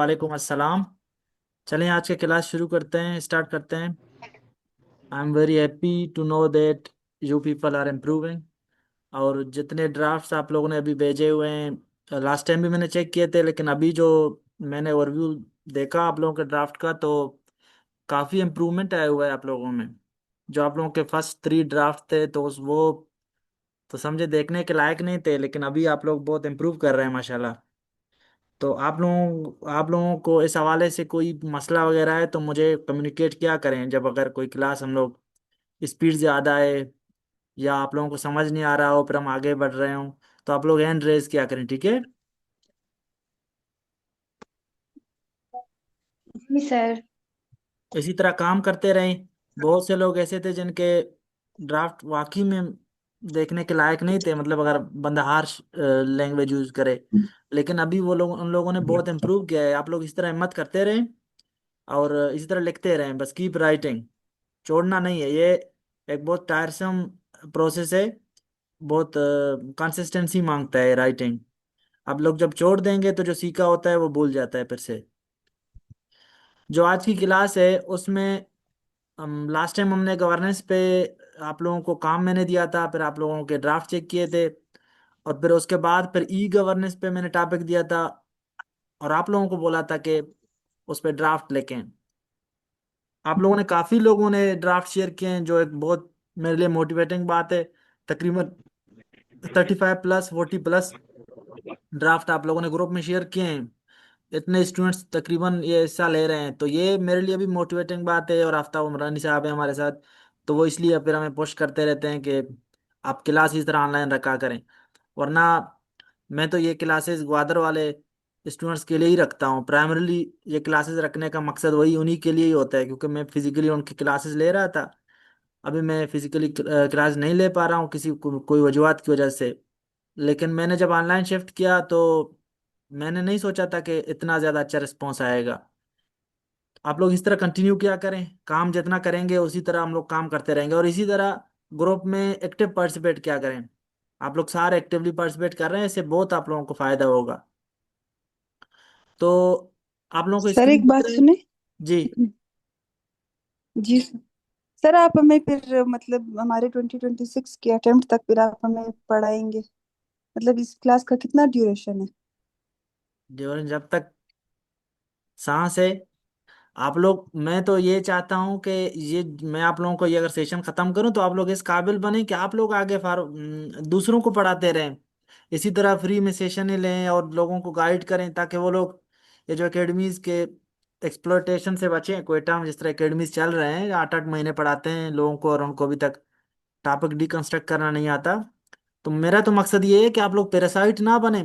वालेकुम अस्सलाम। चलें आज के क्लास शुरू करते हैं, स्टार्ट करते हैं। I am very happy to know that you people are improving. और जितने ड्राफ्ट्स आप लोगों ने अभी भेजे हुए हैं, लास्ट टाइम भी मैंने चेक किए थे, लेकिन अभी जो मैंने ओवरव्यू देखा आप लोगों के ड्राफ्ट का, तो काफ़ी इम्प्रूवमेंट आया हुआ है आप लोगों में। जो आप लोगों के फर्स्ट 3 ड्राफ्ट थे तो वो तो समझे देखने के लायक नहीं थे, लेकिन अभी आप लोग बहुत इम्प्रूव कर रहे हैं माशाल्लाह। तो आप लोगों को इस हवाले से कोई मसला वगैरह है तो मुझे कम्युनिकेट क्या करें। जब अगर कोई क्लास हम लोग स्पीड ज़्यादा है या आप लोगों को समझ नहीं आ रहा हो फिर हम आगे बढ़ रहे हो, तो आप लोग हैंड रेज क्या करें, ठीक है। जी सर। इसी तरह काम करते रहें। बहुत से लोग ऐसे थे जिनके ड्राफ्ट वाकई में देखने के लायक नहीं थे, मतलब अगर बंदा हार्श लैंग्वेज यूज करे। लेकिन अभी वो लोग उन लोगों ने बहुत इम्प्रूव किया है। आप लोग इस तरह हिम्मत करते रहें और इसी तरह लिखते रहें, बस कीप राइटिंग। छोड़ना नहीं है ये। एक बहुत टायरसम प्रोसेस है, बहुत कंसिस्टेंसी मांगता है राइटिंग। आप लोग जब छोड़ देंगे तो जो सीखा होता है वो भूल जाता है फिर से। जो आज की क्लास है उसमें हम लास्ट टाइम हमने गवर्नेंस पे आप लोगों को काम मैंने दिया था, फिर आप लोगों के ड्राफ्ट चेक किए थे, और फिर उसके बाद फिर ई गवर्नेंस पे मैंने टॉपिक दिया था और आप लोगों को बोला था कि उस पर ड्राफ्ट लिखें। आप लोगों ने काफी लोगों ने ड्राफ्ट शेयर किए हैं, जो एक बहुत मेरे लिए मोटिवेटिंग बात है। तकरीबन 35 प्लस 40 प्लस ड्राफ्ट आप लोगों ने ग्रुप में शेयर किए हैं। इतने स्टूडेंट्स तकरीबन ये हिस्सा ले रहे हैं, तो ये मेरे लिए भी मोटिवेटिंग बात है। और आफ्ताब उमरानी साहब है हमारे साथ, तो वो इसलिए फिर हमें पुश करते रहते हैं कि आप क्लास इस तरह ऑनलाइन रखा करें। वरना मैं तो ये क्लासेस ग्वादर वाले स्टूडेंट्स के लिए ही रखता हूँ प्राइमरीली। ये क्लासेस रखने का मकसद वही उन्हीं के लिए ही होता है, क्योंकि मैं फिजिकली उनकी क्लासेस ले रहा था। अभी मैं फिजिकली क्लास नहीं ले पा रहा हूँ किसी कोई वजूहत की वजह से। लेकिन मैंने जब ऑनलाइन शिफ्ट किया तो मैंने नहीं सोचा था कि इतना ज़्यादा अच्छा रिस्पॉन्स आएगा। आप लोग इस तरह कंटिन्यू किया करें, काम जितना करेंगे उसी तरह हम लोग काम करते रहेंगे। और इसी तरह ग्रुप में एक्टिव पार्टिसिपेट क्या करें। आप लोग सारे एक्टिवली पार्टिसिपेट कर रहे हैं, इससे बहुत आप लोगों को फायदा होगा। तो आप लोगों को सर स्क्रीन एक दिख बात रहा है। सुने। जी। जी सर, आप हमें फिर मतलब हमारे 2026 के अटेम्प्ट तक फिर आप हमें पढ़ाएंगे? मतलब इस क्लास का कितना ड्यूरेशन है? जीवन जब तक सांस है आप लोग, मैं तो ये चाहता हूँ कि ये मैं आप लोगों को ये अगर सेशन खत्म करूँ तो आप लोग इस काबिल बने कि आप लोग आगे दूसरों को पढ़ाते रहें। इसी तरह फ्री में सेशन ही लें और लोगों को गाइड करें, ताकि वो लोग ये जो एकेडमीज के एक्सप्लोइटेशन से बचें। कोयटा में जिस तरह एकेडमीज चल रहे हैं, 8 8 महीने पढ़ाते हैं लोगों को और उनको अभी तक टॉपिक डिकंस्ट्रक्ट करना नहीं आता। तो मेरा तो मकसद ये है कि आप लोग पैरासाइट ना बने।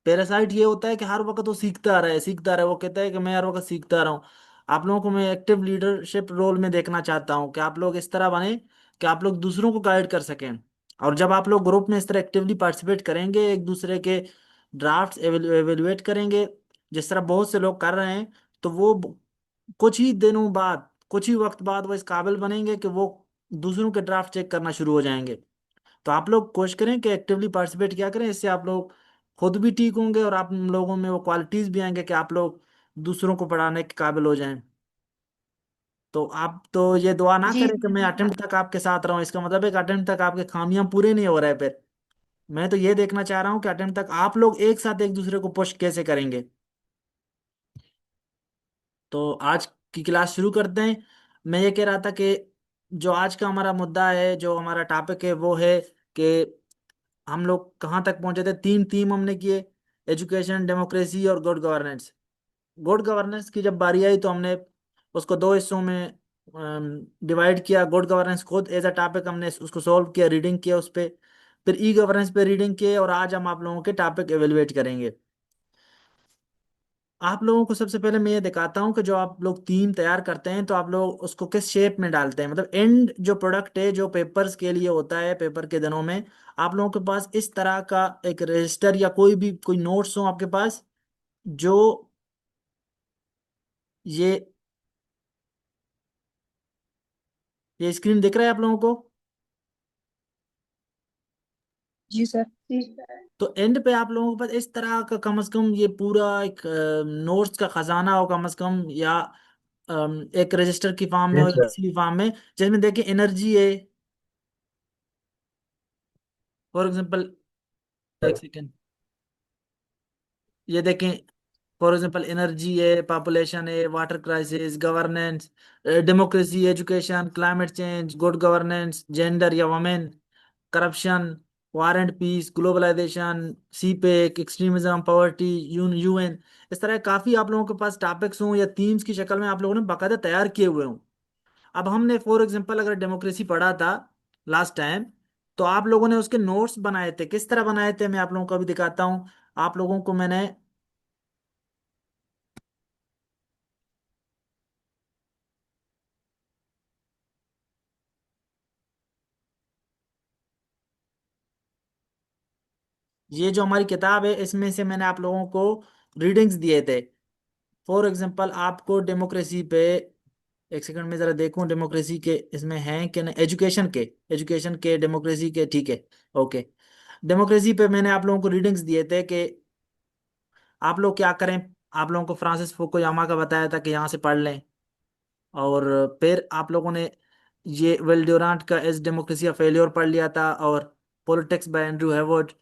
पैरासाइट ये होता है कि हर वक्त वो सीखता रहा है सीखता रहा है, वो कहता है कि मैं हर वक्त सीखता रहा हूँ। आप लोगों को मैं एक्टिव लीडरशिप रोल में देखना चाहता हूँ कि आप लोग इस तरह बने कि आप लोग दूसरों को गाइड कर सकें। और जब आप लोग ग्रुप में इस तरह एक्टिवली पार्टिसिपेट करेंगे, एक दूसरे के ड्राफ्ट्स एवेल्युएट करेंगे जिस तरह बहुत से लोग कर रहे हैं, तो वो कुछ ही दिनों बाद, कुछ ही वक्त बाद वो इस काबिल बनेंगे कि वो दूसरों के ड्राफ्ट चेक करना शुरू हो जाएंगे। तो आप लोग कोशिश करें कि एक्टिवली पार्टिसिपेट किया करें, इससे आप लोग खुद भी ठीक होंगे और आप लोगों में वो क्वालिटीज भी आएंगे कि आप लोग दूसरों को पढ़ाने के काबिल हो जाएं। तो आप तो ये दुआ ना जी करें कि मैं अटेम्प्ट तक आपके साथ रहूं, इसका मतलब है कि अटेम्प्ट तक आपके खामियां पूरे नहीं हो रहे फिर। मैं तो ये देखना चाह रहा हूँ कि अटेम्प्ट तक आप लोग एक साथ एक दूसरे को पुश कैसे करेंगे। तो आज की क्लास शुरू करते हैं। मैं ये कह रहा था कि जो आज का हमारा मुद्दा है, जो हमारा टॉपिक है, वो है कि हम लोग कहाँ तक पहुंचे थे। 3 थीम हमने किए: एजुकेशन, डेमोक्रेसी और गुड गवर्नेंस। गुड गवर्नेंस की जब बारी आई तो हमने उसको 2 हिस्सों में डिवाइड किया। गुड गवर्नेंस खुद एज अ टॉपिक हमने उसको सॉल्व किया, रीडिंग किया उस पे। फिर ई गवर्नेंस पे रीडिंग किए, और आज हम आप लोगों के टॉपिक एवेलुएट करेंगे। आप लोगों को सबसे पहले मैं ये दिखाता हूँ कि जो आप लोग थीम तैयार करते हैं तो आप लोग उसको किस शेप में डालते हैं। मतलब एंड जो प्रोडक्ट है जो पेपर्स के लिए होता है, पेपर के दिनों में आप लोगों के पास इस तरह का एक रजिस्टर या कोई भी कोई नोट्स हो आपके पास, जो ये ये स्क्रीन दिख रहा है आप लोगों को। जी सर। तो एंड पे आप लोगों के पास इस तरह का कम से कम ये पूरा एक नोट्स का खजाना हो कम से कम, या एक रजिस्टर की फॉर्म में हो यस या सर। किसी भी फॉर्म में, जिसमें देखिए एनर्जी है, फॉर एग्जांपल, एक सेकेंड, ये देखें, फॉर एग्जांपल एनर्जी है, पॉपुलेशन है, water crisis, governance, democracy, education, climate change, good governance, gender या women, corruption, war and peace, globalisation, CPEC, extremism, poverty, UN. इस तरह काफी आप लोगों के पास टॉपिक्स हों या थीम्स की शक्ल में आप लोगों ने बाकायदा तैयार किए हुए हों। अब हमने फॉर एग्जांपल अगर डेमोक्रेसी पढ़ा था लास्ट टाइम, तो आप लोगों ने उसके नोट्स बनाए थे, किस तरह बनाए थे मैं आप लोगों को अभी दिखाता हूँ। आप लोगों को मैंने ये जो हमारी किताब है इसमें से मैंने आप लोगों को रीडिंग्स दिए थे। फॉर एग्जांपल आपको डेमोक्रेसी पे, एक सेकंड में जरा देखूं डेमोक्रेसी के इसमें हैं कि नहीं, एजुकेशन के डेमोक्रेसी के, ठीक है, ओके। डेमोक्रेसी पे मैंने आप लोगों को रीडिंग्स दिए थे कि आप लोग क्या करें। आप लोगों को फ्रांसिस फुकुयामा का बताया था कि यहाँ से पढ़ लें। और फिर आप लोगों ने ये वेल ड्यूरांट का एज डेमोक्रेसी ऑफ फेल्योर पढ़ लिया था, और पॉलिटिक्स बाय एंड्रयू हैवर्ड,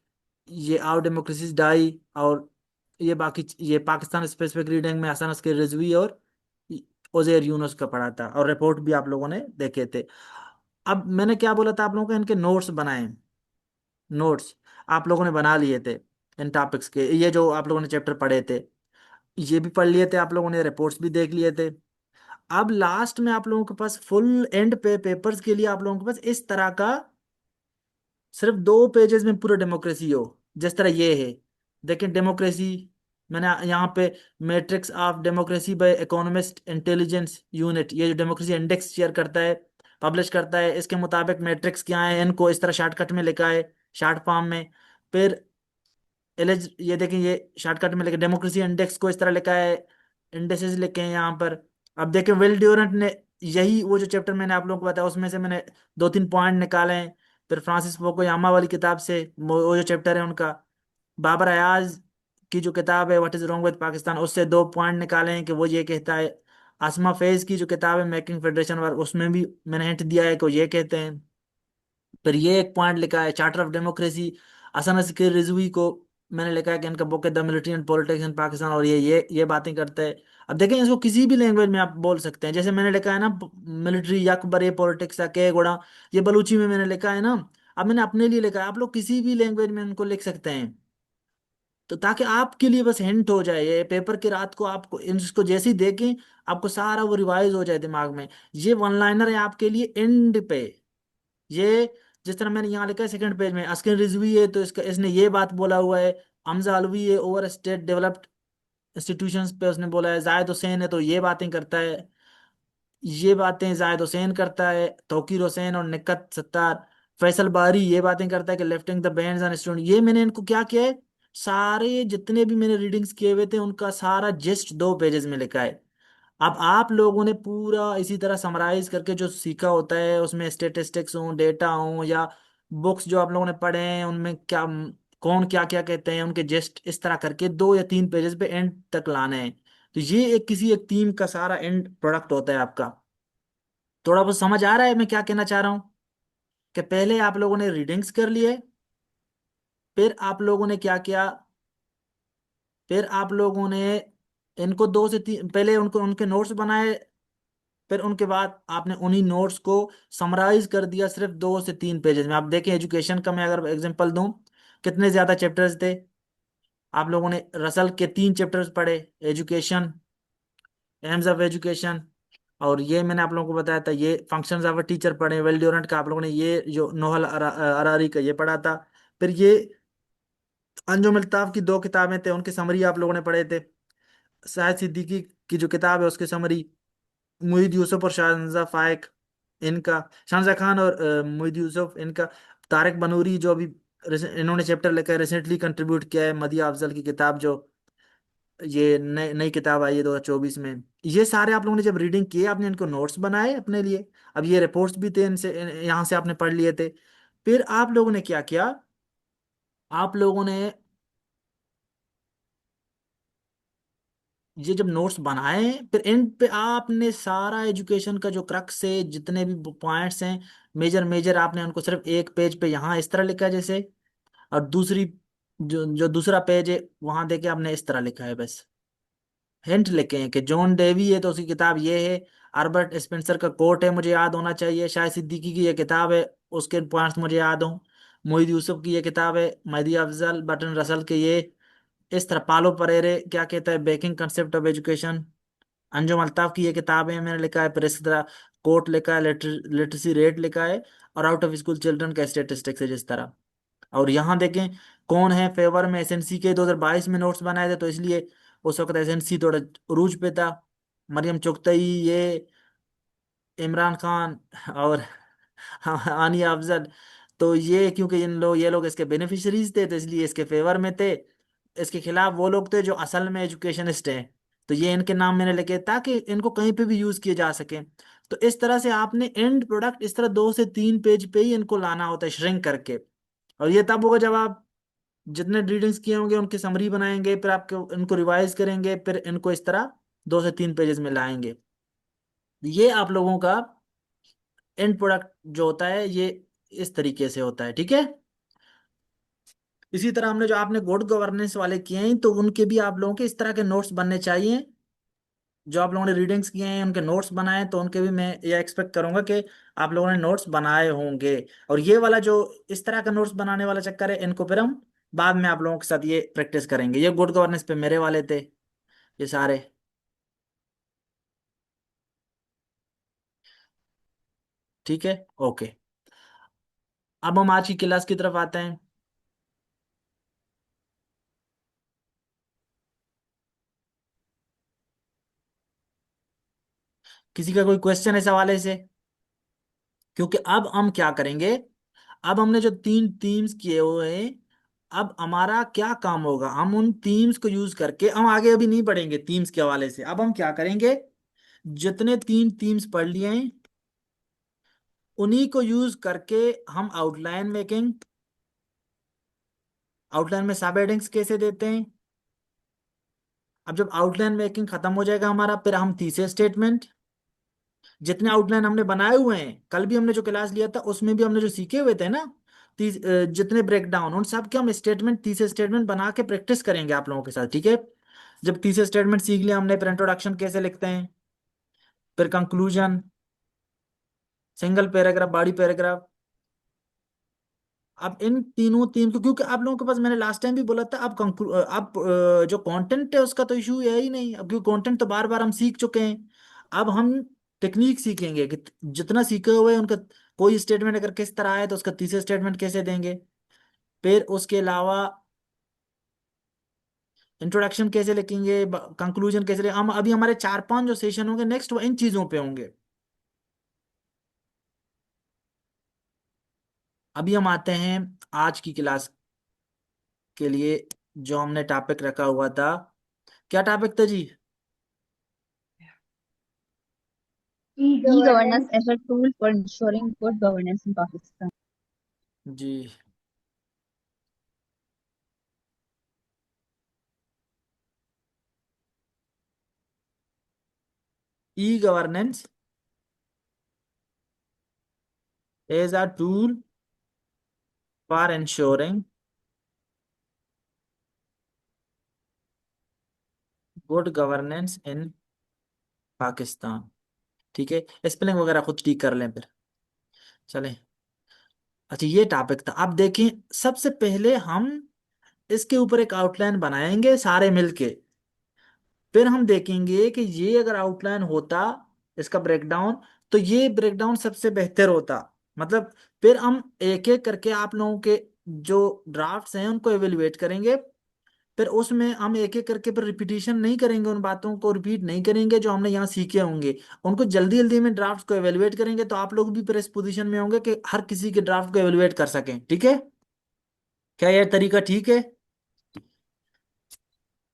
ये आउट डेमोक्रेसीज डाई, और ये बाकी ये पाकिस्तान स्पेसिफिक रीडिंग में हसन अस्कर रिजवी और ओजेर यूनुस का पढ़ा था, और रिपोर्ट भी आप लोगों ने देखे थे। अब मैंने क्या बोला था आप लोगों को, इनके नोट्स बनाए, नोट्स आप लोगों ने बना लिए थे इन टॉपिक्स के, ये जो आप लोगों ने चैप्टर पढ़े थे ये भी पढ़ लिए थे आप लोगों ने, रिपोर्ट्स भी देख लिए थे। अब लास्ट में आप लोगों के पास फुल एंड पे पेपर्स के लिए आप लोगों के पास इस तरह का सिर्फ 2 पेजेस में पूरा डेमोक्रेसी हो, जिस तरह ये है। देखिए डेमोक्रेसी, मैंने यहाँ पे matrix of democracy by Economist Intelligence Unit, ये जो डेमोक्रेसी इंडेक्स शेयर करता है, पब्लिश करता है, इसके मुताबिक मैट्रिक्स क्या है, इनको इस तरह शॉर्टकट में लिखा है, शॉर्ट फॉर्म में। फिर एलिज ये देखें, ये शॉर्टकट में लिखा डेमोक्रेसी इंडेक्स को इस तरह लिखा है, इंडेक्सेस लिखे हैं यहाँ पर। अब देखें विल ड्यूरेंट ने, यही वो जो चैप्टर मैंने आप लोगों को बताया उसमें से मैंने 2-3 पॉइंट निकाले हैं। फिर फ्रांसिस फोकोयामा वाली किताब से वो जो चैप्टर है उनका, बाबर अयाज की जो किताब है what is wrong with Pakistan, उससे 2 पॉइंट निकाले हैं कि वो ये कहता है। आसमा फैज की जो किताब है मेकिंग फेडरेशन वर्क, उसमें भी मैंने हिंट दिया है कि वो ये कहते हैं। फिर ये एक पॉइंट लिखा है charter of democracy, Hasan Askari Rizvi को मैंने लिखा है कि इनका बुक है the military and politics in Pakistan, और ये बातें करते हैं। अब देखें इसको किसी भी लैंग्वेज में आप बोल सकते हैं, जैसे मैंने लिखा है ना, मिलिट्री यकबर ये पॉलिटिक्स के गुणा, ये बलूची में मैंने लिखा है ना। अब मैंने अपने लिए लिखा है, आप लोग किसी भी लैंग्वेज में इनको लिख सकते हैं। तो ताकि आपके लिए बस हिंट हो जाए, ये पेपर की रात को आपको इसको जैसे ही देखें आपको सारा वो रिवाइज हो जाए दिमाग में। ये वन लाइनर है आपके लिए एंड पे। ये जिस तरह मैंने यहाँ लिखा है सेकंड पेज में, अस्किन रिजवी है तो इसका इसने ये बात बोला हुआ है। हमजा अलवी है ओवर स्टेट डेवलप्ड इंस्टीट्यूशंस पे उसने बोला है। जायद हुसैन है तो ये बातें करता है, ये बातें जायद हुसैन करता है, तौकीर हुसैन और निकत सत्तार। फैसल बारी ये बातें करता है कि lifting the bands and student. ये मैंने इनको क्या किया है, सारे जितने भी मैंने रीडिंग्स किए हुए थे उनका सारा जस्ट 2 पेजेस में लिखा है। अब आप लोगों ने पूरा इसी तरह समराइज करके जो सीखा होता है, उसमें स्टेटिस्टिक्स हो, डेटा हो, या बुक्स जो आप लोगों ने पढ़े हैं उनमें क्या, कौन क्या क्या कहते हैं, उनके जस्ट इस तरह करके 2 या 3 पेजेस पे एंड तक लाने हैं। तो ये एक किसी एक टीम का सारा एंड प्रोडक्ट होता है आपका। थोड़ा बहुत समझ आ रहा है मैं क्या कहना चाह रहा हूँ, कि पहले आप लोगों ने रीडिंग्स कर लिए, फिर आप लोगों ने क्या किया, फिर आप लोगों ने इनको 2 से 3 पहले उनको उनके नोट्स बनाए, फिर उनके बाद आपने उन्हीं नोट्स को समराइज कर दिया सिर्फ 2 से 3 पेजेस में। आप देखें एजुकेशन का मैं अगर एग्जांपल दूं, कितने ज्यादा चैप्टर्स थे। आप लोगों ने रसल के 3 चैप्टर्स पढ़े, एजुकेशन, एम्स ऑफ एजुकेशन, और ये मैंने आप लोगों को बताया था ये फंक्शंस ऑफ अ टीचर पढ़े, वेल ड्यूरेंट का आप लोगों ने ये जो नोहल अरारी का ये पढ़ा था। फिर ये अंजुम अल्ताफ की 2 किताबें थे उनके समरी आप लोगों ने पढ़े थे। शाहिद सिद्दीकी की जो किताब है उसकी समरी, मुईद यूसुफ और शाहनजा फाइक इनका, शाहनजा खान और मुईद यूसुफ इनका, तारिक बनूरी जो अभी इन्होंने चैप्टर लिखा है, रिसेंटली कंट्रीब्यूट किया है, मदिया अफजल की किताब जो ये नई नई किताब आई है 2024 में। ये सारे आप लोगों ने जब रीडिंग किए आपने इनको नोट्स बनाए अपने लिए। अब ये रिपोर्ट्स भी थे इनसे, यहाँ से आपने पढ़ लिए थे। फिर आप लोगों ने क्या किया, आप लोगों ने ये जब नोट्स बनाए, फिर एंड पे आपने सारा एजुकेशन का जो क्रक्स है, जितने भी पॉइंट्स हैं मेजर मेजर, आपने उनको सिर्फ एक पेज पे यहाँ इस तरह लिखा है जैसे, और दूसरी जो जो दूसरा पेज है वहां देके आपने इस तरह लिखा है बस। हिंट लिखे हैं कि जॉन डेवी है तो उसकी किताब ये है, अल्बर्ट स्पेंसर का कोट है मुझे याद होना चाहिए, शायद सिद्दीकी की ये किताब है उसके पॉइंट्स मुझे याद हो, मोहित यूसुफ की ये किताब है, मेहदी अफजल बटन रसल के ये, इस तरह पालो परेरे क्या कहता है baking concept of education, Anjum Altaf की ये किताब है मैंने लिखा है, फिर इस तरह कोट लिखा है, लिटरेसी रेट लिखा है, और आउट ऑफ स्कूल चिल्ड्रन का स्टेटिस्टिक्स है जिस तरह। और यहाँ देखें कौन है फेवर में, एसएनसी के 2022 में नोट्स बनाए थे तो इसलिए उस वक्त एसएनसी थोड़ा उरूज पे था, मरियम चुगतई ये, इमरान खान और आनिया अफजल, तो ये क्योंकि ये लोग इसके बेनिफिशरीज थे तो इसलिए इसके फेवर में थे, इसके खिलाफ वो लोग थे जो असल में एजुकेशनिस्ट हैं, तो ये इनके नाम मैंने लिखे ताकि इनको कहीं पे भी यूज किए जा सके। तो इस तरह से आपने एंड प्रोडक्ट इस तरह 2 से 3 पेज पे ही इनको लाना होता है श्रिंक करके। और ये तब होगा जब आप जितने रीडिंग्स किए होंगे उनकी समरी बनाएंगे, फिर आपके इनको रिवाइज करेंगे, फिर इनको इस तरह 2 से 3 पेजेस में लाएंगे। ये आप लोगों का एंड प्रोडक्ट जो होता है ये इस तरीके से होता है, ठीक है। इसी तरह हमने जो आपने गुड गवर्नेंस वाले किए हैं तो उनके भी आप लोगों के इस तरह के नोट्स बनने चाहिए। जो आप लोगों ने रीडिंग्स किए हैं उनके नोट्स बनाए तो उनके भी मैं ये एक्सपेक्ट करूंगा कि आप लोगों ने नोट्स बनाए होंगे। और ये वाला जो इस तरह का नोट्स बनाने वाला चक्कर है इनको फिर हम बाद में आप लोगों के साथ ये प्रैक्टिस करेंगे। ये गुड गवर्नेंस पे मेरे वाले थे ये सारे, ठीक है। ओके, अब हम आज की क्लास की तरफ आते हैं। किसी का कोई क्वेश्चन है इस हवाले से? क्योंकि अब हम क्या करेंगे, अब हमने जो 3 थीम्स किए हुए हैं, अब हमारा क्या काम होगा, हम उन थीम्स को यूज करके हम आगे अभी नहीं बढ़ेंगे थीम्स के हवाले से। अब हम क्या करेंगे, जितने 3 थीम्स पढ़ लिए हैं उन्हीं को यूज करके हम आउटलाइन मेकिंग, आउटलाइन में सब हेडिंग्स कैसे देते हैं। अब जब आउटलाइन मेकिंग खत्म हो जाएगा हमारा, फिर हम तीसरे स्टेटमेंट, जितने आउटलाइन हमने बनाए हुए हैं कल भी हमने जो क्लास लिया था उसमें भी हमने जो सीखे हुए थे ना, जितने ब्रेक डाउन उन सब के हम स्टेटमेंट, तीसरे स्टेटमेंट बना के प्रैक्टिस करेंगे आप लोगों के साथ, ठीक है। जब तीसरे स्टेटमेंट सीख लिया हमने, फिर इंट्रोडक्शन कैसे लिखते हैं, फिर conclusion, single paragraph, body paragraph. अब इन तीनों तीन को, क्योंकि आप लोगों के पास मैंने लास्ट टाइम भी बोला था, अब जो कंटेंट है उसका तो इशू है ही नहीं, अब क्योंकि कंटेंट तो बार बार हम सीख चुके हैं। अब हम टेक्निक सीखेंगे कि जितना सीखे हुए हैं उनका कोई स्टेटमेंट अगर किस तरह आए तो उसका तीसरा स्टेटमेंट कैसे देंगे, फिर उसके अलावा इंट्रोडक्शन कैसे लिखेंगे, कंक्लूजन कैसे लिखेंगे। हम अभी हमारे 4-5 जो सेशन होंगे नेक्स्ट वो इन चीजों पे होंगे। अभी हम आते हैं आज की क्लास के लिए, जो हमने टॉपिक रखा हुआ था, क्या टॉपिक था जी? E-governance as a tool for ensuring good governance in Pakistan. जी, e governance is a tool for ensuring good governance in Pakistan, ठीक है। स्पेलिंग वगैरह खुद ठीक कर लें फिर, चलें। अच्छा, ये टॉपिक था। अब देखें, सबसे पहले हम इसके ऊपर एक आउटलाइन बनाएंगे सारे मिलके, फिर हम देखेंगे कि ये अगर आउटलाइन होता इसका ब्रेकडाउन, तो ये ब्रेकडाउन सबसे बेहतर होता। मतलब फिर हम एक एक करके आप लोगों के जो ड्राफ्ट्स हैं उनको एवेल्युएट करेंगे, फिर उसमें हम एक एक करके फिर रिपीटिशन नहीं करेंगे, उन बातों को रिपीट नहीं करेंगे जो हमने यहाँ सीखे होंगे, उनको जल्दी जल्दी में ड्राफ्ट को एवेलुएट करेंगे, तो आप लोग भी फिर इस पोजीशन में होंगे कि हर किसी के ड्राफ्ट को एवेलुएट कर सकें, ठीक है। क्या यह तरीका ठीक है?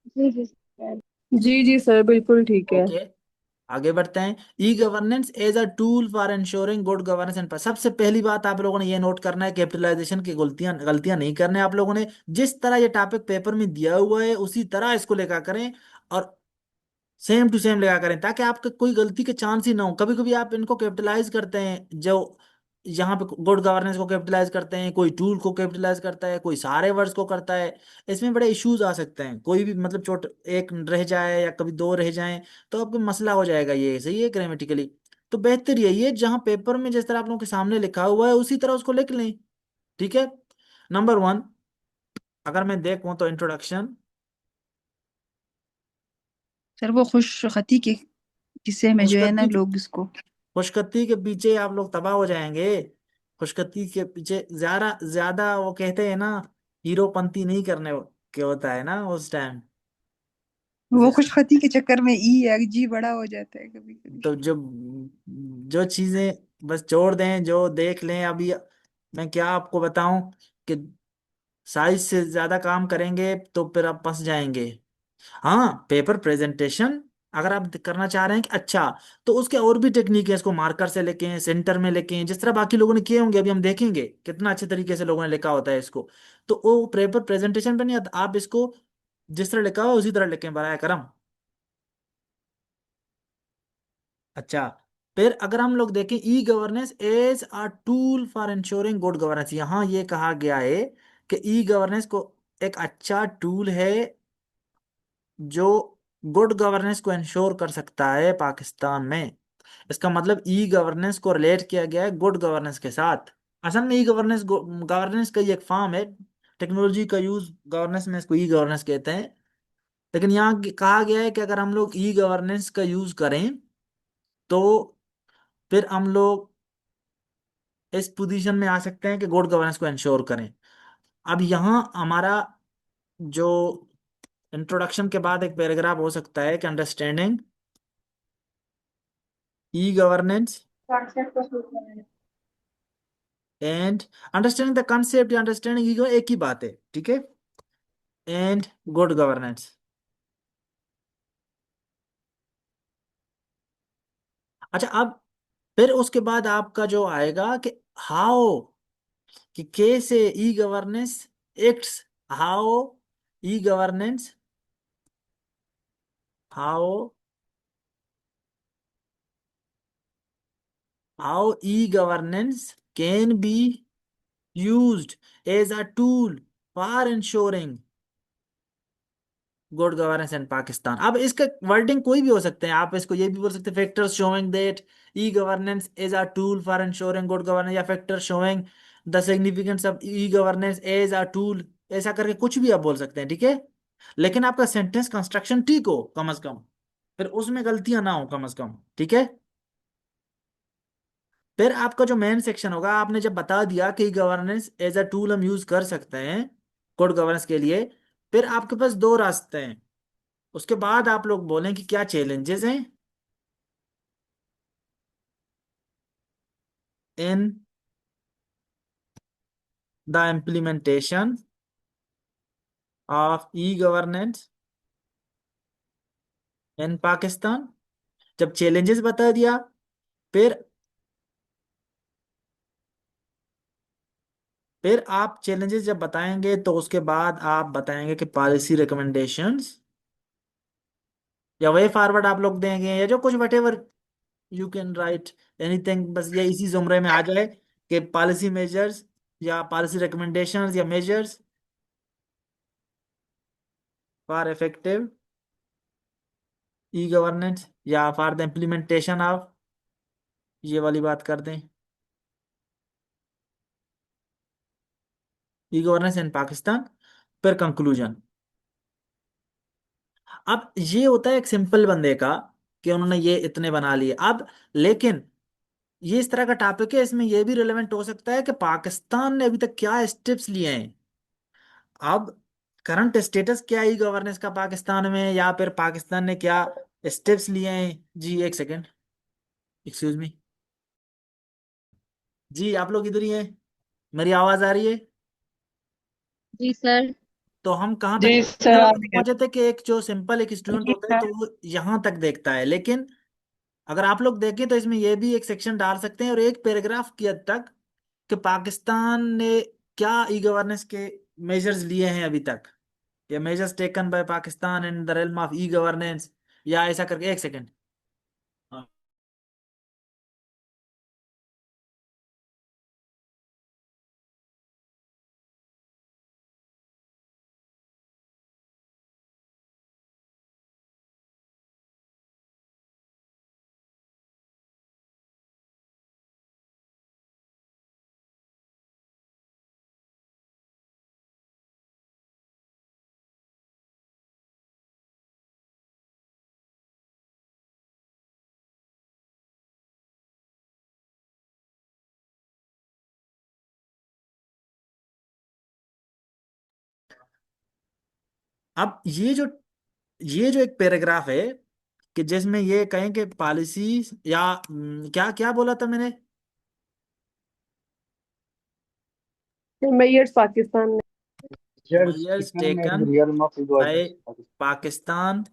जी जी सर। जी जी सर, बिल्कुल ठीक है। ओके, आगे बढ़ते हैं। E governance as a tool for ensuring good governance and, सबसे पहली बात आप लोगों ने ये नोट करना है, कैपिटलाइजेशन की गलतियां गलतियां नहीं करने आप लोगों ने। जिस तरह ये टॉपिक पेपर में दिया हुआ है उसी तरह इसको लेकर करें, और सेम टू सेम लगा करें, ताकि आपके कोई गलती के चांस ही ना हो। कभी कभी आप इनको कैपिटलाइज करते हैं, जो यहाँ पे गुड गवर्नेंस को कैपिटलाइज करते हैं, कोई टूल को कैपिटलाइज करता है, कोई सारे वर्ड्स को करता है। इसमें बड़े इश्यूज आ सकते हैं, कोई भी मतलब चोट एक रह जाए या कभी दो रह जाएं तो आपको मसला हो जाएगा। ये सही है ग्रामेटिकली। तो बेहतर यही है जहाँ पेपर में जिस तरह आप लोगों के सामने लिखा हुआ है उसी तरह उसको लिख लें। ठीक है। नंबर वन, अगर मैं देखूं तो इंट्रोडक्शन। सर वो खुश खती के किस्से में जो है ना खुशखती, लोग इसको। खुशखती के पीछे आप लोग तबाह हो जाएंगे। खुशखती के पीछे ज्यादा ज्यादा वो कहते हैं ना, हीरोपंती नहीं करने के होता है ना उस टाइम। वो खुश खती के चक्कर में ई या जी बड़ा हो जाता है कभी कभी। तो जो जो चीजें बस छोड़ दें, जो देख लें अभी। मैं क्या आपको बताऊं कि साइज से ज्यादा काम करेंगे तो फिर आप फंस जाएंगे। हाँ, पेपर प्रेजेंटेशन अगर आप करना चाह रहे हैं कि अच्छा, तो उसके और भी टेक्निक है। इसको मार्कर से लेके सेंटर में लेके, जिस तरह बाकी लोगों ने किए होंगे, अभी हम देखेंगे कितना अच्छे तरीके से लोगों ने लिखा होता है इसको। तो वो पेपर प्रेजेंटेशन पे नहीं आता, आप इसको जिस तरह लिखा हो उसी तरह लिखें बराए करम। अच्छा, फिर अगर हम लोग देखें e governance as a tool for ensuring good governance, यहाँ ये कहा गया है कि ई गवर्नेंस को एक अच्छा टूल है जो गुड गवर्नेंस को इंश्योर कर सकता है पाकिस्तान में। इसका मतलब ई गवर्नेंस को रिलेट किया गया है गुड गवर्नेंस के साथ। असल में ई गवर्नेंस गवर्नेंस का ही एक फॉर्म है, टेक्नोलॉजी का यूज गवर्नेंस में, इसको ई गवर्नेंस कहते हैं। लेकिन यहाँ कहा गया है कि अगर हम लोग ई गवर्नेंस का यूज करें तो फिर हम लोग इस पोजीशन में आ सकते हैं कि गुड गवर्नेंस को इंश्योर करें। अब यहाँ हमारा जो इंट्रोडक्शन के बाद एक पैराग्राफ हो सकता है कि understanding e governance and, understanding the concept या अंडरस्टैंडिंग ईगो एक ही बात है। ठीक है। And good governance. अच्छा, अब फिर उसके बाद आपका जो आएगा कि हाउ, कि कैसे ई गवर्नेंस एक्ट्स, how e governance, how how e governance can be used as a tool for ensuring good governance in Pakistan. अब इसका वर्डिंग कोई भी हो सकते हैं, आप इसको ये भी बोल सकते हैं factors showing that e governance is a tool for ensuring good governance, या factor showing the significance of e governance as a tool, ऐसा करके कुछ भी आप बोल सकते हैं। ठीक है। लेकिन आपका सेंटेंस कंस्ट्रक्शन ठीक हो कम से कम, फिर उसमें गलतियां ना हो कम से कम। ठीक है। फिर आपका जो मेन सेक्शन होगा, आपने जब बता दिया कि गवर्नेंस एज अ टूल हम यूज कर सकते हैं गुड गवर्नेंस के लिए, फिर आपके पास दो रास्ते हैं। उसके बाद आप लोग बोलें कि क्या चैलेंजेस हैं in the implementation of e governance in Pakistan. जब चैलेंजेस बता दिया, फिर आप चैलेंजेस जब बताएंगे तो उसके बाद आप बताएंगे कि पॉलिसी रिकमेंडेशंस या वे फॉरवर्ड आप लोग देंगे, या जो कुछ what ever you can write anything, बस ये इसी जुमरे में आ जाए कि पॉलिसी मेजर्स या पॉलिसी रिकमेंडेशंस या measures for effective e governance, या फॉर द इम्प्लीमेंटेशन ऑफ, ये वाली बात कर दें, ई गवर्नेंस इन पाकिस्तान। फिर कंक्लूजन। अब ये होता है एक सिंपल बंदे का कि उन्होंने ये इतने बना लिए। अब लेकिन ये इस तरह का टॉपिक है, इसमें ये भी रिलेवेंट हो सकता है कि पाकिस्तान ने अभी तक क्या स्टेप्स लिए हैं। अब करंट स्टेटस क्या है ई गवर्नेंस का पाकिस्तान में, या फिर पाकिस्तान ने क्या स्टेप्स लिए हैं। जी एक सेकेंड, एक्सक्यूज मी। जी आप लोग इधर ही हैं, मेरी आवाज आ रही है। जी सर। तो हम कहाँ तक जी मैं सर, आ अब तक रही है। पहुंचे थे कि एक जो सिंपल एक स्टूडेंट जी होता है सर। तो वो यहाँ तक देखता है, लेकिन अगर आप लोग देखें तो इसमें ये भी एक सेक्शन डाल सकते हैं और एक पैराग्राफ की हद तक कि पाकिस्तान ने क्या ई गवर्नेंस के मेजर्स लिए हैं अभी तक, या measures taken by Pakistan in the realm of e governance, या ऐसा करके। एक सेकंड। अब ये जो एक पैराग्राफ है कि जिसमें ये कहें कि पॉलिसी, या क्या क्या बोला था मैंने? Measures Pakistan measures taken by Pakistan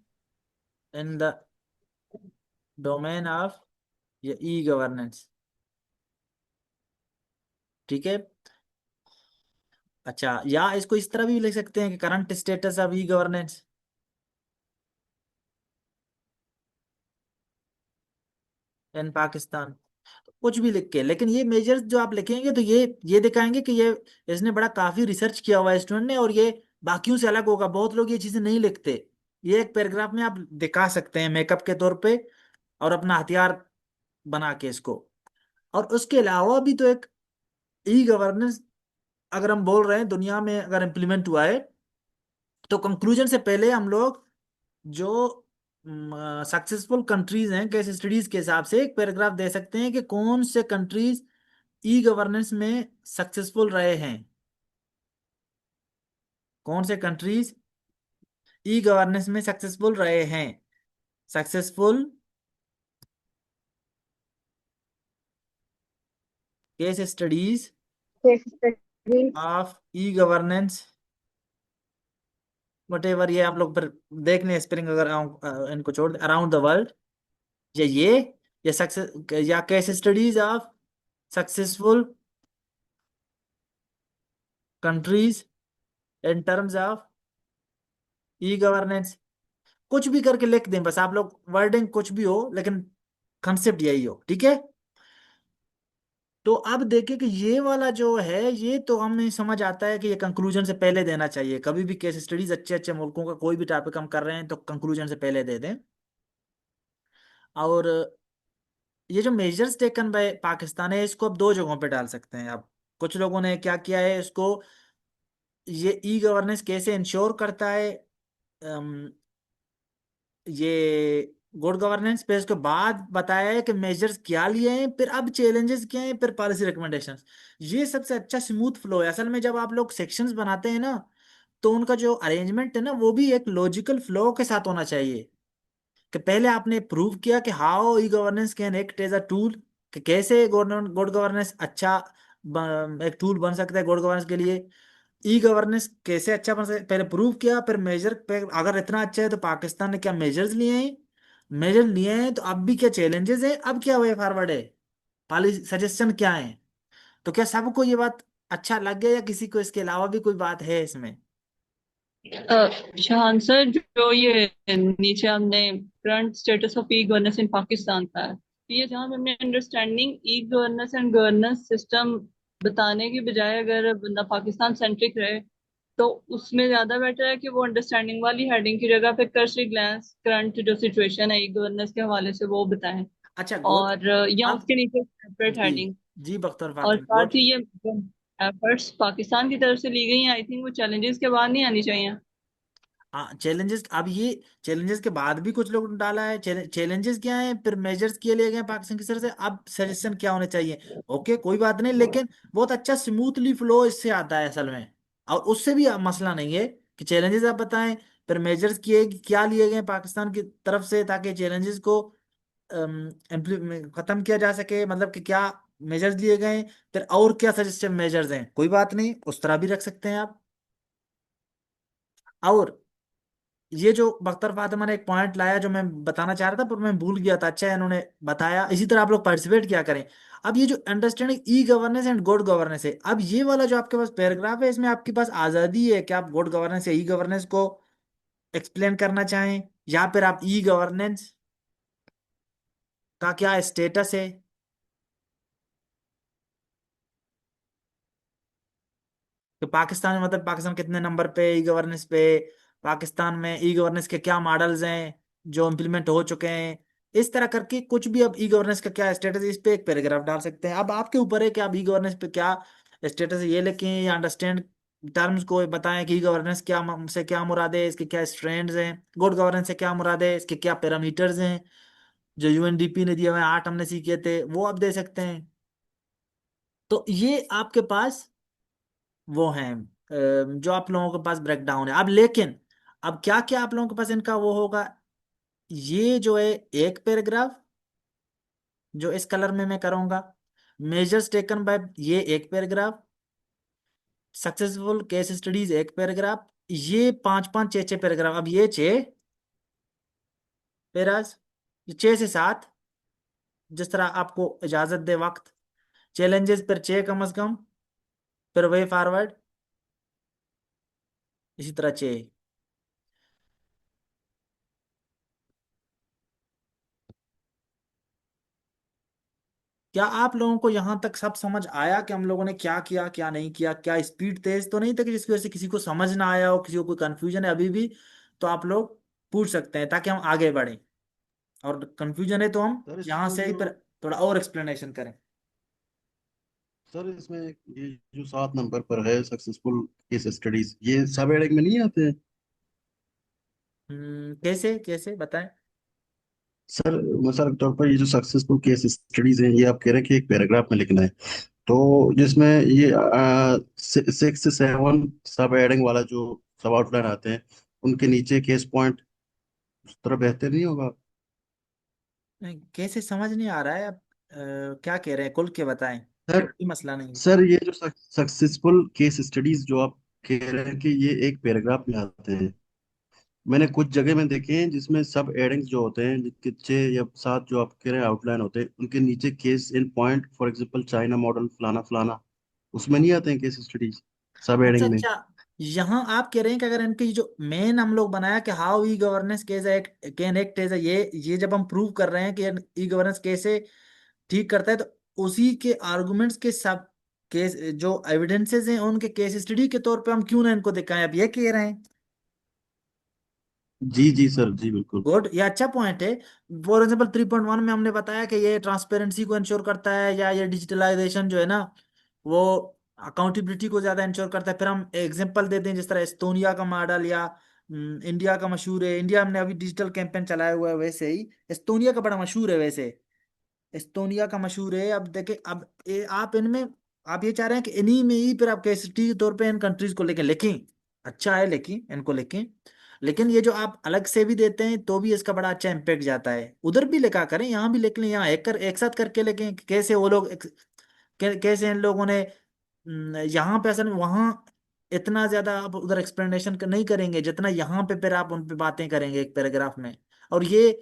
in the domain of e governance. ठीक है। अच्छा, या इसको इस तरह भी लिख सकते हैं कि current status of e governance in Pakistan. कुछ भी लिख के, लेकिन ये मेजर्स जो आप लिखेंगे तो ये दिखाएंगे कि ये इसने बड़ा काफी रिसर्च किया हुआ है स्टूडेंट ने, और ये बाकियों से अलग होगा। बहुत लोग ये चीजें नहीं लिखते। ये एक पैराग्राफ में आप दिखा सकते हैं मेकअप के तौर पे, और अपना हथियार बना के इसको। और उसके अलावा भी तो एक ई गवर्नेंस अगर हम बोल रहे हैं दुनिया में अगर इम्प्लीमेंट हुआ है, तो कंक्लूजन से पहले हम लोग जो सक्सेसफुल कंट्रीज हैं केस स्टडीज के हिसाब से एक पैराग्राफ दे सकते हैं कि कौन से कंट्रीज ई गवर्नेंस में सक्सेसफुल रहे हैं। कौन से कंट्रीज ई गवर्नेंस में सक्सेसफुल रहे हैं। सक्सेसफुल केस स्टडीज में। Of e governance, what ever, ये आप लोग पर देख लें स्पेलिंग अगर इनको छोड़ अराउंड द वर्ल्ड, या सक्सेस, या case studies of successful countries in terms of e governance. कुछ भी करके लिख दें बस आप लोग, वर्डिंग कुछ भी हो, लेकिन कंसेप्ट यही हो। ठीक है। तो अब देखिए कि ये वाला जो है, ये तो हमें समझ आता है कि ये कंक्लूजन से पहले देना चाहिए। कभी भी केस स्टडीज अच्छे अच्छे मुल्कों का कोई भी टॉपिक हम कर रहे हैं तो कंक्लूजन से पहले दे दें। और ये जो मेजर्स टेकन बाय पाकिस्तान है, इसको अब दो जगहों पे डाल सकते हैं। अब कुछ लोगों ने क्या किया है इसको, ये ई गवर्नेंस कैसे इंश्योर करता है, ये गुड गवर्नेंस पे, उसके बाद बताया है कि मेजर्स क्या लिए हैं, फिर अब चैलेंजेस क्या हैं, फिर पॉलिसी रिकमेंडेशंस। ये सबसे अच्छा स्मूथ फ्लो है। असल में जब आप लोग सेक्शंस बनाते हैं ना, तो उनका जो अरेंजमेंट है ना, वो भी एक लॉजिकल फ्लो के साथ होना चाहिए। कि पहले आपने प्रूव किया कि how e governance can act as a tool, कि कैसे गुड गवर्नेंस अच्छा एक टूल बन सकता है गुड गवर्नेंस के लिए। ई गवर्नेंस कैसे अच्छा बन सकता है पहले प्रूव किया, फिर मेजर पे अगर इतना अच्छा है तो पाकिस्तान ने क्या मेजर्स लिए हैं। मेजर लिए हैं तो अब भी क्या चैलेंजेस है, अब क्या वे फॉरवर्ड है, पॉलिसी सजेशन क्या है। तो क्या सबको ये बात अच्छा लग गया, या किसी को इसके अलावा भी कोई बात है इसमें? शाहान सर, जो ये नीचे हमने current status of e governance in Pakistan का है, तो ये जहाँ पे हमने understanding e governance and governance system बताने की बजाय अगर बंदा पाकिस्तान सेंट्रिक रहे, तो उसमें ज्यादा बेटर है कि वो अंडरस्टैंडिंग वाली हेडिंग की जगह पे कर्सरी ग्लैंस करंट जो सिचुएशन है ई गवर्नेंस के हवाले से वो बताएं, अच्छा गुड। और या अब उसके नीचे सेपरेट जी, हेडिंग। जी बख्तर और फातिमा साथ गुड। ही ये एफर्ट्स पाकिस्तान की तरफ से ली गई हैं, आई थिंक वो चैलेंजेस के बाद नहीं आनी चाहिए। हाँ चैलेंजेस, अब ये चैलेंजेस के बाद भी कुछ लोग डाला है। चैलेंजेस क्या है, फिर मेजर्स किए लिए गए पाकिस्तान की तरफ से, अब सजेशन क्या होने चाहिए। ओके कोई बात नहीं, लेकिन बहुत अच्छा स्मूथली फ्लो इससे आता है असल में। और उससे भी मसला नहीं है कि चैलेंजेस आप बताएं, फिर मेजर्स किए क्या लिए गए पाकिस्तान की तरफ से, ताकि चैलेंजेस को खत्म किया जा सके। मतलब कि क्या मेजर्स लिए गए, फिर और क्या सजेस्टेड मेजर्स हैं, कोई बात नहीं, उस तरह भी रख सकते हैं आप। और ये जो बख्तर फातिमा ने एक पॉइंट लाया जो मैं बताना चाह रहा था पर मैं भूल गया था, अच्छा है इन्होंने बताया। इसी तरह आप लोग पार्टिसिपेट किया करें। अब ये जो understanding e governance and good governance है, अब ये वाला जो आपके पास पैराग्राफ है इसमें आपके पास आजादी है कि आप गुड गवर्नेंस या ई गवर्नेंस को एक्सप्लेन करना चाहें, या फिर आप ई गवर्नेंस का क्या स्टेटस है। तो पाकिस्तान में मतलब पाकिस्तान कितने नंबर पे ई गवर्नेंस पे, पाकिस्तान में ई गवर्नेंस के क्या मॉडल्स हैं जो इम्प्लीमेंट हो चुके हैं, इस तरह करके कुछ भी। अब ई गवर्नेंस का क्या स्टेटस है इस पे एक पैराग्राफ डाल सकते हैं। अब आपके ऊपर है कि आप ई गवर्नेंस पे क्या स्टेटस है ये लिखें, या अंडरस्टैंड टर्म्स को बताएं कि ई गवर्नेंस क्या से क्या मुराद है, इसके क्या स्ट्रैंड्स हैं, गुड गवर्नेंस से क्या मुराद है, इसके क्या पैरामीटर्स हैं जो यूएनडीपी ने दिए हुए हैं, 8 हमने सीखे थे वो आप दे सकते हैं। तो ये आपके पास वो हैं जो आप लोगों के पास ब्रेकडाउन है। अब लेकिन अब क्या क्या आप लोगों के पास इनका वो होगा, ये जो है एक पैराग्राफ जो इस कलर में मैं करूंगा, मेजर्स टेकन बाय ये एक पैराग्राफ, सक्सेसफुल केस स्टडीज एक पैराग्राफ, ये पांच पांच छह छह पैराग्राफ। अब ये छह पैराज, ये 6 से 7, जिस तरह आपको इजाजत दे वक्त, चैलेंजेस पर 6 कम से कम, फिर वे फॉरवर्ड, इसी तरह 6। क्या आप लोगों को यहां तक सब समझ आया कि हम लोगों ने क्या किया क्या नहीं किया? क्या स्पीड तेज तो नहीं था कि जिसकी वजह से किसी को समझ ना आया हो, किसी को कोई कंफ्यूजन है अभी भी? तो आप लोग पूछ सकते हैं ताकि हम आगे बढ़ें, और कंफ्यूजन है तो हम सर यहाँ इसमें से ही जो पर थोड़ा और एक्सप्लेनेशन करें। सर इसमें ये जो 7 नंबर पर है सक्सेसफुल केस स्टडीज, ये सब हेडिंग में नहीं आते हैं? कैसे कैसे बताएं। सर मिसाल के तौर पर ये जो सक्सेसफुल केस स्टडीज हैं, ये आप कह रहे हैं कि एक पैराग्राफ में लिखना है, तो जिसमें ये 6 से 7 सब हेडिंग वाला जो सब आउटलाइन आते हैं, उनके नीचे केस पॉइंट उस तरह बेहतर नहीं होगा? नहीं, कैसे समझ नहीं आ रहा है। आप क्या कह रहे हैं, खुल के बताएं, सर कोई मसला नहीं है। सर ये जो सक्सेसफुल केस स्टडीज जो आप कह रहे हैं कि ये एक पैराग्राफ में आते हैं, मैंने कुछ जगह में देखे हैं जिसमें सब एडिंग्स जो होते हैं, जिनके 6 या 7 जो आप कह रहे हैं आउटलाइन होते हैं, उनके नीचे case in point, for example China model फलाना फलाना, उसमें नहीं आते हैं केस स्टडीज सब अच्छा एडिंग में? अच्छा, यहाँ आप कह रहे हैं कि अगर इनकी जो मेन हम लोग बनाया कि how e governance case can act as ये जब हम प्रूव कर रहे हैं कि ई गवर्नेंस कैसे ठीक करता है, तो उसी के आर्गुमेंट्स के सब केस जो एविडेंसेस हैं उनके केस स्टडी के तौर पे हम क्यों ना इनको दिखाएं, अब ये कह रहे हैं। जी जी सर, जी बिल्कुल। गुड, ये अच्छा पॉइंट है। फॉर एग्जाम्पल 3.1 में हमने बताया कि ये ट्रांसपेरेंसी को इंश्योर करता है, या ये डिजिटलाइजेशन जो है ना वो अकाउंटेबिलिटी को ज्यादा इंश्योर करता है। फिर हम एग्जांपल देते हैं जिस तरह एस्तोनिया का मॉडल, या इंडिया का मशहूर है, इंडिया हमने अभी डिजिटल कैंपेन चलाया हुआ है, वैसे ही एस्तोनिया का बड़ा मशहूर है। वैसे एस्तोनिया का मशहूर है। अब देखे, अब आप इनमें आप ये चाह रहे हैं कि इन्हीं में ही फिर आप कैसिटी के तौर पे इन कंट्रीज को लेके लिखें, अच्छा है, लेकिन इनको लिखें। लेकिन ये जो आप अलग से भी देते हैं तो भी इसका बड़ा अच्छा इम्पेक्ट जाता है। उधर भी लिखा करें, यहाँ भी लिख लें, यहाँ एक साथ करके लिखें कि कैसे वो लोग कैसे इन लोगों ने यहाँ पे असल में वहाँ इतना ज्यादा आप उधर एक्सप्लेनेशन नहीं करेंगे जितना यहाँ पे फिर आप उन पे बातें करेंगे एक पैराग्राफ में। और ये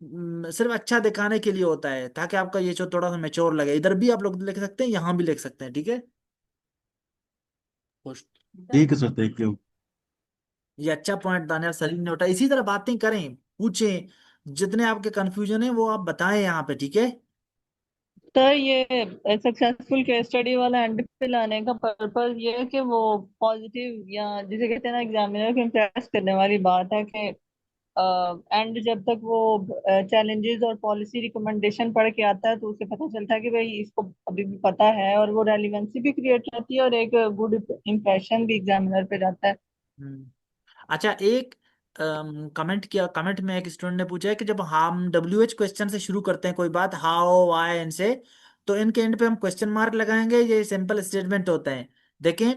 सिर्फ अच्छा दिखाने के लिए होता है ताकि आपका ये जो थोड़ा सा मेच्योर लगे। इधर भी आप लोग लिख सकते हैं, यहाँ भी लिख सकते हैं, ठीक है। खुश। ठीक है सर, थैंक यू। ये अच्छा पॉइंट दानियाल सलीम ने उठाया। इसी तरह बातें करें, पूछें, जितने आपके कंफ्यूजन है वो आप बताएं यहाँ पे, ठीक है। सर ये सक्सेसफुल केस स्टडी वाला एंड पे लाने का पर्पस ये है कि वो पॉजिटिव, या जिसे कहते हैं ना एग्जामिनर को इम्प्रेस करने वाली बात है कि एंड जब तक वो चैलेंजेस और पॉलिसी रिकमेंडेशन पढ़ के आता है तो उसे पता चलता है कि भाई इसको अभी भी पता है, और वो रेलिवेंसी भी क्रिएट रहती है और एक गुड इम्प्रेशन भी एग्जामिनर पे जाता है। हम्म। अच्छा, एक कमेंट में एक स्टूडेंट ने पूछा है कि जब हम WH क्वेश्चन से शुरू करते हैं कोई बात, हाउ वाई इनसे, तो इनके एंड पे हम क्वेश्चन मार्क लगाएंगे, ये सिंपल स्टेटमेंट होते हैं। देखें,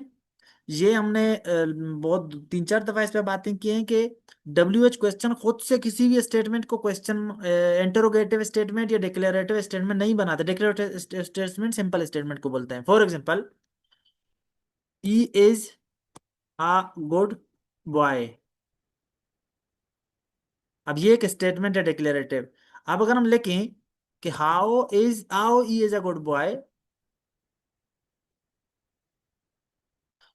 ये हमने बहुत 3-4 दफा इस पे बातें की हैं कि WH क्वेश्चन खुद से किसी भी स्टेटमेंट को क्वेश्चन इंटरोगेटिव स्टेटमेंट या डिक्लेरेटिव स्टेटमेंट नहीं बनाते। डिक्लेरेटिव स्टेटमेंट सिंपल स्टेटमेंट को बोलते हैं। For example, he is a good boy, अब ये एक स्टेटमेंट है डिक्लेरेटिव। अब अगर हम लिखें कि how E is a good boy,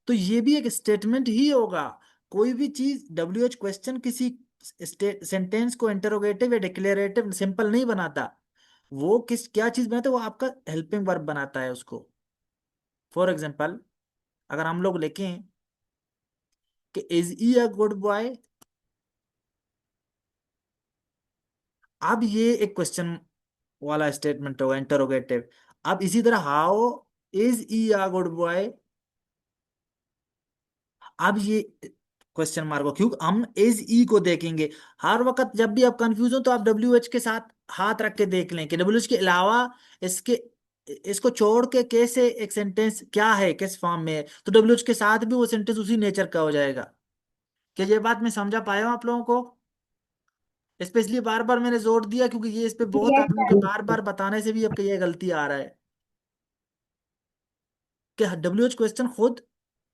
तो ये भी एक स्टेटमेंट ही होगा। कोई भी चीज डब्ल्यू एच क्वेश्चन किसी सेंटेंस को इंटरोगेटिव या डिक्लेरेटिव सिंपल नहीं बनाता। वो किस क्या चीज बनाता है, वो आपका हेल्पिंग वर्ब बनाता है उसको। फॉर एग्जाम्पल, अगर हम लोग लिखें कि is E a good boy, अब ये एक क्वेश्चन वाला स्टेटमेंट होगा, इंटरोगेटिव। अब इसी तरह how is E a good boy, अब ये क्वेश्चन मार्क हो, क्योंकि हम इज ई को देखेंगे। हर वक्त जब भी आप कंफ्यूज हो तो आप डब्ल्यू एच के साथ हाथ रख के देख लें कि डब्ल्यू एच के अलावा इसके इसको छोड़ के कैसे एक सेंटेंस क्या है, किस फॉर्म में है, तो डब्ल्यू एच के साथ भी वो सेंटेंस उसी नेचर का हो जाएगा। क्या ये बात मैं समझा पाया हूं आप लोगों को? स्पेशली बार बार मैंने जोर दिया क्योंकि ये इस पे बहुत आप लोगों के बार बार बताने से भी आपके ये गलती आ रहा है कि डब्ल्यू एच क्वेश्चन खुद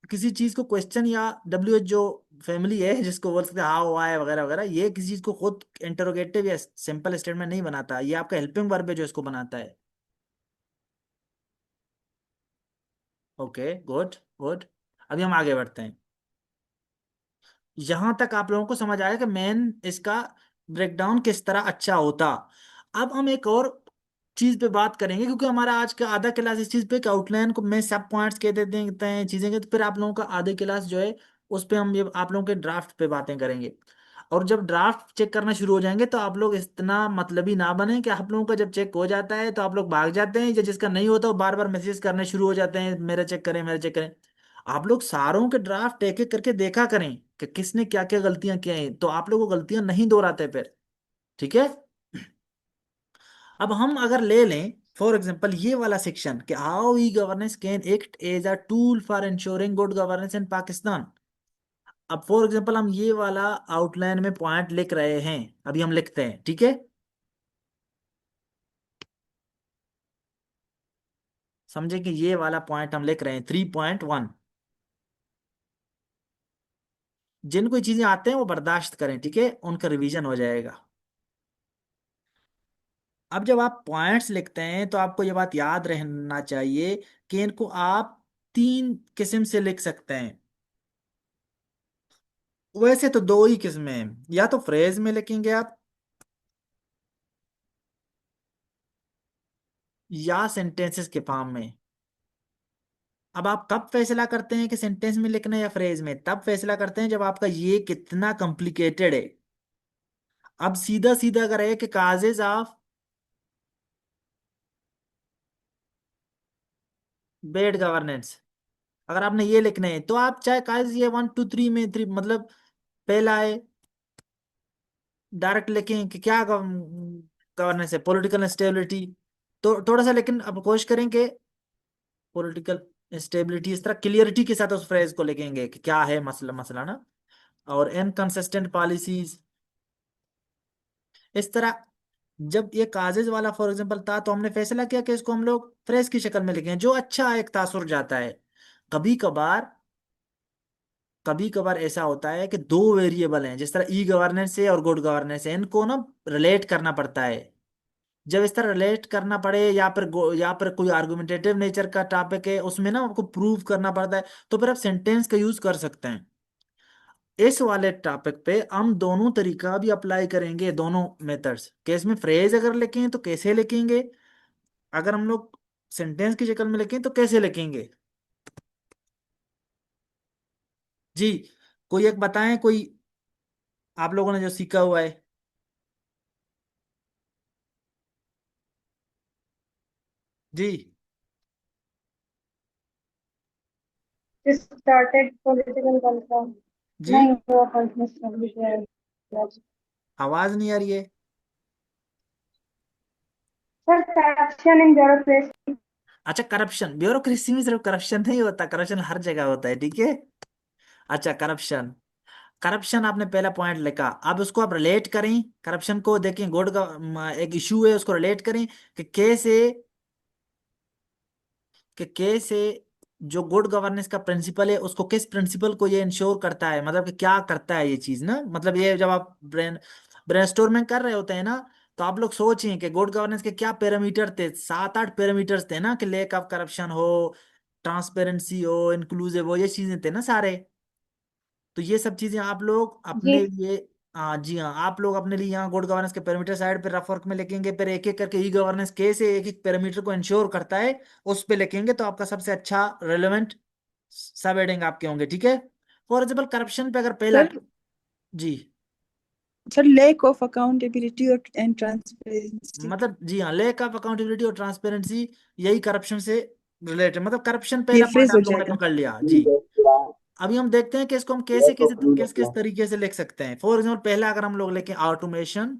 किसी चीज को क्वेश्चन, या डब्ल्यू एच जो फैमिली है जिसको बोल सकते हैं हाउ आए वगैरह वगैरह, ये किसी चीज को खुद इंटरोगेटिव या सिंपल स्टेटमेंट नहीं बनाता। ये आपका हेल्पिंग वर्ब है जो इसको बनाता है। Okay, good good. अभी हम आगे बढ़ते हैं। यहां तक आप लोगों को समझ आया कि मेन इसका ब्रेकडाउन किस तरह अच्छा होता। अब हम एक और चीज पे बात करेंगे, क्योंकि हमारा आज का आधा क्लास इस चीज पे कि आउटलाइन को मैं सब पॉइंट्स कह देते हैं चीजें के, तो फिर आप लोगों का आधे क्लास जो है उस पे हम ये आप लोगों के ड्राफ्ट पे बातें करेंगे। और जब ड्राफ्ट चेक करना शुरू हो जाएंगे तो आप लोग इतना मतलबी ना बने कि आप लोगों का जब चेक हो जाता है तो आप लोग भाग जाते हैं, या जिसका नहीं होता वो बार बार मैसेज करने शुरू हो जाते हैं, मेरा चेक करें मेरा चेक करें। आप लोग सारों के ड्राफ्ट एक एक करके देखा करें कि किसने क्या क्या गलतियां की हैं, तो आप लोग वो गलतियां नहीं दोहराते फिर। ठीक है। अब हम अगर ले लें फॉर एग्जांपल ये वाला सेक्शन कि how e governance can act as a tool for ensuring good governance in Pakistan. अब फॉर एग्जांपल हम ये वाला आउटलाइन में पॉइंट लिख रहे हैं, अभी हम लिखते हैं, ठीक है। समझे कि ये वाला पॉइंट हम लिख रहे हैं 3.1। जिनको ये चीजें आते हैं वो बर्दाश्त करें, ठीक है, उनका रिवीजन हो जाएगा। अब जब आप पॉइंट्स लिखते हैं तो आपको ये बात याद रहना चाहिए कि इनको आप तीन किस्म से लिख सकते हैं। वैसे तो दो ही किस्में हैं, या तो फ्रेज में लिखेंगे आप, या सेंटेंसेस के फॉर्म में। अब आप कब फैसला करते हैं कि सेंटेंस में लिखना है या फ्रेज में? तब फैसला करते हैं जब आपका ये कितना कॉम्प्लिकेटेड है। अब सीधा सीधा अगर है कि काजेज ऑफ बेड गवर्नेंस, अगर आपने ये लिखना है तो आप चाहे काजेज ये 1 2 3 में 3 मतलब पहला है, डायरेक्ट लिखें कि क्या गवर्नेंस है, पॉलिटिकल इंस्टेबिलिटी। तो थोड़ा सा लेकिन अब कोशिश करें कि पॉलिटिकल इंस्टेबिलिटी इस तरह क्लियरिटी के साथ उस फ्रेज को लिखेंगे कि क्या है मसला मसला ना। और इनकंसिस्टेंट पॉलिसीज इस तरह। जब ये काजेज वाला फॉर एग्जांपल था तो हमने फैसला किया कि इसको हम लोग फ्रेज की शक्ल में लिखें, जो अच्छा एक तासुर जाता है। कभी कभार कभी कभार ऐसा होता है कि दो वेरिएबल हैं, जिस तरह ई गवर्नेंस है और गुड गवर्नेंस है, इनको ना रिलेट करना पड़ता है। जब इस तरह रिलेट करना पड़े, या फिर कोई आर्गुमेंटेटिव नेचर का टॉपिक है उसमें ना आपको प्रूव करना पड़ता है, तो फिर आप सेंटेंस का यूज कर सकते हैं। इस वाले टॉपिक पे हम दोनों तरीका भी अप्लाई करेंगे, दोनों मेथड्स के। इसमें फ्रेज अगर लिखें तो कैसे लिखेंगे, अगर हम लोग सेंटेंस की शक्ल में लिखें तो कैसे लिखेंगे। जी, कोई एक बताएं, कोई आप लोगों ने जो सीखा हुआ है। जी स्टार्टेड पॉलिटिकल कंट्रोल जी, नहीं हुआ कंटिन्यूस। आवाज नहीं आ रही है। Sir corruption in bureaucracy. अच्छा, करप्शन, ब्यूरोक्रेसी में सिर्फ करप्शन नहीं होता, करप्शन हर जगह होता है, ठीक है। अच्छा, करप्शन। करप्शन आपने पहला पॉइंट लिखा, अब उसको आप रिलेट करें, करप्शन को देखें गुड का एक इशू है, उसको रिलेट करें कि कैसे जो गुड गवर्नेंस का प्रिंसिपल है उसको किस प्रिंसिपल को ये इंश्योर करता है, मतलब कि क्या करता है ये चीज ना, मतलब ये जब आप ब्रेन ब्रेनस्टॉर्मिंग कर रहे होते हैं ना, तो आप लोग सोचिए कि गुड गवर्नेंस के क्या पैरामीटर थे, 7 8 पैरामीटर्स थे ना, कि लेक ऑफ करप्शन हो, ट्रांसपेरेंसी हो, इंक्लूसिव हो, ये चीजें थे ना सारे। तो ये सब चीजें आप लोग जी। अपने लिए, हाँ जी हाँ, आप लोग अपने लिए यहाँ गुड गवर्नेंस के पैरामीटर साइड पे रफ वर्क में लिखेंगे, फिर एक एक करके ई गवर्नेंस कैसे एक एक पैरामीटर को इंश्योर करता है उस पे लिखेंगे, तो आपका सबसे अच्छा रेलेवेंट सब हेडिंग आपके होंगे, ठीक है। फॉर एग्जाम्पल करप्शन पे अगर पहला, सर जी, सर लेक ऑफ अकाउंटेबिलिटी और एंड ट्रांसपेरेंसी। मतलब जी हाँ, लेक ऑफ अकाउंटेबिलिटी और ट्रांसपेरेंसी, यही करप्शन से रिलेटेड, मतलब करप्शन ये पहला पॉइंट फ्रेज हो आप लोगों ने जाएगा। पकड़ लिया जी। अभी हम देखते हैं कि इसको हम कैसे कैसे किस किस तरीके से लिख सकते हैं। फॉर एग्जाम्पल पहला अगर हम लोग लिखें automation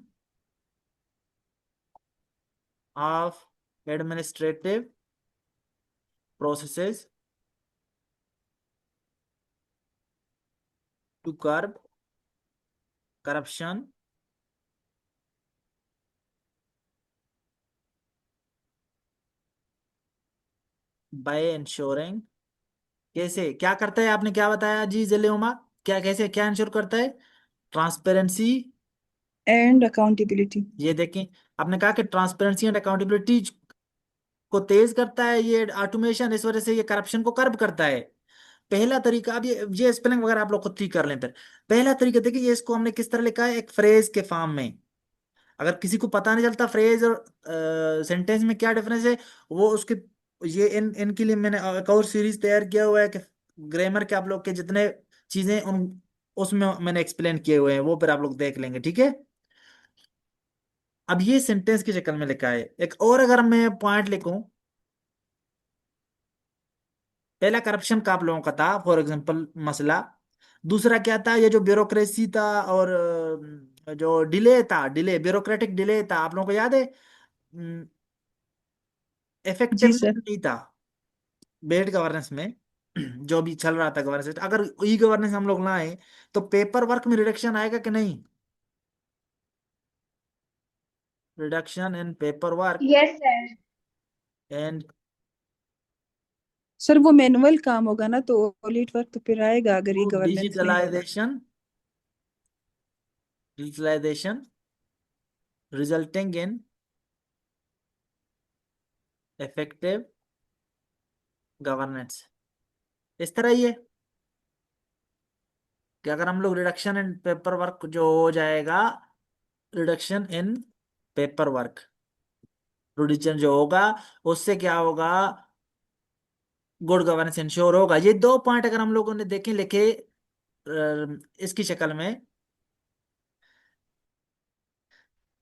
of administrative processes to curb corruption by ensuring, कैसे क्या करता है, आपने क्या बताया जी जिलेमा, क्या कैसे क्या इंश्योर करता है, ट्रांसपेरेंसी, एंड अकाउंटेबिलिटी। ये देखें, आपने कहा कि ट्रांसपेरेंसी एंड अकाउंटेबिलिटी को तेज करता है ये ऑटोमेशन, इस वजह से ये करप्शन को कर्ब करता है। पहला तरीका, अब ये स्पेलिंग वगैरह आप लोग खुद ठीक कर लें फिर। पहला तरीका देखिए, ये इसको हमने किस तरह लिखा है, एक फ्रेज के फॉर्म में। अगर किसी को पता नहीं चलता फ्रेज और सेंटेंस में क्या डिफरेंस है, वो उसके, ये इनके लिए मैंने एक और सीरीज तैयार किया हुआ है कि ग्रामर के आप लोग के जितने चीजें उन उसमें मैंने एक्सप्लेन किए हुए हैं, वो फिर आप लोग देख लेंगे, ठीक है। अब ये सेंटेंस की शक्ल में लिखा है। एक और अगर मैं पॉइंट लिखूं, पहला करप्शन का आप लोगों का था फॉर एग्जांपल मसला, दूसरा क्या था, ये जो ब्यूरोक्रेसी था, और जो डिले था, डिले ब्यूरोक्रेटिक डिले था, आप लोगों को याद है, जी इफेक्टिवनेस सर। नहीं था बेड गवर्नेंस में। जो भी चल रहा था गवर्नेंस, अगर ई गवर्नेंस हम लोग लाए तो पेपर वर्क में रिडक्शन आएगा कि नहीं, reduction in paper work yes sir. And sir वो मैनुअल काम होगा ना, तो ऑडिट वर्क तो फिर आएगा अगर ये गवर्नेंस में। Digitalization, digitalization resulting in effective governance, इस तरह ही है कि अगर हम लोग रिडक्शन इन पेपर वर्क जो हो जाएगा, reduction in paper work, reduction जो होगा उससे क्या होगा, गुड गवर्नेंस इंश्योर होगा। ये दो पॉइंट अगर हम लोगों ने देखे लिखे इसकी शक्ल में,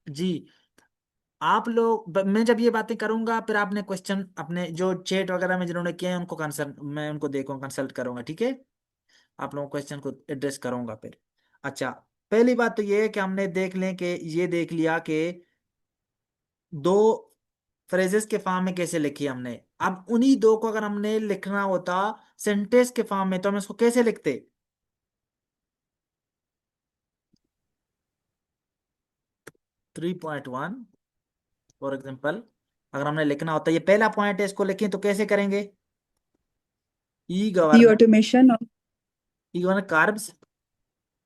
जी, आप लोग मैं जब ये बातें करूंगा फिर आपने क्वेश्चन अपने जो चैट वगैरह में जिन्होंने किए हैं उनको कंसल्ट, मैं उनको देखूंगा, कंसल्ट करूंगा, ठीक है। आप लोगों क्वेश्चन को एड्रेस करूंगा फिर। अच्छा, पहली बात तो ये है कि हमने देख लें कि ये देख लिया कि दो फ्रेजेस के फॉर्म में कैसे लिखी हमने। अब उन्हीं दो को अगर हमने लिखना होता सेंटेंस के फॉर्म में, तो हम इसको कैसे लिखते, 3.1 फॉर एग्जाम्पल, अगर हमने लिखना होता, ये पहला पॉइंट है, इसको लिखें तो कैसे करेंगे, ई दी गवर्नेंस, ऑटोमेशन और e governance curbs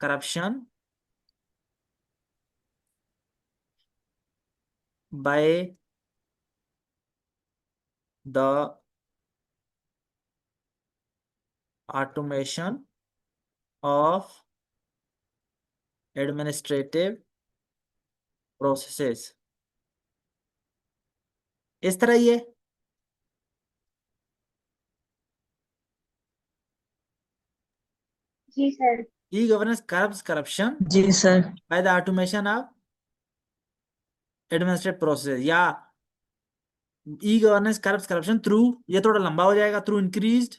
corruption by the automation of administrative processes, इस तरह ही है। जी sir. E governance curbs corruption जी sir. By the automation of administrative process, या e governance curbs corruption through, ये थोड़ा लंबा हो जाएगा, through increased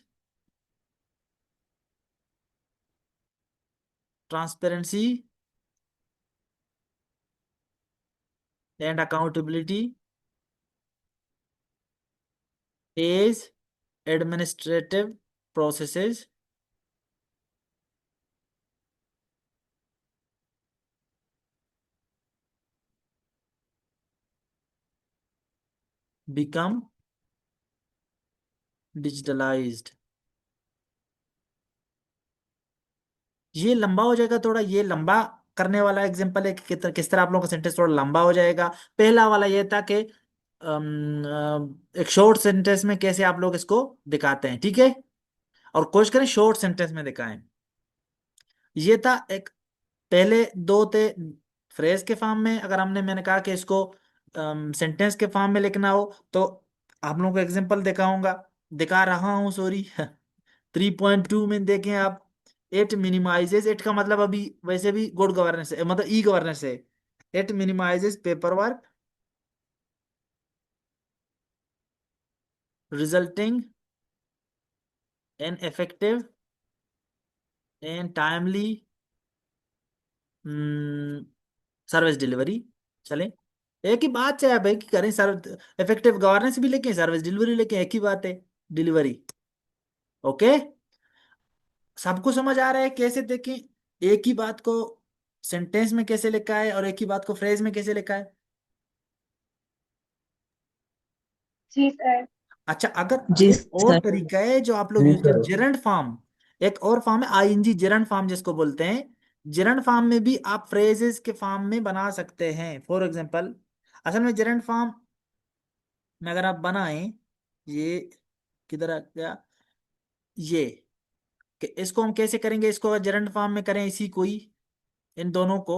transparency and accountability as administrative processes become digitalised. ये लंबा हो जाएगा थोड़ा, ये लंबा करने वाला एग्जांपल है कि किस तरह आप लोगों का सेंटेंस थोड़ा लंबा हो जाएगा। पहला वाला ये था कि एक शॉर्ट सेंटेंस में कैसे आप लोग इसको दिखाते हैं, ठीक है, और कोशिश करें शॉर्ट सेंटेंस में दिखाएं। ये था एक, पहले दो थे फ्रेज के फॉर्म में। अगर मैंने कहा कि इसको सेंटेंस के फॉर्म में लिखना हो तो आप लोगों को एग्जांपल दिखा रहा हूँ, सॉरी। 3.2 में देखें आप, इट मिनिमाइजेस, इट का मतलब अभी वैसे भी गुड गवर्नेंस है, मतलब ई गवर्नेंस है। It minimises paper work resulting in effective and timely service delivery. चले, एक ही बात है भाई कि करें सर्व इफेक्टिव गवर्नेंस भी लेके सर्विस डिलीवरी लेके, एक ही बात है, डिलीवरी। ओके, सबको समझ आ रहा है कैसे देखें एक ही बात को सेंटेंस में कैसे लिखा है और एक ही बात को फ्रेज में कैसे लिखा है। जी सर। अच्छा, अगर जी एक और सर। तरीका है जो आप लोग जी यूज करें, सर। Gerund form. एक और फॉर्म है आईएनजी जेरंड फॉर्म जिसको बोलते हैं। जेरंड फॉर्म में भी आप फ्रेजेस के फॉर्म में बना सकते हैं। फॉर एग्जांपल, असल में जेरंड फॉर्म में अगर आप बनाएं, ये किधर आ गया, ये कि इसको हम कैसे करेंगे, इसको अगर जेरंड फॉर्म में करें इसी कोई इन दोनों को,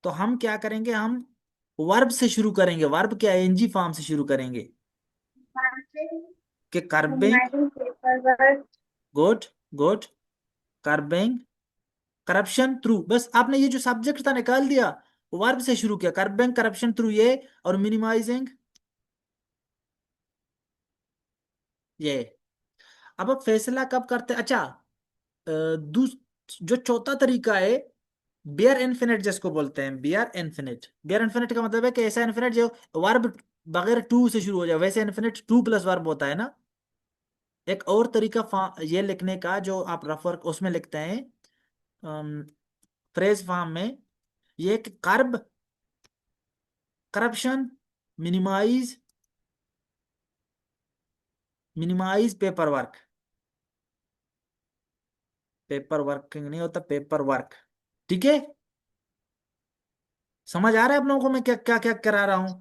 तो हम क्या करेंगे, हम वर्ब से शुरू करेंगे, वर्ब के आईएनजी फॉर्म से शुरू करेंगे कि curbing, minimizing paper work. Good, good, curbing corruption through. बस आपने ये जो सब्जेक्ट था निकाल दिया, वर्ब से शुरू किया, कर्बिंग करप्शन थ्रू ये, और मिनिमाइजिंग ये। अब आप फैसला कब करते हैं? अच्छा, दूस जो चौथा तरीका है, बियर इन्फिनिट जिसको बोलते हैं, बियर इन्फिनिट। बियर इन्फिनिट का मतलब है कि ऐसा इन्फिनिट जो वर्ब बगैर टू से शुरू हो जाए, वैसे इन्फिनिट टू प्लस वर्ब होता है ना। एक और तरीका ये लिखने का जो आप रफ वर्क उसमें लिखते हैं, फ्रेज फॉर्म में, ये कि curb corruption minimise, minimise paper work. Paper working नहीं होता, पेपर वर्क, ठीक है। समझ आ रहा है आप लोगों को मैं क्या क्या क्या करा रहा हूं?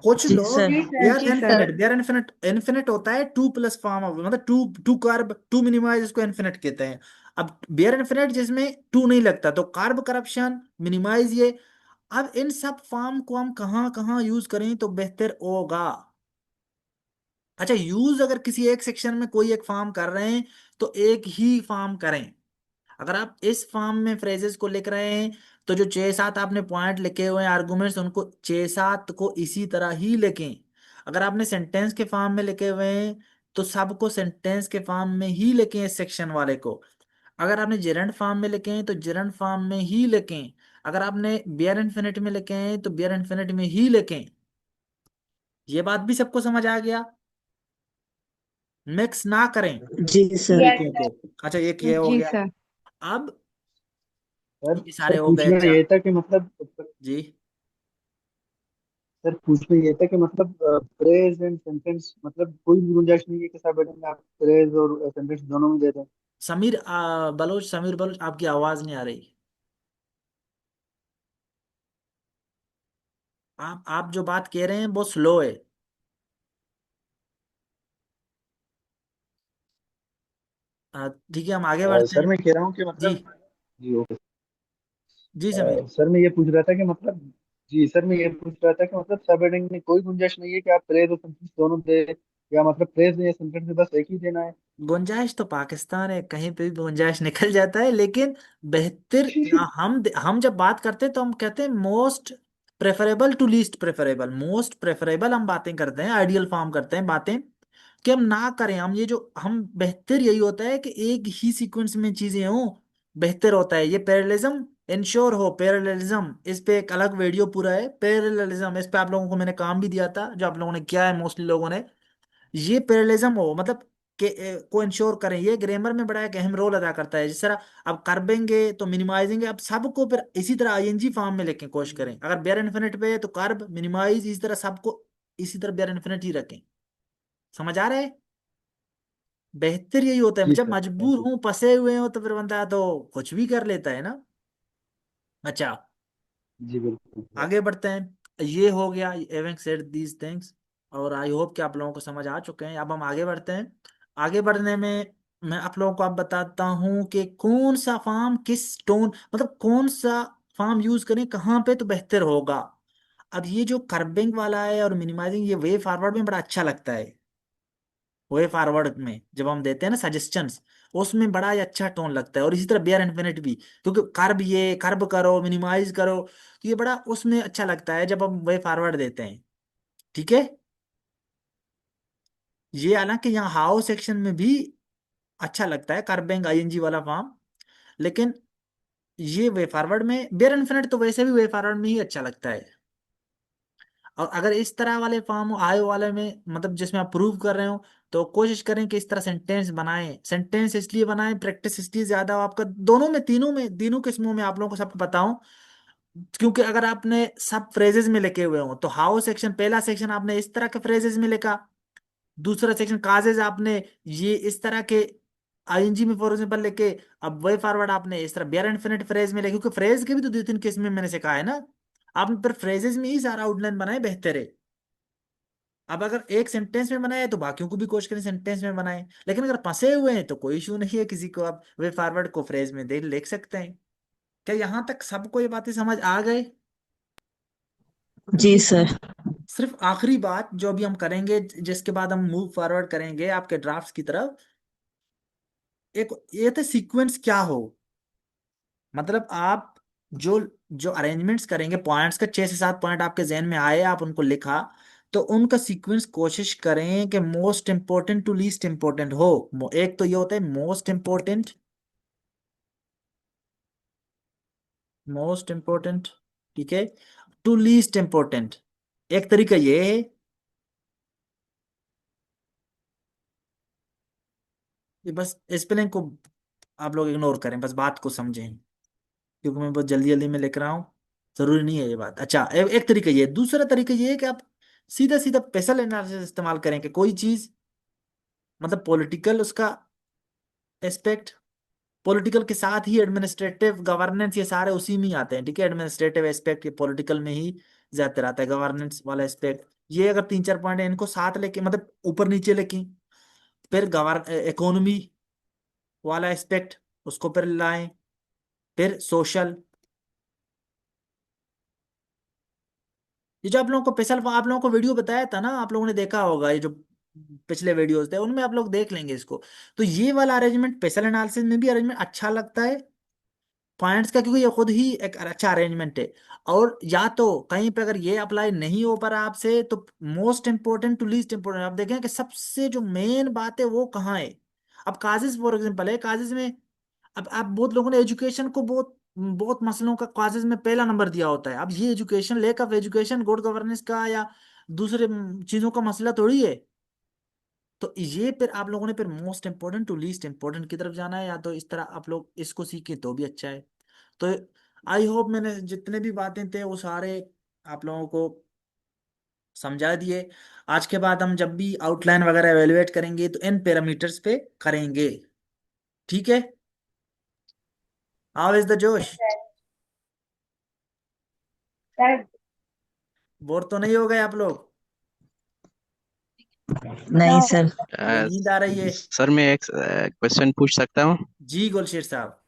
कुछ जी लोग सर। जी sir. Bare infinitive, bare infinitive, infinitive होता है टू प्लस फॉर्म ऑफ, मतलब to, to curb to minimise, इसको इन्फिनिट कहते हैं। अब बियर इन्फिनिट जिसमें टू नहीं लगता, तो कार्ब करप्शन मिनिमाइज ये। अब इन सब फॉर्म को हम कहाँ कहाँ यूज करें तो बेहतर होगा? अच्छा, यूज अगर किसी एक सेक्शन में कोई एक फॉर्म कर रहे हैं तो एक ही फॉर्म करें। अगर आप इस फॉर्म में फ्रेजेस को लिख रहे हैं तो जो 6-7 आपने पॉइंट लिखे हुए हैं आर्गुमेंट्स, उनको 6-7 को इसी तरह ही लिखें। अगर आपने सेंटेंस के फॉर्म में लिखे हुए हैं तो सबको सेंटेंस के फॉर्म में ही लिखें इस सेक्शन वाले को। अगर आपने जेरंड फॉर्म में लिखे हैं तो जेरंड फॉर्म में ही लिखें। अगर आपने बियर इन्फिनिट में लिखे हैं तो बियर इन्फिनिट में ही लिखें। ये बात भी सबको समझ आ गया? मिक्स ना करें जी सर। यस तरीकों सर। को। अच्छा, एक ये हो जी गया। सर। अब सर ये सर सारे हो गए पूछना चार। ये था कि मतलब, जी, सर पूछना ये था कि मतलब फ्रेज एंड सेंटेंस, मतलब कोई भी गुंजाइश नहीं है कि सब बैठे आप फ्रेज और सेंटेंस दोनों में दे दें। समीर बलोच, समीर बलोच, आपकी आवाज नहीं आ रही। आप जो बात कह रहे हैं वो स्लो है। ठीक है, हम आगे बढ़ते सर हैं। मैं कह रहा हूँ कि जी, मतलब, जी ओके। जी समीर। सर मैं ये पूछ रहा था कि मतलब, जी सर मैं ये पूछ रहा था कि मतलब सब हेडिंग में कोई गुंजाइश नहीं है कि आप प्रेज और सेंटेंस दोनों दे, या मतलब प्रेज या सेंटेंस में बस एक ही देना है। गुंजाइश तो पाकिस्तान है, कहीं पे भी गुंजाइश निकल जाता है, लेकिन बेहतर, हम जब बात करते हैं तो हम कहते हैं most preferable to least preferable. Most preferable हम बातें करते हैं, आइडियल फॉर्म करते हैं बातें कि हम ना करें। हम ये जो हम बेहतर यही होता है कि एक ही सीक्वेंस में चीजें हों, बेहतर होता है। ये पैरेललिज्म इंश्योर हो, पैरेललिज्म, इस पे एक अलग वीडियो पूरा है, पैरेललिज्म, इस पे आप लोगों को मैंने काम भी दिया था जो आप लोगों ने किया है मोस्टली लोगों ने। ये पैरेललिज्म हो मतलब के को इंश्योर करें, ये ग्रामर में बड़ा एक अहम रोल अदा करता है। जिस तरह अब कर देंगे तो मिनिमाइजिंग, अब सबको फिर इसी तरह आईएनजी फॉर्म में लेके कोशिश करें। अगर बेयर इन्फिनिट पे है तो कर्ब मिनिमाइज, इसी तरह सबको इसी तरह बेयर इन्फिनिट ही रखें। समझ आ रहा है? बेहतर यही होता है, जी जब सर, मजबूर थैंक हूँ फंसे हुए हो तो फिर बंदा तो कुछ भी कर लेता है ना। अच्छा, यू। जी बिल्कुल सर। आगे बढ़ते हैं। ये हो गया, हैविंग सेड दीज थिंग्स, और आई होप कि आप लोगों को समझ आ चुके हैं। अब हम आगे बढ़ते हैं। आगे बढ़ने में मैं आप लोगों को अब बताता हूँ कि कौन सा फार्म किस टोन, मतलब कौन सा फार्म यूज करें कहाँ पे तो बेहतर होगा। अब ये जो कर्बिंग वाला है और मिनिमाइजिंग, ये वे फॉरवर्ड में बड़ा अच्छा लगता है। वे फॉरवर्ड में जब हम देते हैं ना सजेशंस, उसमें बड़ा ही अच्छा टोन लगता है। और इसी तरह बियर इन्फिनिट भी, क्योंकि कर्ब, ये कर्ब करो, मिनिमाइज करो, तो ये बड़ा उसमें अच्छा लगता है जब हम वे फॉरवर्ड देते हैं। ठीक है। ये हालांकि यहाँ हाउ सेक्शन में भी अच्छा लगता है कर्बिंग आईएनजी वाला फॉर्म, लेकिन ये वे फॉरवर्ड में, बियर इन्फिनिट तो वैसे भी वे फॉरवर्ड में ही अच्छा लगता है। और अगर इस तरह वाले फॉर्म हो आयो वाले में, मतलब जिसमें आप प्रूव कर रहे हो, तो कोशिश करें कि इस तरह सेंटेंस बनाएं। सेंटेंस इसलिए बनाएं, प्रैक्टिस इसलिए ज्यादा हो आपका, दोनों में, तीनों में, तीनों किस्मों में आप लोगों को सबको बताऊं। क्योंकि अगर आपने सब फ्रेजेस में लिखे हुए हो तो हाउ सेक्शन, पहला सेक्शन आपने इस तरह के फ्रेजेस में लिखा, दूसरा सेक्शन काजेज आपने ये इस तरह के आईएनजी में फॉर एग्जाम्पल लिखे, अब वे फॉरवर्ड आपने इस तरह बियर इन्फिनिट फ्रेज में लिखे, क्योंकि फ्रेज के भी तो दो तीन किस्में मैंने सिखाया है ना। आपने पर फ्रेजेस में ही सारा आउटलाइन बनाए, बेहतर है। अब अगर एक सेंटेंस में बनाए तो बाकियों को भी कोशिश करें सेंटेंस में बनाए, लेकिन अगर फंसे हुए हैं तो कोई इशू नहीं है, किसी को आप वे फॉरवर्ड को फ्रेज में दे लिख सकते हैं। क्या यहाँ तक सबको ये बातें समझ आ गए? जी सर। सिर्फ आखिरी बात जो अभी हम करेंगे, जिसके बाद हम मूव फॉरवर्ड करेंगे आपके ड्राफ्ट्स की तरफ, एक ये तो सीक्वेंस क्या हो, मतलब आप जो जो अरेंजमेंट्स करेंगे, पॉइंट्स का 6 से 7 पॉइंट आपके जहन में आए, आप उनको लिखा, तो उनका सीक्वेंस कोशिश करें कि most important to least important हो। एक तो ये होता है मोस्ट इंपॉर्टेंट, मोस्ट इंपॉर्टेंट, ठीक है, टू लीस्ट इंपॉर्टेंट, एक तरीका ये है। कि बस स्पेलिंग को आप लोग इग्नोर करें, बस बात को समझें, क्योंकि मैं बहुत जल्दी जल्दी में लिख रहा हूँ, जरूरी नहीं है ये बात। अच्छा, एक तरीका ये है। दूसरा तरीका ये है कि आप सीधा सीधा स्पेशल एनालिसिस इस्तेमाल करें कि कोई चीज, मतलब पॉलिटिकल उसका एस्पेक्ट, पॉलिटिकल के साथ ही एडमिनिस्ट्रेटिव गवर्नेंस, ये सारे उसी में ही आते हैं। ठीक है, एडमिनिस्ट्रेटिव एस्पेक्ट ये पॉलिटिकल में ही ज्यादा आता है, गवर्नेंस वाला एस्पेक्ट। ये अगर 3 4 पॉइंट है, इनको साथ लेके, मतलब ऊपर नीचे लेके, फिर इकोनॉमी वाला एस्पेक्ट उसको फिर लाएं, फिर सोशल। ये जो आप लोगों को स्पेशल, आप लोगों को वीडियो बताया था ना, आप लोगों ने देखा होगा, ये जो पिछले वीडियोस थे उनमें आप लोग देख लेंगे इसको। तो ये वाला अरेंजमेंट स्पेशल एनालिसिस में भी अरेंजमेंट अच्छा लगता है पॉइंट्स का, क्योंकि ये खुद ही एक अच्छा अरेंजमेंट है। और या तो कहीं पे अगर ये अप्लाई नहीं हो पा रहा आपसे, तो most important to least important आप देखें कि सबसे जो मेन बात है वो कहाँ है। अब काजेज फॉर एग्जाम्पल है, काजेज में अब आप बहुत लोगों ने एजुकेशन को बहुत बहुत मसलों का क्लासेस में पहला नंबर दिया होता है। अब ये education, lake of education, good governance का या दूसरे चीजों का मसला थोड़ी है। तो ये फिर आप लोगों ने फिर most important to least important की तरफ जाना है, या तो इस तरह आप लोग इसको सीखें तो भी अच्छा है। तो आई होप मैंने जितने भी बातें थे वो सारे आप लोगों को समझा दिए। आज के बाद हम जब भी आउटलाइन वगैरह एवेलुएट करेंगे तो इन पैरामीटर्स पे करेंगे। ठीक है, हाउ इज द जोश? सर बोर तो नहीं हो गए आप लोग? नहीं नो सर। ये नींद आ रही है? सर मैं एक क्वेश्चन पूछ सकता हूँ? जी गुलशेर साहब।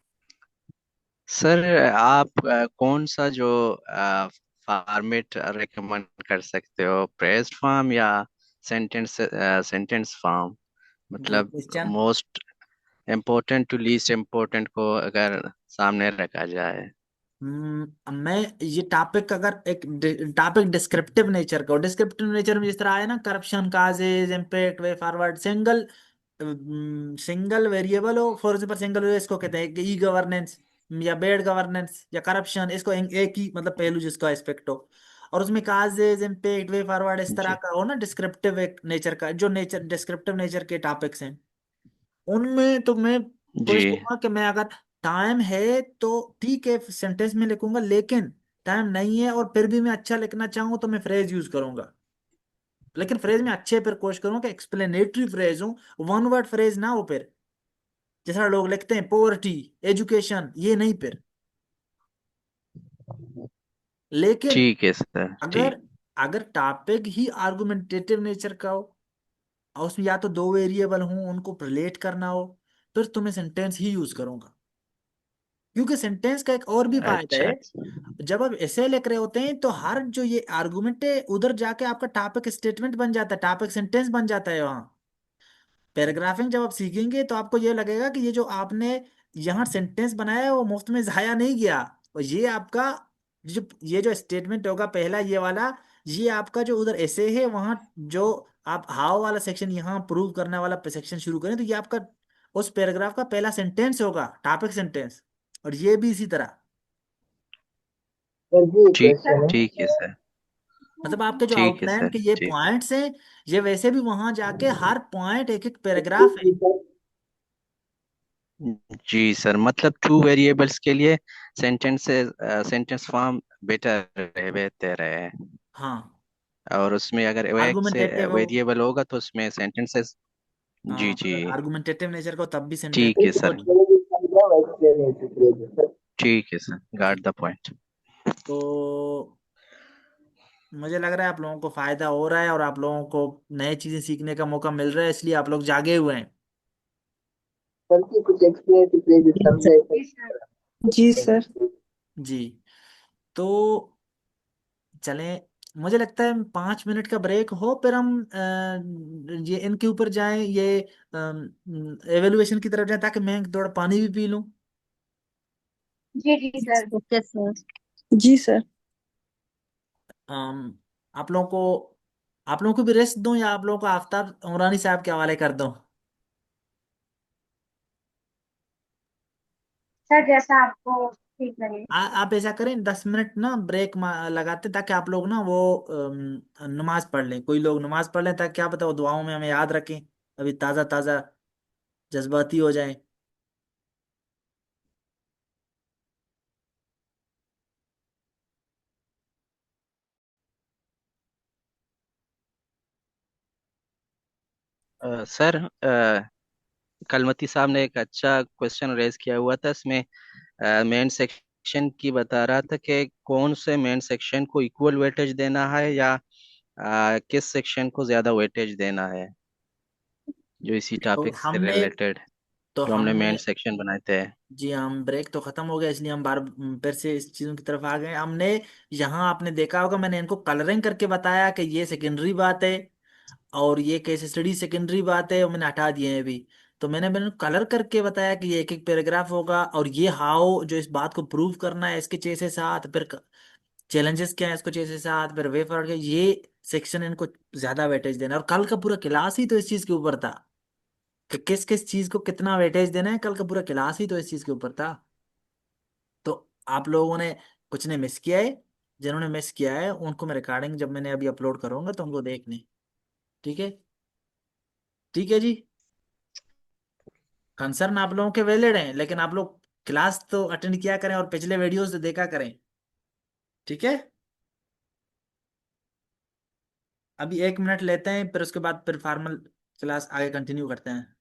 सर आप कौन सा जो फॉर्मेट रेकमेंड कर सकते हो, प्रेस्ड फॉर्म या सेंटेंस सेंटेंस फॉर्म? गुड मतलब question. Most important to least important को अगर सामने रखा जाए। मैं ये टॉपिक, अगर एक टॉपिक डिस्क्रिप्टिव नेचर का, डिस्क्रिप्टिव नेचर में जिस तरह आया ना, corruption, causes, impact, way forward, single single variable हो, फॉर एग्जाम्पल सिंगल, इसको कहते हैं कि ई गवर्नेंस या बेड गवर्नेंस या करप्शन, इसको एक ही मतलब पहलू जिसका एस्पेक्ट हो, और उसमें काजेज, इम्पैक्ट, वे फॉरवर्ड इस तरह जी का हो ना, डिस्क्रिप्टिव एक नेचर का, जो नेचर डिस्क्रिप्टिव नेचर के टॉपिक्स हैं, उनमें तो मैं जी। कोशिश करूंगा कि मैं, अगर टाइम है तो ठीक है सेंटेंस में लिखूंगा, लेकिन टाइम नहीं है और फिर भी मैं अच्छा लिखना चाहूँ तो मैं फ्रेज यूज करूंगा। लेकिन फ्रेज में अच्छे पर कोशिश करूँ कि एक्सप्लेनेटरी फ्रेज हो, वन वर्ड फ्रेज ना हो फिर, जैसा लोग लिखते हैं पोवर्टी, एजुकेशन, ये नहीं फिर। लेकिन ठीक है सर, ठीक। अगर अगर टॉपिक ही आर्गुमेंटेटिव नेचर का हो और उसमें या तो दो वेरिएबल हों, उनको रिलेट करना हो, फिर तुम्हें सेंटेंस ही यूज करूंगा। क्योंकि सेंटेंस का एक और भी फायदा अच्छा है, अच्छा। जब आप ऐसे लिख रहे होते हैं तो हर जो ये आर्गुमेंट है उधर जाके आपका टॉपिक स्टेटमेंट बन जाता है, टॉपिक सेंटेंस बन जाता है वहां। पैराग्राफिंग जब आप सीखेंगे तो आपको ये लगेगा कि ये जो आपने यहाँ सेंटेंस बनाया है वो मुफ्त में जाया नहीं गया, और ये आपका ये जो स्टेटमेंट होगा पहला ये वाला, ये आपका जो उधर ऐसे है वहाँ, जो आप हाउ वाला सेक्शन यहाँ प्रूव करने वाला सेक्शन शुरू करें तो ये आपका उस पैराग्राफ का पहला सेंटेंस होगा, टॉपिक सेंटेंस। और ये भी इसी तरह, सर जी एक ठीक, क्वेश्चन है। ठीक है सर। मतलब आपके जो ठीक है आउटलाइन सर, के ये ठीक है। पॉइंट्स हैं, ये वैसे भी वहां जाके हर पॉइंट एक एक पैराग्राफ है। जी सर, मतलब टू वेरिएबल्स के लिए सेंटेंस फॉर्म बेहतर है। हाँ, और उसमें अगर एक से आर्गुमेंटेटिव हो। वेरिएबल होगा तो उसमें सेंटेंसेस। जी हाँ, जी। अगर आर्गुमेंटेटिव नेचर को तब भी सेंटेंस ठीक है हो। सर, ठीक है सर, जी। Got the point. तो मुझे लग रहा है आप लोगों को फायदा हो रहा है और आप लोगों को नई चीजें सीखने का मौका मिल रहा है, इसलिए आप लोग जागे हुए हैं। सर जी कुछ एक्सप्लेनेटरी पेज समझाए सर। जी सर। जी। तो चलें, मुझे लगता है 5 मिनट का ब्रेक हो फिर हम ये इनके ऊपर जाएं, ये एवेल्युएशन की तरफ जाएं, ताकि मैं थोड़ा पानी भी पी लूं। जी जी सर। Okay sir. जी सर। अम, आप लोगों को आप लोगों को भी रेस्ट दूं या आप लोगों को आफ्ताब उमरानी साहब के हवाले कर दूं? सर जैसा आपको ठीक लगे। आप ऐसा करें, 10 मिनट ना ब्रेक लगाते, ताकि आप लोग ना वो नमाज पढ़ लें, कोई लोग नमाज पढ़ लें, ताकि क्या पता वो दुआओं में हमें याद रखें, अभी ताज़ा ताज़ा जज्बाती हो जाएं। सर, कलमती साहब ने एक अच्छा क्वेश्चन रेज किया हुआ था इसमें। मेन सेक्शन की बता रहा था कि कौन से मेन सेक्शन को इक्वल वेटेज देना है या किस सेक्शन को ज्यादा वेटेज देना है, जो इसी तो टॉपिक से हमने रिलेटेड, तो जो हमने हमने मेन सेक्शन बनाए थे। जी, हम ब्रेक तो खत्म हो गया इसलिए हम बार फिर से इस चीजों की तरफ आ गए। हमने यहाँ आपने देखा होगा मैंने इनको कलरिंग करके बताया कि ये सेकेंडरी बात है और ये केस स्टडी सेकेंडरी बात है, और मैंने हटा दिए हैं अभी। तो मैंने मैंने कलर करके बताया कि ये एक एक पैराग्राफ होगा, और ये हाउ जो इस बात को प्रूव करना है इसके चेस के साथ, फिर चैलेंजेस क्या है इसको चेस के साथ, फिर वे फॉरवर्ड ये सेक्शन इनको ज्यादा वेटेज देना है। और कल का पूरा क्लास ही तो इस चीज के ऊपर था कि किस किस चीज को कितना वेटेज देना है, कल का पूरा क्लास ही तो इस चीज के ऊपर था। तो आप लोगों ने कुछ ने मिस किया है, जिन्होंने मिस किया है उनको मैं रिकॉर्डिंग जब मैंने अभी अपलोड करूंगा तो उनको देखने। ठीक है, ठीक है जी। कंसर्न आप लोगों के वैलिड हैं, लेकिन आप लोग क्लास तो अटेंड किया करें और पिछले वीडियोस तो देखा करें। ठीक है, अभी 1 मिनट लेते हैं, फिर उसके बाद फिर फॉर्मल क्लास आगे कंटिन्यू करते हैं।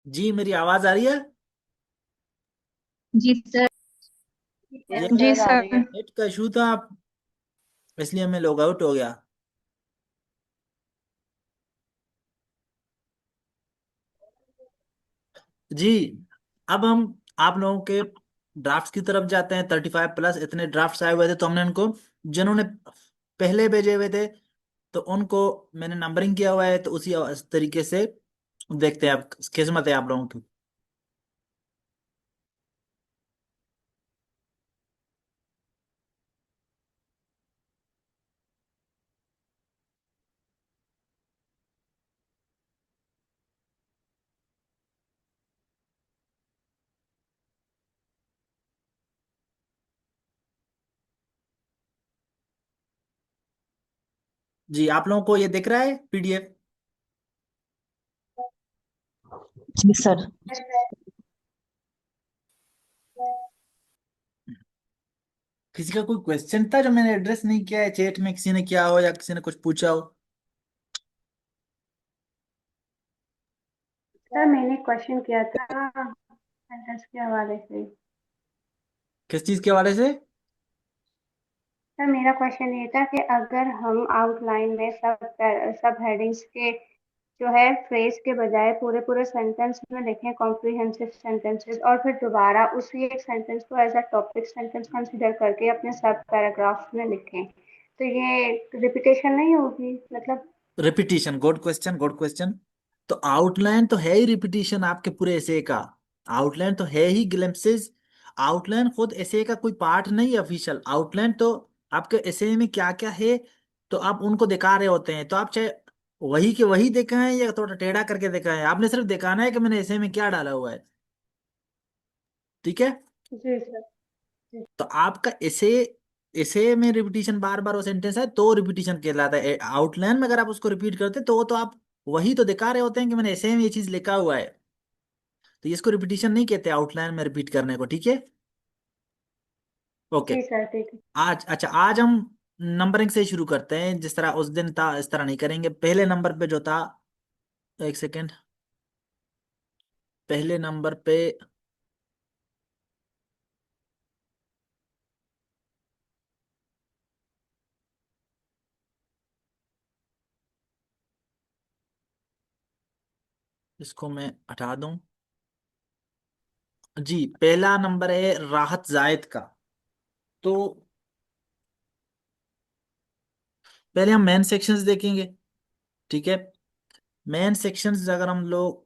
जी, मेरी आवाज आ रही है? जी सर। ये जी सर। नेट का इशू था, इसलिए मैं लॉग आउट हो गया। जी, अब हम आप लोगों के ड्राफ्ट्स की तरफ जाते हैं। 35+ इतने ड्राफ्ट्स आए हुए थे, तो हमने उनको, जिन्होंने पहले भेजे हुए थे तो उनको मैंने नंबरिंग किया हुआ है, तो उसी तरीके से देखते हैं। आप किस्मत है आप लोगों की। जी, आप लोगों को ये दिख रहा है PDF? जी सर। किसी का कोई क्वेश्चन था जो मैंने एड्रेस नहीं किया है चैट में, किसी ने किया हो या किसी ने कुछ पूछा हो? सर मैंने क्वेश्चन किया था सेंटेंस के हवाले से। किस चीज के हवाले से? सर मेरा क्वेश्चन ये था कि अगर हम आउटलाइन में सब हेडिंग्स के जो है फ्रेज के बजाय पूरे पूरे सेंटेंस में लिखें कॉम्प्रिहेंसिव सेंटेंसेस, और फिर दोबारा उसी एक सेंटेंस को as a topic sentence consider करके अपने सब पैराग्राफ में लिखें, तो ये रिपीटेशन नहीं होगी मतलब? Repetition, good question, good question. तो आउटलाइन तो है ही रिपीटिशन आपके पूरे एसे का। आउटलाइन तो है ही ग्लिम्पसेस। आउटलाइन खुद एसे का कोई पार्ट नहीं है ऑफिशियल। आउटलाइन तो आपके एसे में क्या क्या है तो आप उनको दिखा रहे होते हैं, तो आप चाहे वही के वही दिखाएं या थोड़ा टेढ़ा करके दिखाएं, आपने सिर्फ दिखाना है कि मैंने एसे में क्या डाला हुआ है। ठीक है। जी सर। जी। तो आपका एसे एसे में रिपीटिशन बार बार वो सेंटेंस है तो रिपीटिशन कहलाता है। आउटलाइन में अगर आप उसको रिपीट करते तो आप वही तो दिखा रहे होते हैं कि मैंने एसे में ये चीज लिखा हुआ है। तो इसको रिपीटिशन नहीं कहते आउटलाइन में रिपीट करने को। ठीक है। ओके। जी सर ठीक है। आज अच्छा, आज हम नंबरिंग से ही शुरू करते हैं। जिस तरह उस दिन था इस तरह नहीं करेंगे। पहले नंबर पे जो था, एक सेकेंड, पहले नंबर पे इसको मैं हटा दूं। जी, पहला नंबर है राहत जायद का। तो पहले हम मेन सेक्शंस देखेंगे। ठीक है। मेन सेक्शंस अगर हम लोग,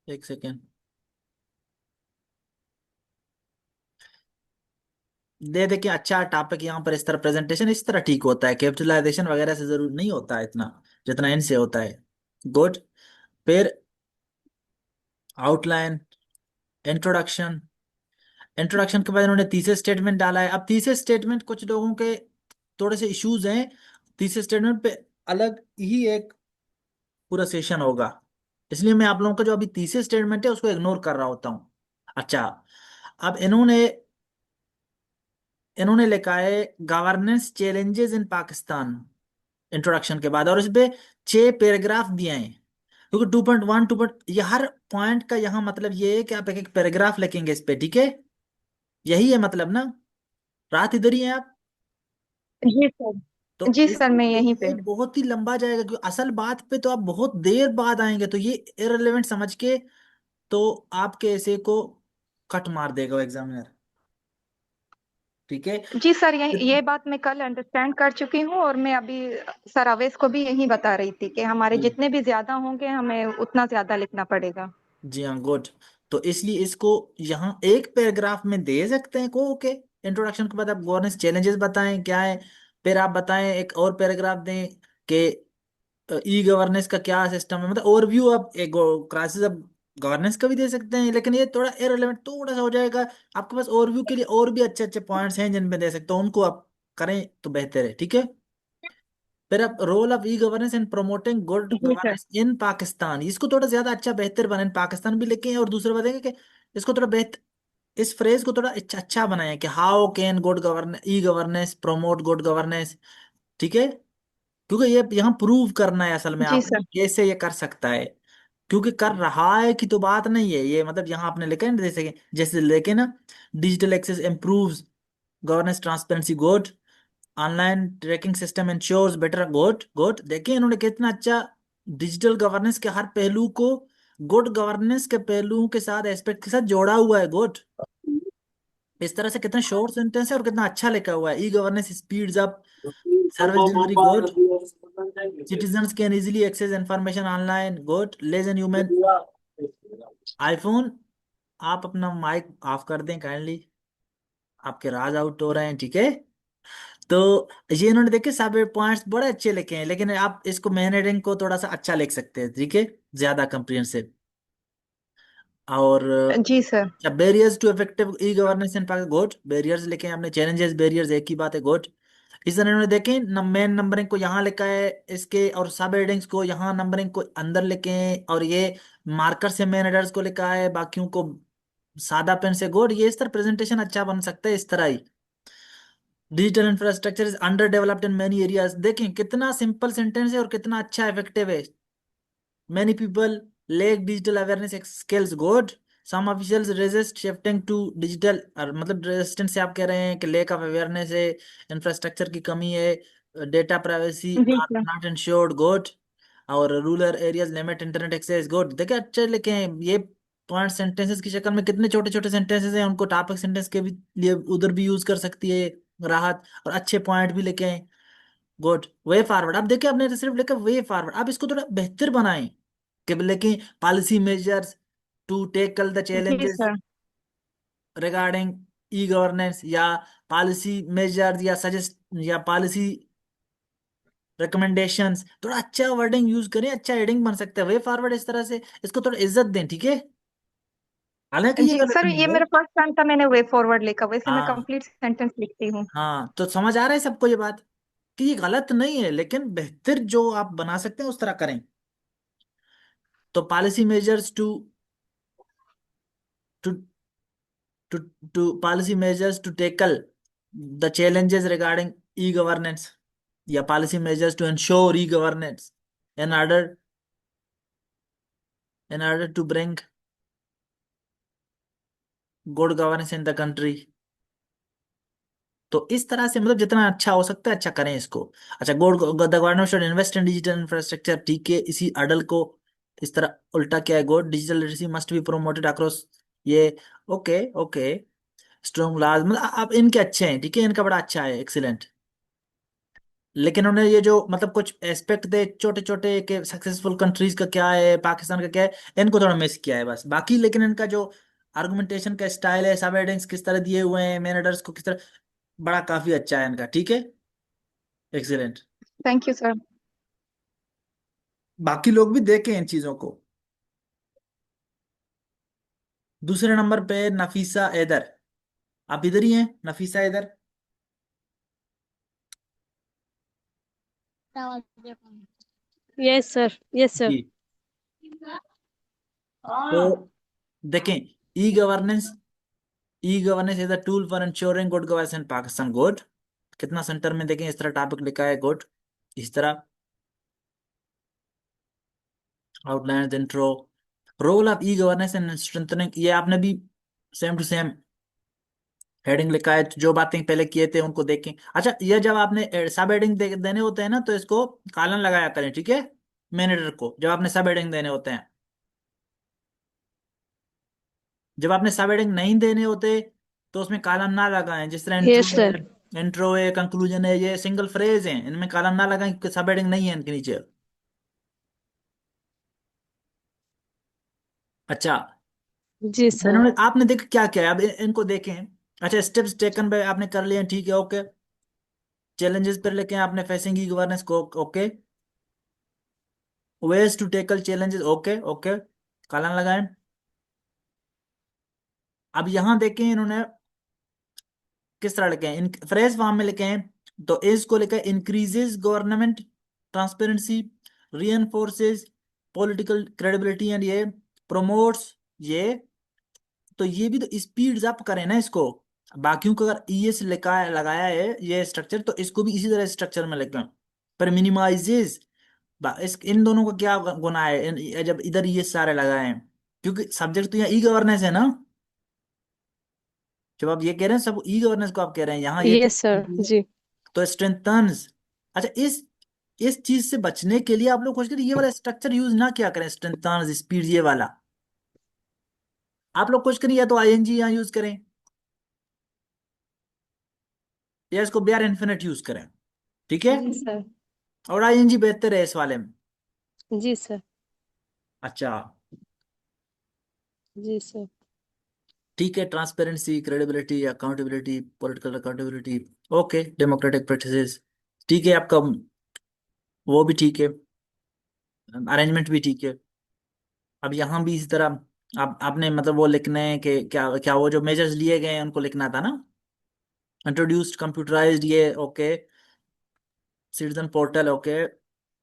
एक सेकेंड, दे दे के अच्छा टॉपिक यहाँ पर इस तरह प्रेजेंटेशन इस तरह ठीक होता है। कैपिटलाइजेशन वगैरह से जरूर नहीं होता है इतना जितना इनसे होता है। गुड। फिर आउटलाइन, इंट्रोडक्शन। इंट्रोडक्शन के बाद इन्होंने तीसरे स्टेटमेंट डाला है। अब तीसरे स्टेटमेंट कुछ लोगों के थोड़े से इश्यूज हैं। तीसरे स्टेटमेंट पे अलग ही एक पूरा सेशन होगा, इसलिए मैं आप लोगों का जो अभी तीसरे स्टेटमेंट है उसको इग्नोर कर रहा होता हूँ। अच्छा, अब इन्होंने इन्होंने लिखा है governance challenges in Pakistan introduction के बाद, और इस पे 6 पैराग्राफ दिए हैं। क्योंकि 2.1 ये हर पॉइंट का यहाँ मतलब ये है कि आप एक एक पैराग्राफ लिखेंगे इस पे। ठीक है, यही है मतलब ना। रात इधर ही है आप। जी सर। तो जी इस सर, मैं यहीं ये पे। बहुत ही लंबा जाएगा क्योंकि असल बात पे तो आप बहुत देर बाद आएंगे, तो ये इररिलेवेंट समझ के तो आपके ऐसे को कट मार देगा एग्जामिनर। ठीक है। जी सर, ये बात मैं कल अंडरस्टैंड कर चुकी हूँ, और मैं अभी सर अवेश को भी यही बता रही थी कि हमारे जी जितने भी ज्यादा होंगे हमें उतना ज्यादा लिखना पड़ेगा। जी हाँ, गुड। तो इसलिए इसको यहाँ एक पैराग्राफ में दे सकते हैं को। ओके। इंट्रोडक्शन के बाद आप गवर्नेंस चैलेंजेस बताएं क्या है। फिर आप बताएं एक और पैराग्राफ दें कि ई गवर्नेंस का क्या सिस्टम है, मतलब ओवरव्यू। आप एक क्लासेस अब गवर्नेंस का भी दे सकते हैं, लेकिन ये थोड़ा इररिलेवेंट थोड़ा सा हो जाएगा। आपके पास ओवरव्यू के लिए और भी अच्छे अच्छे पॉइंट्स हैं जिनमें दे सकते हो, उनको आप करें तो बेहतर है। ठीक है। फिर अब role of e governance in promoting good जी सर। गवर्नेंस इन पाकिस्तान, इसको थोड़ा ज्यादा अच्छा बेहतर बनाए। पाकिस्तान भी लिखे हैं और दूसरे बताएंगे कि इसको थोड़ा बेहतर, इस फ्रेज को थोड़ा अच्छा अच्छा बनाए कि how can good governance e governance promote good governance. ठीक है। क्योंकि ये यहाँ प्रूव करना है असल में जी आपको सर। कैसे ये कर सकता है। क्योंकि कर रहा है कि तो बात नहीं है ये, मतलब यहाँ आपने लिखा है ना, जैसे जैसे लेके ना, digital access improves governance transparency good, online tracking system ensures better good good. देखिए इन्होंने कितना अच्छा डिजिटल गवर्नेंस के हर पहलू को गुड गवर्नेंस के पहलुओं के साथ एस्पेक्ट के साथ जोड़ा हुआ है। गुड। इस तरह से कितना शॉर्ट सेंटेंस है और कितना अच्छा लिखा हुआ है। E governance speeds up service delivery good, citizens can easily access information online good, less than human। IPhone, आप अपना माइक ऑफ कर दें काइंडली, आपके राज आउट हो रहे हैं। ठीक है। तो ये इन्होंने देखे सब पॉइंट्स बड़े अच्छे लिखे हैं, लेकिन आप इसको मैन हेडिंग को थोड़ा सा अच्छा लिख सकते हैं। ठीक है, ज्यादा कंप्रिहेंसिव। और जी sir. Barriers to effective e governance in good, barriers लिखे हैं आपने, चैलेंजेस बैरियर्स एक ही बात है। गुड। इस तरह इन्होंने देखें मेन नंबरिंग को यहाँ लिखा है इसके, और सब हेडिंग्स को यहाँ नंबरिंग को अंदर लिखे हैं, और ये मार्कर से मेन हेडर्स को लिखा है, बाकियों को सादा पेन से गोड। ये इस तरह प्रेजेंटेशन अच्छा बन सकता है इस तरह ही। Digital infrastructure is under developed in many areas. देखें कितना सिंपल सेंटेंस है और कितना अच्छा इफेक्टिव है। Many people lack digital awareness skills. Good. Some officials resist shifting to digital, और मतलब रेजिस्टेंस से आप कह रहे हैं कि लेक ऑफ अवेयरनेस है, इंफ्रास्ट्रक्चर की कमी है, डेटा प्राइवेसी जी are sir. Not ensured. Good. और rural areas limit internet access. Good. देखिए अच्छे लिखे हैं ये पॉइंट सेंटेंसेस की शक्ल में, कितने छोटे छोटे सेंटेंसेस हैं, उनको टॉपिक सेंटेंस के भी लिए उधर भी यूज कर सकती है राहत, और अच्छे पॉइंट भी लिखे हैं। गुड। वे फॉरवर्ड, अब देखिए आपने तो सिर्फ लिखा वे फॉरवर्ड, अब इसको थोड़ा बेहतर बनाएं कि लेकिन policy measures to tackle the जी challenges sir. Regarding e governance, या पॉलिसी मेजर्स, या सजेस्ट, या पॉलिसी रिकमेंडेशंस। थोड़ा अच्छा वर्डिंग यूज करें, अच्छा हेडिंग बन सकता है वे फॉरवर्ड इस तरह से। इसको थोड़ा इज्जत दें, ठीक है, हालांकि ये जी गलत सर, नहीं ये है। मेरा फर्स्ट टाइम था मैंने वे फॉरवर्ड लिखा, वैसे मैं हाँ कंप्लीट सेंटेंस लिखती हूँ। हाँ, तो समझ आ रहा है सबको ये बात कि ये गलत नहीं है, लेकिन बेहतर जो आप बना सकते हैं उस तरह करें। तो policy measures to to policy measures to tackle the challenges regarding e-governance, या policy measures to ensure e-governance in order to bring good governance in the country। तो इस तरह से मतलब जितना अच्छा हो सकता है अच्छा करें इसको। अच्छा, good the government should invest in digital infrastructure, ठीक है, इसी अडल को इस तरह उल्टा किया है। Good. Digital literacy must be promoted across, ये ओके ओके। स्ट्रॉन्ग लॉज, मतलब आप इनके अच्छे हैं, ठीक है, इनका बड़ा अच्छा है, एक्सीलेंट। लेकिन उन्हें ये जो मतलब कुछ एस्पेक्ट थे छोटे छोटे के सक्सेसफुल कंट्रीज का क्या है, पाकिस्तान का क्या है, इनको थोड़ा मिस किया है बस। बाकी लेकिन इनका जो आर्गुमेंटेशन का स्टाइल है, सब हेडिंग्स किस तरह दिए हुए हैं, मेन हेडर्स को किस तरह, बड़ा काफी अच्छा है इनका, ठीक है, एक्सीलेंट। Thank you sir. बाकी लोग भी देखें इन चीजों को। दूसरे नंबर पे नफीसा हैदर, आप इधर ही हैं Nafisa Haider. Yes sir, yes sir. जी। तो देखें, e governance, e governance is a tool for ensuring good governance in Pakistan. Good. कितना सेंटर में देखें इस तरह टॉपिक लिखा है। गुड। इस तरह outline intro, role of e governance and strengthening, ये आपने भी सेम टू सेम हेडिंग लिखा है। जो बातें पहले किए थे उनको देखें। अच्छा, ये जब आपने सब हेडिंग देने होते हैं ना, तो इसको कॉलन लगाया करें, ठीक है, मेन हेडर को जब आपने सब हेडिंग देने होते हैं। जब आपने सब हेडिंग नहीं देने होते तो उसमें कॉलन ना लगाएं, जिस तरह इंट्रो यस है, सर। इंट्रो है, कंक्लूजन है, ये सिंगल फ्रेज हैं, इनमें कॉलन ना लगाएं क्योंकि सब हेडिंग नहीं है इनके नीचे। अच्छा, जी सर। इन्होंने आपने देख क्या क्या है, अब इनको देखें। अच्छा, स्टेप्स टेकन पे आपने कर लिए हैं, ठीक है, ओके। चैलेंजेस पर लेके आपने फेसिंग ई गवर्नेंस को, okay. Ways to tackle challenges, okay okay, colon लगाएं। अब यहां देखें इन्होंने किस तरह लिखे हैं, इन फ्रेज फॉर्म में लिखे हैं। तो इस को लिखा है increases government transparency, reinforces political credibility, and ये प्रोमोट्स ये। तो ये भी तो स्पीड्स अप करें ना इसको। बाकियों को अगर ईएस लिखा लगाया है ये स्ट्रक्चर, तो इसको भी इसी तरह स्ट्रक्चर में लिखें। पर मिनिमाइजेस, इस इन दोनों का क्या गुना है जब इधर ये सारे लगाए हैं, क्योंकि सब्जेक्ट तो यहाँ ई गवर्नेंस है ना। जब आप ये कह रहे हैं सब ई गवर्नेंस को आप कह रहे हैं, यहाँ ये यस सर। जी। तो स्ट्रेंथन्स। अच्छा, इस चीज से बचने के लिए आप लोग कोशिश करें ये वाला स्ट्रक्चर यूज ना किया करें, स्ट्रेंथन्स स्पीड ये वाला। आप लोग कोशिश करें या तो आईएनजी यहाँ यूज करें, या इसको बी आर इन्फिनिट यूज करें, ठीक है। जी सर। और आईएनजी बेहतर है इस वाले में। जी सर। अच्छा, जी सर। ठीक है, transparency, credibility, accountability, political accountability, okay, democratic practices, ठीक है आपका, वो भी ठीक है, अरेंजमेंट भी ठीक है। अब यहाँ भी इसी तरह आप आपने मतलब वो लिखने हैं कि क्या क्या वो जो मेजर्स लिए गए हैं उनको लिखना था ना। इंट्रोड्यूस्ड कंप्यूटराइज्ड, ये okay. Citizen portal okay,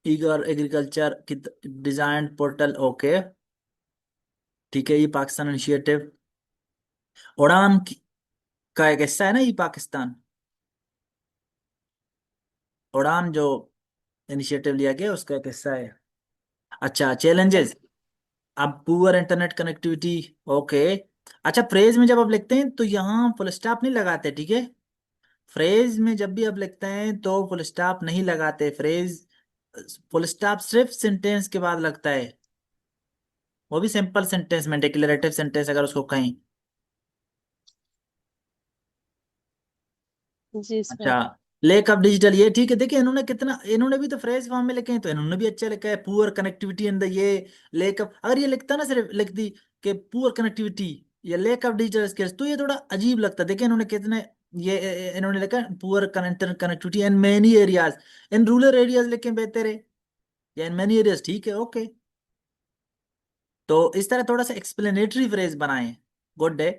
eager agriculture की डिजाइन पोर्टल ओके, ठीक है। ये पाकिस्तान इनिशिएटिव, उड़ान का एक हिस्सा है ना ये पाकिस्तान, उड़ान जो इनिशिएटिव लिया गया उसका एक हिस्सा है। अच्छा, चैलेंजेस, अब पुअर इंटरनेट कनेक्टिविटी ओके। अच्छा, फ्रेज में जब आप लिखते हैं तो यहाँ फुल स्टॉप नहीं लगाते, ठीक है। फ्रेज में जब भी आप लिखते हैं तो फुल स्टॉप नहीं लगाते, फ्रेज फुल स्टॉप सिर्फ सेंटेंस के बाद लगता है, वो भी सिंपल सेंटेंस में, डिक्लेरेटिव सेंटेंस अगर उसको कहें। जी अच्छा, सर। लेक ऑफ डिजिटल, ये ठीक है। देखिए इन्होंने कितना, इन्होंने भी तो फ्रेज फॉर्म में लिखे हैं तो इन्होंने भी अच्छा लिखा है, पुअर कनेक्टिविटी इन द ये लेक ऑफ, अगर ये लिखता ना सिर्फ लिख दी कि पुअर कनेक्टिविटी या लेक ऑफ डिजिटल स्किल्स तो ये थोड़ा अजीब लगता। देखिए इन्होंने कितने, ये इन्होंने लिखा poor connectivity in many areas, in rural areas लिखे बेहतर है, या इन मेनी एरियाज, ठीक है ओके। तो इस तरह थोड़ा सा एक्सप्लेनेटरी फ्रेज बनाए, गुड है।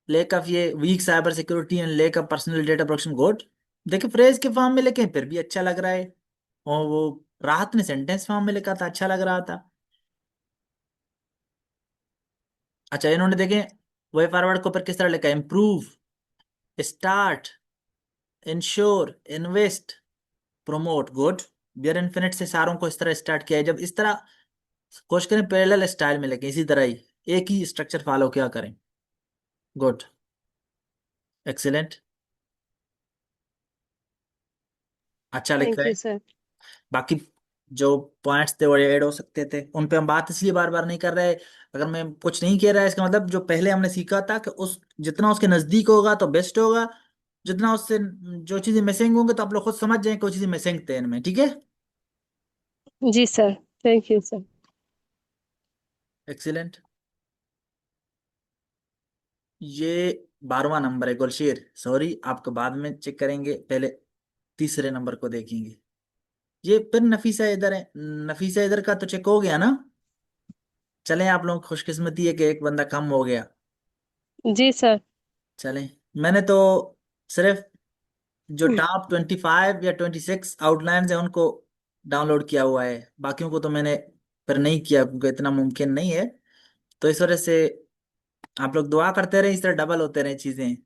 लेक ऑफ ये weak cyber security and lack of personal data protection, good. देखिए फ्रेज के फॉर्म में लिखे फिर भी अच्छा लग रहा है, और वो राहत ने सेंटेंस फॉर्म में लिखा था, अच्छा लग रहा था। अच्छा, इन्होंने देखें वे फॉरवर्ड को पर किस तरह लिखा है, improve, start, ensure, invest, promote, good. Bare infinitive से सारों को इस तरह स्टार्ट किया है, जब इस तरह कोशिश करें पैरेलल स्टाइल में लिखें, इसी तरह ही एक ही स्ट्रक्चर फॉलो क्या करें, गुड, एक्सीलेंट, अच्छा लिख थैंक रहे यू हैं। सर। बाकी जो पॉइंट्स थे वो ऐड हो सकते थे, उन पे हम बात इसलिए बार बार नहीं कर रहे। अगर मैं कुछ नहीं कह रहा है इसका मतलब जो पहले हमने सीखा था कि उस जितना उसके नजदीक होगा तो बेस्ट होगा, जितना उससे जो चीजें मिसिंग होंगे तो आप लोग खुद समझ जाएं कोई चीजें मिसिंग थे इनमें, ठीक है। जी sir. Thank you sir. Excellent. ये 12वां नंबर है गुलशेर, सॉरी आपको बाद में चेक करेंगे, पहले तीसरे नंबर को देखेंगे। ये फिर नफीसा इधर है, नफीसा इधर का तो चेक हो गया ना। चलें, आप लोग खुशकिस्मती है कि एक बंदा कम हो गया। जी सर। चलें, मैंने तो सिर्फ जो टॉप 25 या 26 आउटलाइंस है उनको डाउनलोड किया हुआ है, बाकियों को तो मैंने फिर नहीं किया क्योंकि इतना मुमकिन नहीं है। तो इस वजह से आप लोग दुआ करते रहे, इस तरह डबल होते रहे चीजें,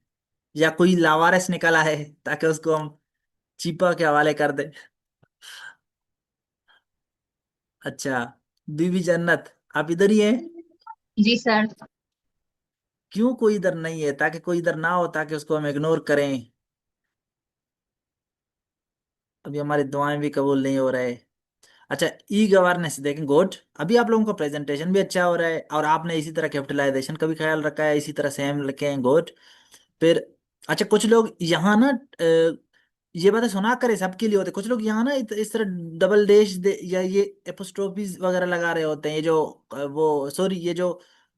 या कोई लावारिस निकल आए ताकि उसको हम चीपा के हवाले कर दे। अच्छा, बीबी जन्नत आप इधर ही हैं? जी सर। क्यों कोई इधर नहीं है, ताकि कोई इधर ना हो ताकि उसको हम इग्नोर करें। अभी हमारी दुआएं भी कबूल नहीं हो रहे। अच्छा, ई गवर्नेंस देखें, गुड। अभी आप लोगों का प्रेजेंटेशन भी अच्छा हो रहा है और आपने इसी तरह कैपिटलाइजेशन का भी ख्याल रखा है, इसी तरह सेम लिखे हैं, गुड। फिर अच्छा, कुछ लोग यहाँ ना ये बातें सुना करे सबके लिए होते, कुछ लोग यहाँ ना इस तरह डबल डैश या ये एपोस्ट्रोफीज वगैरह लगा रहे होते हैं, ये जो वो सॉरी ये जो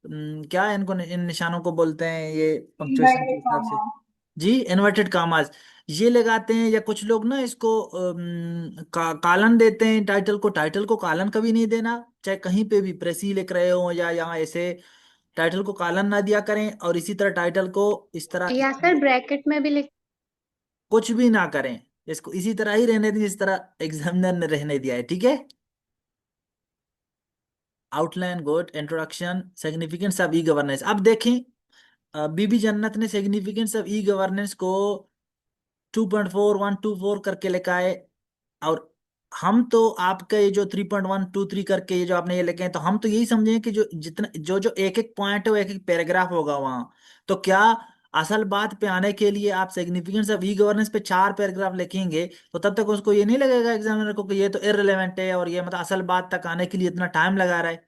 क्या है इनको, इन निशानों को बोलते हैं ये पंक्चुएशन के इन्वर्टेड हिसाब से, कॉमा। जी इन्वर्टेड कामाज, ये लगाते हैं। या कुछ लोग ना इसको कालन देते हैं टाइटल को कालन कभी नहीं देना, चाहे कहीं पे भी प्रेसी लिख रहे हो या यहाँ ऐसे, टाइटल को कालन ना दिया करें, और इसी तरह टाइटल को इस तरह या सर ब्रैकेट में भी लिख। कुछ भी ना करें, इसको इसी तरह ही रहने दें जिस तरह एग्जामिनर ने रहने दिया है, ठीक है। Outline, good. Introduction, significance of e governance, अब देखें बीबी जन्नत ने सिग्निफिकेंस ऑफ ई गवर्नेंस को 2.4124 करके लिखा है, और हम तो आपका ये जो 3.123 करके ये जो आपने ये लिखे हैं, तो हम तो यही समझे कि जो जितना जो जो एक एक पॉइंट है वो एक एक पैराग्राफ होगा वहां। तो क्या असल बात पे आने के लिए आप सिग्निफिकेंस ऑफ ई गवर्नेंस पे 4 पैराग्राफ लिखेंगे तो तब तक उसको ये नहीं लगेगा एग्जामिनर को कि ये तो इररिलेवेंट है और ये मतलब असल बात तक आने के लिए इतना टाइम लगा रहा है।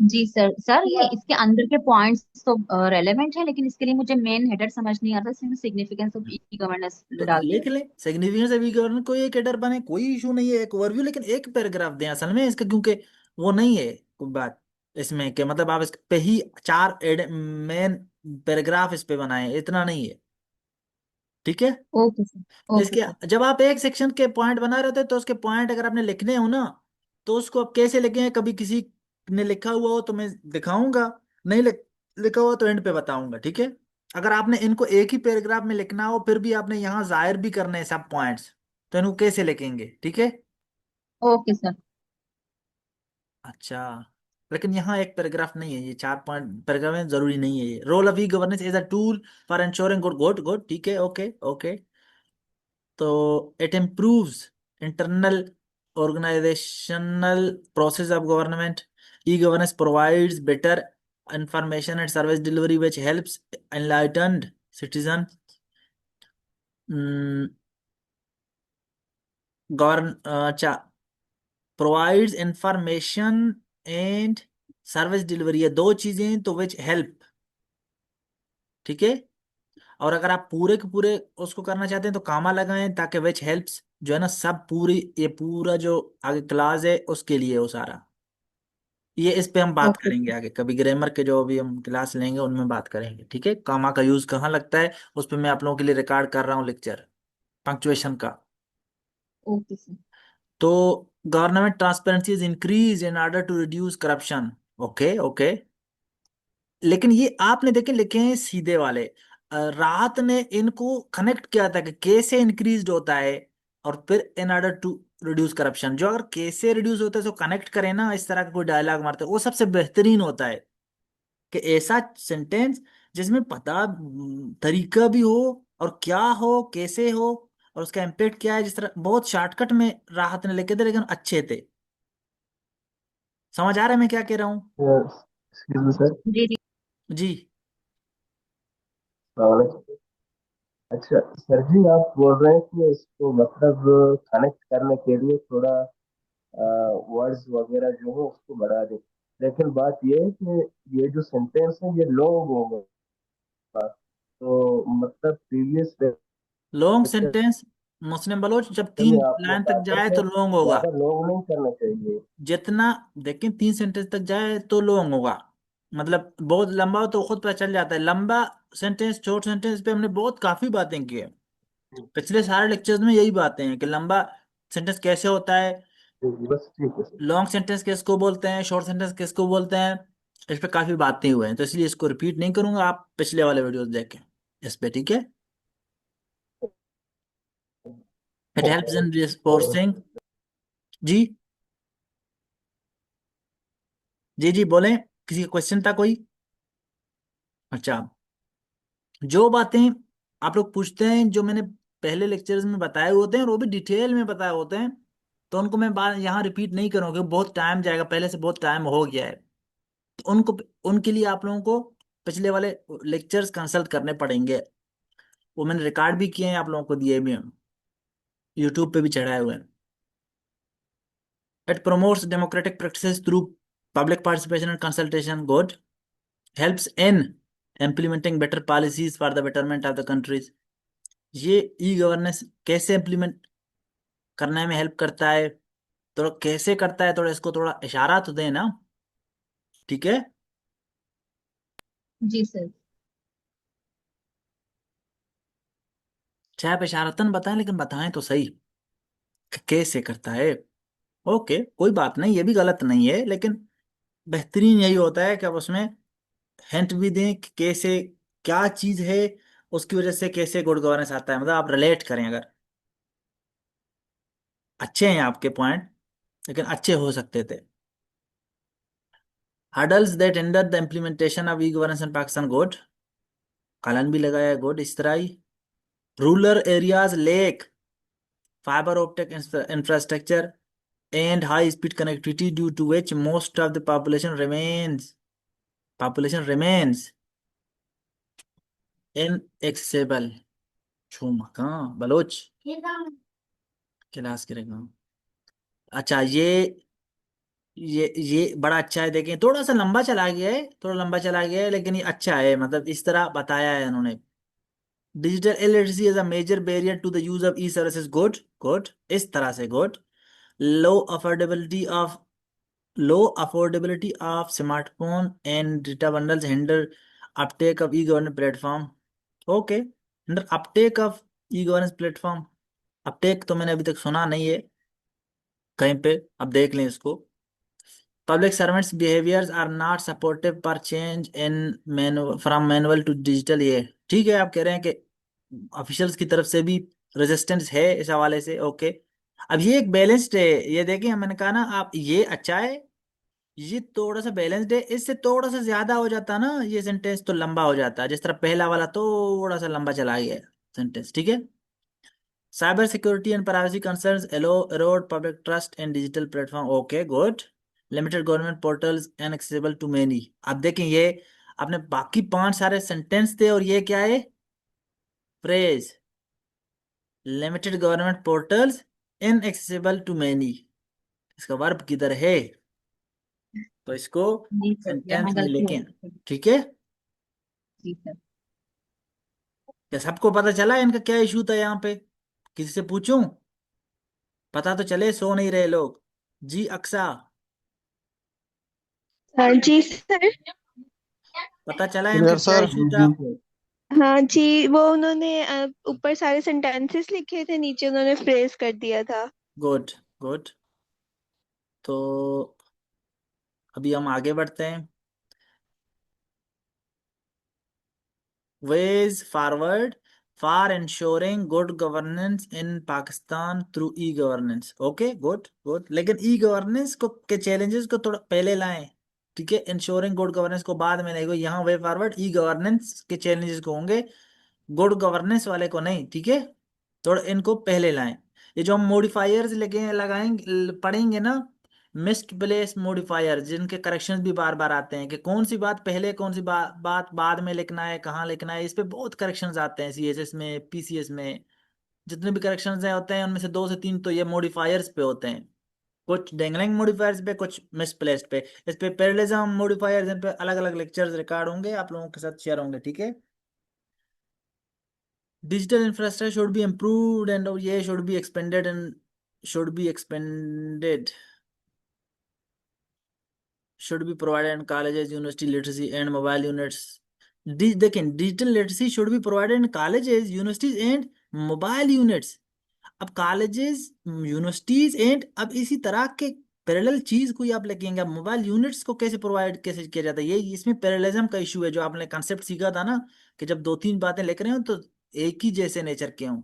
जी सर। सर ये इसके अंदर के पॉइंट्स तो रेलेवेंट है, लेकिन इसके लिए मुझे मेन हेडर समझ नहीं आता, इसलिए सिग्निफिकेंस ऑफ ई गवर्नेंस तो डाल दिया। लिख ले सिग्निफिकेंस ऑफ ई गवर्नेंस, कोई एक हेडर बने, कोई इशू नहीं है, एक ओवरव्यू, लेकिन एक पैराग्राफ दें असल में इसका, क्योंकि वो नहीं है कोई बात इसमें कि मतलब आप इस पे ही 4 मेन पैराग्राफ इस पे बनाएं, इतना नहीं है, ठीक है। Okay sir. Okay sir. इसके जब आप एक सेक्शन के पॉइंट बना रहे होते तो उसके पॉइंट अगर आपने लिखने हो ना, तो उसको आप कैसे लिखें, कभी किसी ने लिखा हुआ हो तो मैं दिखाऊंगा, नहीं लिखा हुआ तो एंड पे बताऊंगा, ठीक है। अगर आपने इनको एक ही पैराग्राफ में लिखना हो फिर भी आपने यहाँ जाहिर भी करने हैं सब पॉइंट्स, तो इनको कैसे लिखेंगे? ठीक है। Okay sir. अच्छा, लेकिन यहाँ एक पैराग्राफ नहीं है, ये 4 पॉइंट पैराग्राफ में, जरूरी नहीं है ये। Role of e governance as a tool for ensuring good good good, ठीक है, ओके ओके। तो it improves internal organizational process of government. E-governance provides better information and service delivery which helps enlightened citizens mm, govern provides information and service delivery, ये दो चीजें तो which help, ठीक है। और अगर आप पूरे के पूरे उसको करना चाहते हैं तो कामा लगाएं, ताकि विच हेल्प्स जो है ना सब पूरी, ये पूरा जो आगे क्लास है उसके लिए वो सारा, ये इस पे हम बात ओके करेंगे आगे कभी, ग्रामर के जो भी हम क्लास लेंगे उनमें बात करेंगे, ठीक है। कामा का यूज कहाँ लगता है उस पे मैं आप लोगों के लिए रिकॉर्ड कर रहा हूँ लेक्चर, पंक्चुएशन का। Okay sir. तो government transparency is increase in order to reduce corruption, okay okay. लेकिन ये आपने देखे लिखे हैं सीधे वाले, राहत ने इनको कनेक्ट किया था कि कैसे इंक्रीज होता है, और फिर in order to reduce corruption, जो अगर कैसे रिड्यूस होता है तो कनेक्ट करें ना, इस तरह का कोई डायलॉग मारते हैं, वो सबसे बेहतरीन होता है। कि ऐसा सेंटेंस जिसमें पता तरीका भी हो और क्या हो कैसे हो और उसका इम्पेक्ट क्या है, जिस तरह बहुत शॉर्टकट में राहत ने लिखे थे लेकिन अच्छे थे। समझ आ रहा है मैं क्या कह रहा हूँ? Excuse me sir. जी जी। जी। अच्छा सर जी, आप बोल रहे हैं कि इसको मतलब कनेक्ट करने के लिए थोड़ा वर्ड्स वगैरह जो हो उसको बढ़ा दें, लेकिन बात ये है कि ये जो सेंटेंस है ये लॉन्ग हो गया, तो मतलब प्रीवियस लॉन्ग लेक्चर सेंटेंस मुस्लिम बलोच जब में 3 आपने लाइन तक कहा था जाए कि तो लॉन्ग होगा। ज्यादा लॉन्ग नहीं करना चाहिए। जितना देखिए 3 सेंटेंस तक जाए तो लॉन्ग होगा, मतलब बहुत लंबा हो तो खुद पता चल जाता है। लंबा सेंटेंस शॉर्ट सेंटेंस पे हमने बहुत काफी बातें की है, पिछले सारे लेक्चर्स में यही बातें हैं कि लंबा सेंटेंस कैसे होता है, बस ठीक है सर। लॉन्ग सेंटेंस किसको बोलते हैं, शॉर्ट सेंटेंस किसको बोलते हैं, इस पे काफी बातें हुए हैं, तो इसलिए इसको रिपीट नहीं करूंगा, आप पिछले वाले वीडियोस देखें इस पे, ठीक है। It helps in रिस्पोर्सिंग। जी जी जी बोलें, किसी का क्वेश्चन था कोई? अच्छा, जो बातें आप लोग पूछते हैं जो मैंने पहले लेक्चर्स में बताए होते हैं और वो भी डिटेल में बताए होते हैं, तो उनको मैं बात यहाँ रिपीट नहीं करूँगा क्योंकि बहुत टाइम जाएगा, पहले से बहुत टाइम हो गया है। तो उनको, उनके लिए आप लोगों को पिछले वाले लेक्चर्स कंसल्ट करने पड़ेंगे, वो मैंने रिकॉर्ड भी किए हैं, आप लोगों को दिए भी हैं, यूट्यूब पे भी चढ़ाए हुए हैं। It promotes democratic practices through public participation and consultation, good. Helps in implementing better policies for the betterment of the countries. ये ई गवर्नेंस कैसे इम्प्लीमेंट करने में हेल्प करता है, तो कैसे करता है, थोड़ा इसको थोड़ा इशारा तो देना, ठीक है। जी सर। चाहे आप इशारतन बताएं लेकिन बताएं तो सही कि कैसे करता है। ओके कोई बात नहीं, ये भी गलत नहीं है, लेकिन बेहतरीन यही होता है कि आप उसमें हिंट भी दें कि कैसे, क्या चीज है, उसकी वजह से कैसे गुड गवर्नेंस आता है, मतलब आप रिलेट करें। अगर अच्छे हैं आपके पॉइंट लेकिन अच्छे हो सकते थे। Hurdles that hinder the implementation of e governance in Pakistan, good, colon भी लगाया है, गुड, इस तरह ही। Rural areas lack fiber optic infrastructure and high speed connectivity due to which most of the population remains inaccessible. छू मकां Bloch class करेगा। अच्छा ये बड़ा अच्छा है, देखें थोड़ा सा लंबा चला गया है, थोड़ा लंबा चला गया है, लेकिन ये अच्छा है, मतलब इस तरह बताया है उन्होंने। Digital illiteracy is a major barrier to the use of e services, good good, इस तरह से good. Low affordability of low affordability of smartphone and data bundles hinder uptake of e-governance platform, okay, hinder uptake of e-governance platform। Uptake तो मैंने अभी तक सुना नहीं है कहीं पे, अब देख लें इसको। Public servants behaviours are not supportive पर चेंज इन मैनु फ्रॉम मैनुअल टू डिजिटल, ये ठीक है, आप कह रहे हैं कि ऑफिशियल्स की तरफ से भी रेजिस्टेंस है इस हवाले से, ओके। अब ये एक बैलेंस्ड है, ये देखिए मैंने कहा ना, आप ये अच्छा है, ये थोड़ा सा बैलेंस्ड है, इससे थोड़ा सा ज्यादा हो जाता ना ये सेंटेंस तो लंबा हो जाता, जिस तरह पहला वाला थोड़ा सा लंबा चला गया सेंटेंस, ठीक है। Cyber security and privacy concerns erode public trust in digital platform, okay good. Limited government portals inaccessible to many. अब देखें ये आपने बाकी 5 सारे सेंटेंस थे और ये क्या है, phrase. Limited government portals inaccessible to many, इसका वर्ब किधर है, तो इसको जी सर, सेंटेंस यहाँ में गलती हो लेके गई। ठीक है। जी सर। क्या सबको पता चला इनका क्या इशू था यहाँ पे, किसी से पूछूं, पता तो चले, सो नहीं रहे लोग। जी अक्सा, हाँ जी सर। पता चला इनका क्लियर क्या सर। इशू था। जी सर। हाँ जी, वो उन्होंने ऊपर सारे सेंटेंसेस लिखे थे, नीचे उन्होंने फ्रेज कर दिया था। Good good. तो अभी हम आगे बढ़ते हैं। ways forward for ensuring good governance in Pakistan through e-governance, okay good good, लेकिन ई गवर्नेंस को के चैलेंजेस को थोड़ा पहले लाएं, ठीक है। इंश्योरिंग गुड गवर्नेंस को बाद में नहीं, यहाँ वे फॉरवर्ड ई गवर्नेंस के चैलेंजेस को होंगे, गुड गवर्नेंस वाले को नहीं, ठीक है। थोड़ा इनको पहले लाएं। ये जो हम मॉडिफायर्स लगे लगाएंगे पढ़ेंगे ना, मिस्ड प्लेस मॉडिफायर, जिनके करेक्शंस भी बार बार आते हैं कि कौन सी बात पहले कौन सी बात बाद में लिखना है, कहाँ लिखना है, इस पे बहुत करेक्शंस आते हैं सीएसएस में पीसीएस में। जितने भी करेक्शंस हैं होते हैं उनमें से 2 से 3 तो ये मॉडिफायर्स पे होते हैं, कुछ डेंगलिंग मॉडिफायर्स पे, कुछ मिसप्लेस्ड पे। इस पे पैरेललिज्म मॉडिफायर्स, इन पे अलग अलग लेक्चर्स रिकॉर्ड होंगे, आप लोगों के साथ शेयर होंगे, ठीक है। Digital infrastructure should be improved and ये should be expanded and should be expanded should be provided in colleges, university literacy and mobile units. देखें, digital literacy should be provided in colleges, universities and mobile units. अब colleges, universities and, अब इसी तरह के parallel चीज कोई आप लिखेंगे, अब मोबाइल यूनिट्स को कैसे प्रोवाइड कैसे किया जाता है, ये इसमें पैरेललिज्म का इशू है, जो आपने कंसेप्ट सीखा था ना, कि जब 2-3 बातें लिख रहे हो तो एक ही जैसे नेचर के हों।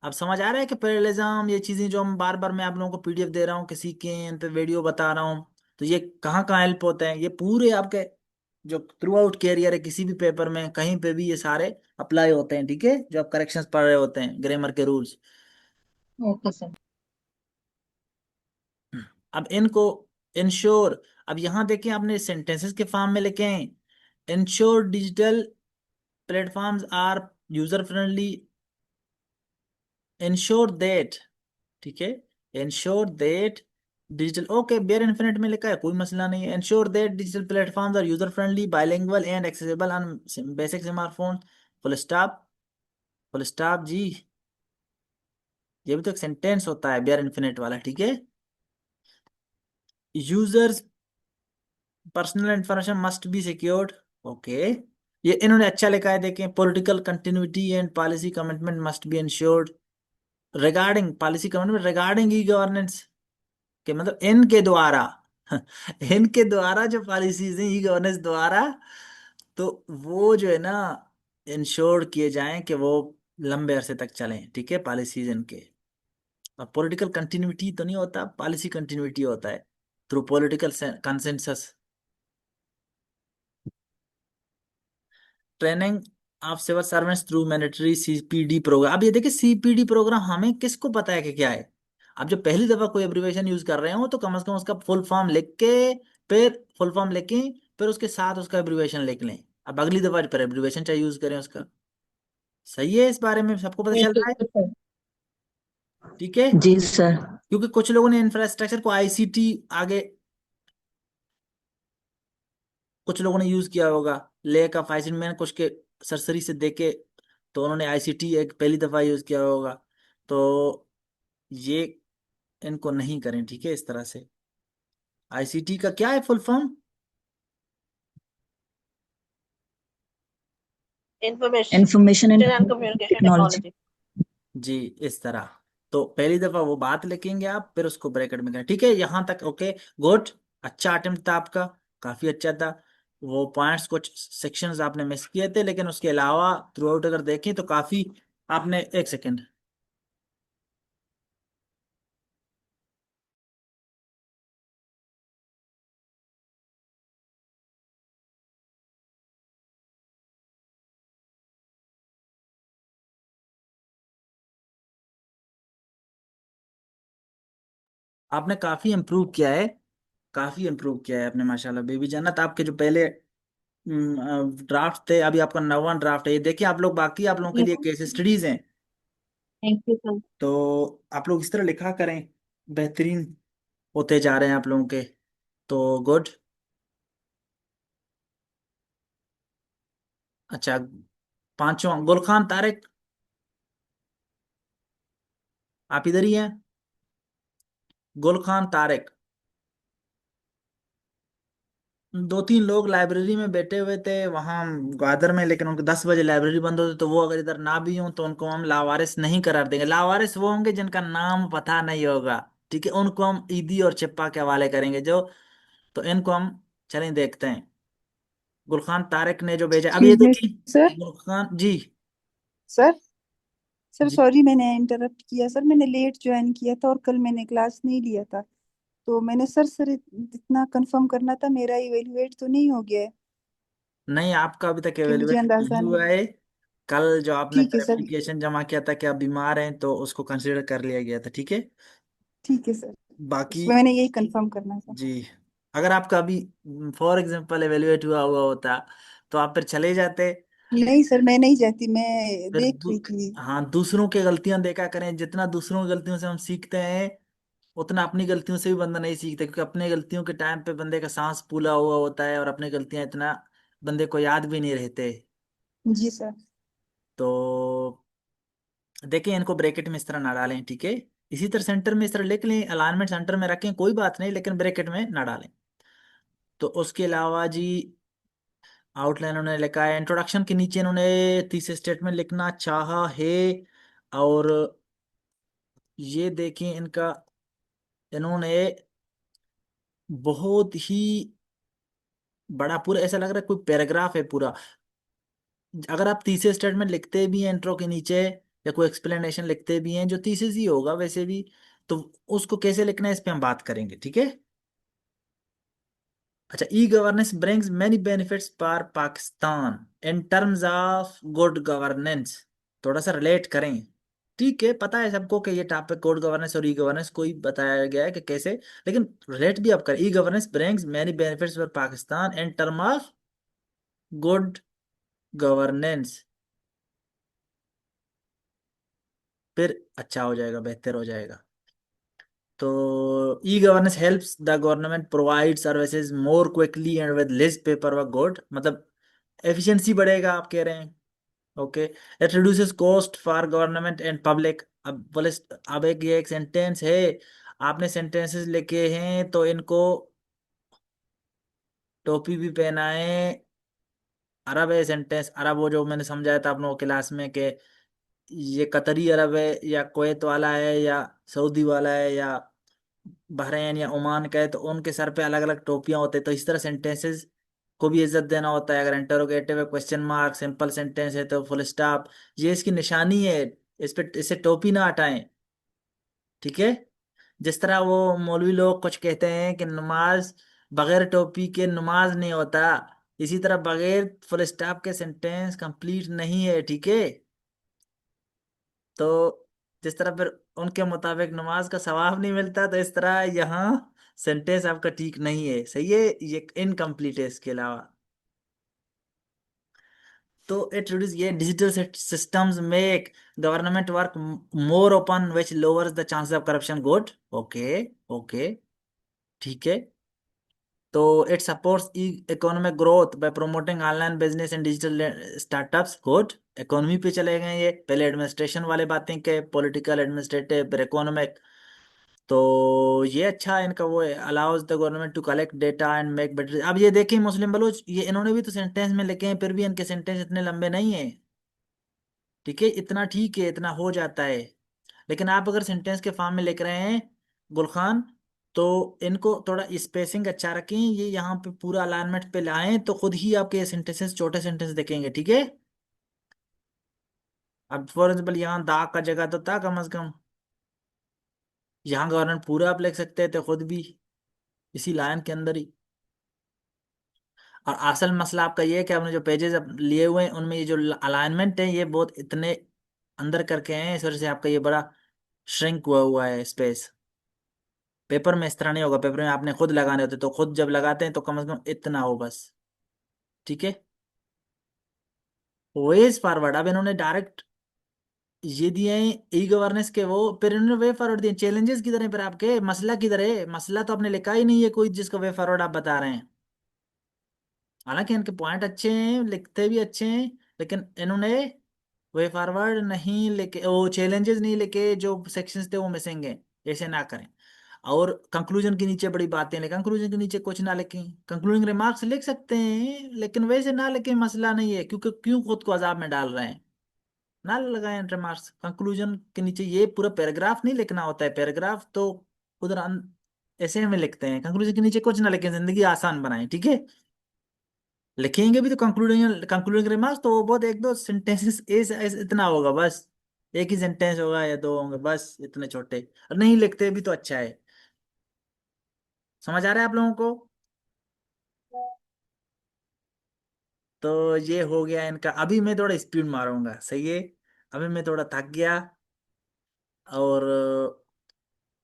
अब समझ आ रहा है कि पैरेललिज्म, ये चीजें जो हम बार बार मैं आप लोगों को पीडीएफ दे रहा हूँ कि सीखें, इन पे वीडियो बता रहा हूँ, तो ये कहाँ कहाँ हेल्प होते हैं, ये पूरे आपके जो थ्रू आउट कैरियर है किसी भी पेपर में कहीं पे भी ये सारे अप्लाई होते हैं, ठीक है, जो आप करेक्शंस पढ़ रहे होते हैं, ग्रामर के रूल्स। Okay sir. अब इनको इंश्योर, अब यहाँ देखें आपने सेंटेंसेस के फॉर्म में लिखे हैं, ensure digital platforms are user friendly, ensure that, ठीक है, ensure that digital, okay bare infinitive में लिखा है, कोई मसला नहीं है। Ensure that digital platforms are user friendly, bilingual and accessible on basic smartphone, full stop. Full stop जी, ये भी तो एक सेंटेंस होता है बेयर इन्फिनिट वाला, ठीक है। Users personal information must be secured, okay, ये इन्होंने अच्छा लिखा है, देखें, political continuity and policy commitment must be insured regarding policy commitment regarding e governance, के मतलब इनके द्वारा इनके द्वारा जो पॉलिसीज हैं ई गवर्नेंस द्वारा, तो वो जो है ना इंश्योर किए जाएं कि वो लंबे अरसे तक चलें, ठीक है, पॉलिसीज इनके। अब पॉलिटिकल कंटिन्यूटी तो नहीं होता, पॉलिसी कंटिन्यूटी होता है through political consensus. Training of civil servants through mandatory CPD programme. अब ये देखिए सीपीडी प्रोग्राम हमें किसको पता है कि क्या है। अब जो पहली दफा कोई एब्रिविएशन यूज कर रहे हो तो कम से कम उसका फुल फॉर्म लिख के, फिर फुल फॉर्म लिखें, फिर उसके साथ उसका एब्रिविएशन लिख लें। अब अगली दफा पर एब्रिविएशन चाहिए यूज करें उसका। सही है, इस बारे में सबको पता चल रहा है, ठीक है। जी सर। क्योंकि कुछ लोगों ने इंफ्रास्ट्रक्चर को आईसीटी आगे, कुछ लोगों ने यूज किया होगा, लेक ऑफ आईसीटी मैंने कुछ के सरसरी से देखे, तो उन्होंने आईसीटी एक पहली दफा यूज किया होगा, तो ये इनको नहीं करें, ठीक है, इस तरह से। आईसीटी का क्या है full form, information and and communication technology. Technology. जी इस तरह। तो पहली दफा वो बात लिखेंगे आप, फिर उसको ब्रैकेट में करें, ठीक है, यहाँ तक ओके गुड। अच्छा अटेम्प्ट था आपका, काफी अच्छा था। वो पॉइंट्स कुछ सेक्शंस आपने मिस किए थे, लेकिन उसके अलावा थ्रू आउट अगर देखें तो काफी आपने, एक सेकेंड, आपने काफी इम्प्रूव किया है, काफी इम्प्रूव किया है आपने माशाल्लाह बेबी जन्नत। आपके जो पहले ड्राफ्ट थे, अभी आपका नवा ड्राफ्ट है ये देखिए आप लोग, बाकी आप लोगों के लिए केस स्टडीज हैं, थैंक यू सर। तो आप लोग इस तरह लिखा करें, बेहतरीन होते जा रहे हैं आप लोगों के, तो गुड। अच्छा, पांचवा गुल खान तारिक, आप इधर ही हैं? गुल खान तारिक, दो तीन लोग लाइब्रेरी में बैठे हुए थे वहां ग्वादर में, लेकिन उनको 10 बजे लाइब्रेरी बंद होती, तो वो अगर इधर ना भी हों तो उनको हम लावारिस नहीं करार देंगे। लावारिस वो होंगे जिनका नाम पता नहीं होगा, ठीक है, उनको हम ईदी और चिप्पा के हवाले करेंगे जो, तो इनको हम, चलें देखते हैं। गुलखान तारिक ने जो भेजा, अब ये एक्सक्यूज मी देखिए, सर। गुलखान जी। सर सर जी सॉरी मैंने इंटरप्ट किया सर, मैंने लेट ज्वाइन किया था और कल मैंने क्लास नहीं लिया था। तो मैंने सर इतना कंफर्म करना था, मेरा इवेलुएट तो नहीं हो गया है नहीं, आपका अभी तक कि मुझे एवेल्यूएट अंदाजा नहीं नहीं। हुआ है। कल जो आपने ठीक है सर। एप्लीकेशन जमा किया था कि आप बीमार हैं, तो उसको कंसिडर कर लिया गया था, ठीक है। ठीक है सर, बाकी इसमें मैंने यही कंफर्म करना था। जी, अगर आपका अभी फॉर एग्जांपल एवेल्यूएट हुआ हुआ होता, तो आप फिर चले जाते। नहीं सर मैं नहीं जाती, मैं फिर देख रही थी। हाँ, दूसरों की गलतियां देखा करें, जितना दूसरों की गलतियों से हम सीखते हैं, उतना अपनी गलतियों से भी बंदा नहीं सीखता, क्योंकि अपनी गलतियों के टाइम पे बंदे का सांस फूला हुआ होता है, और अपनी गलतियां इतना बंदे को याद भी नहीं रहते। जी सर। तो देखिए, इनको ब्रैकेट में इस तरह ना डालें, ठीक है, इसी तरह सेंटर में इस तरह लिख लें, अलाइनमेंट सेंटर में रखें, कोई बात नहीं, लेकिन ब्रैकेट में ना डालें। तो उसके अलावा जी, आउटलाइन उन्होंने लिखा है, इंट्रोडक्शन के नीचे इन्होंने थीसिस स्टेटमेंट लिखना चाहा है, और ये देखें इनका, इन्होंने बहुत ही बड़ा, पूरा ऐसा लग रहा है कोई पैराग्राफ है पूरा। अगर आप थीसिस स्टेटमेंट लिखते भी हैं इंट्रो के नीचे, या कोई एक्सप्लेनेशन लिखते भी हैं, जो थीसिस ही होगा वैसे भी, तो उसको कैसे लिखना है इस पे हम बात करेंगे, ठीक है। अच्छा, e governance brings many benefits for Pakistan in terms of good governance, थोड़ा सा रिलेट करें, ठीक है, पता है सबको कि ये टॉपिक गुड गवर्नेंस और ई गवर्नेंस को ही बताया गया है कि कैसे, लेकिन रिलेट भी आप करें, e governance brings many benefits for Pakistan in term of good governance, फिर अच्छा हो जाएगा, बेहतर हो जाएगा। तो e governance helps the government provide services more quickly and with less paper work, good, मतलब एफिशिएंसी बढ़ेगा आप कह रहे हैं, okay. It reduces cost for government and public, अब बोले, अब एक ये एक सेंटेंस है, आपने सेंटेंसेस लिखे हैं तो इनको टोपी भी पहनाए, अरब है सेंटेंस, अरब वो जो मैंने समझाया था आप लोगों क्लास में कि ये कतरी अरब है, या कुवैत वाला है, या सऊदी वाला है, या बहरीन या ओमान का है, तो उनके सर पे अलग अलग टोपियां होते हैं, तो इस तरह सेंटेंसेस को भी इज्जत देना होता है। अगर इंटरोगेटिव है, क्वेश्चन मार्क, सिंपल सेंटेंस है तो फुल स्टॉप, ये इसकी निशानी है, इस पे इससे टोपी ना हटाएं, ठीक है। जिस तरह वो मौलवी लोग कुछ कहते हैं कि नमाज बगैर टोपी के नमाज नहीं होता, इसी तरह बगैर फुल स्टॉप के सेंटेंस कंप्लीट नहीं है, ठीक है। तो जिस तरह फिर उनके मुताबिक नमाज का सवाब नहीं मिलता, तो इस तरह यहाँ सेंटेंस आपका ठीक नहीं है, सही है, ये इनकम्प्लीट है इसके अलावा। तो इट रिड्यूस, ये digital systems make government work more open which lowers the chances of corruption, good, okay, okay, ठीक है। तो it supports economic growth by promoting online business and digital startups, good, economy पे चले गए ये, पहले administration वाले बातें के, पॉलिटिकल एडमिनिस्ट्रेटिव फिर इकोनॉमिक, तो ये अच्छा इनका वो है, allows the government to collect data and make better. अब ये देखिए मुस्लिम बलूच, ये इन्होंने भी तो सेंटेंस में लिखे हैं, फिर भी इनके सेंटेंस इतने लंबे नहीं है, ठीक है, इतना ठीक है, इतना हो जाता है। लेकिन आप अगर सेंटेंस के फॉर्म में लिख रहे हैं गुलखान, तो इनको थोड़ा स्पेसिंग अच्छा रखें, ये यहाँ पे पूरा अलाइनमेंट पे लाएं तो खुद ही आपके सेंटेंसेस छोटे सेंटेंस दिखेंगे, ठीक है। अब फॉर एग्जाम्पल यहाँ दा का जगह तो था कम से कम, यहाँ गवर्नमेंट पूरा आप लिख सकते थे खुद भी इसी लाइन के अंदर ही। और असल मसला आपका ये है कि आपने जो पेजेस लिए हुए हैं उनमें ये जो अलाइनमेंट है ये बहुत इतने अंदर करके हैं, इस वजह से आपका ये बड़ा श्रिंक हुआ हुआ है स्पेस। पेपर में इस तरह नहीं होगा, पेपर में आपने खुद लगाने होते, तो खुद जब लगाते हैं तो कम से कम इतना हो बस, ठीक है। वेज फॉरवर्ड, अब इन्होंने डायरेक्ट ये दिए हैं ई गवर्नेंस के वो, फिर इन्होंने वे फॉरवर्ड दिए, चैलेंजेस किधर है फिर आपके, मसला किधर है, मसला तो आपने लिखा ही नहीं है कोई जिसका वे फॉरवर्ड आप बता रहे हैं। हालांकि इनके पॉइंट अच्छे हैं, लिखते भी अच्छे हैं, लेकिन इन्होंने वे फॉरवर्ड नहीं लेके, वो चैलेंजेस नहीं लेके, जो सेक्शंस थे वो मिसिंग है। ऐसे ना करें। और कंक्लूजन के नीचे बड़ी बातें लिखें, कंक्लूजन के नीचे कुछ ना लिखें, कंक्लूडिंग रिमार्क्स लिख सकते हैं लेकिन वैसे ना लिखें, मसला नहीं है, क्योंकि क्यों खुद को अजाब में डाल रहे हैं। ना लगाएं रिमार्क्स, कंक्लूजन के नीचे ये पूरा पैराग्राफ नहीं लिखना होता है, पैराग्राफ तो उधर ऐसे में लिखते हैं, कंक्लूजन के नीचे कुछ ना लिखें, जिंदगी आसान बनाएं, ठीक है। लिखेंगे भी तो कंक्लूडिंग रिमार्क्स तो वो बहुत एक दो सेंटेंसेस इतना होगा बस, एक ही सेंटेंस होगा या दो होंगे बस, इतने छोटे, और नहीं लिखते भी तो अच्छा है। समझ आ रहा है आप लोगों को। तो ये हो गया इनका, अभी मैं थोड़ा स्पीड मारूंगा, सही है। अभी मैं थोड़ा थक गया और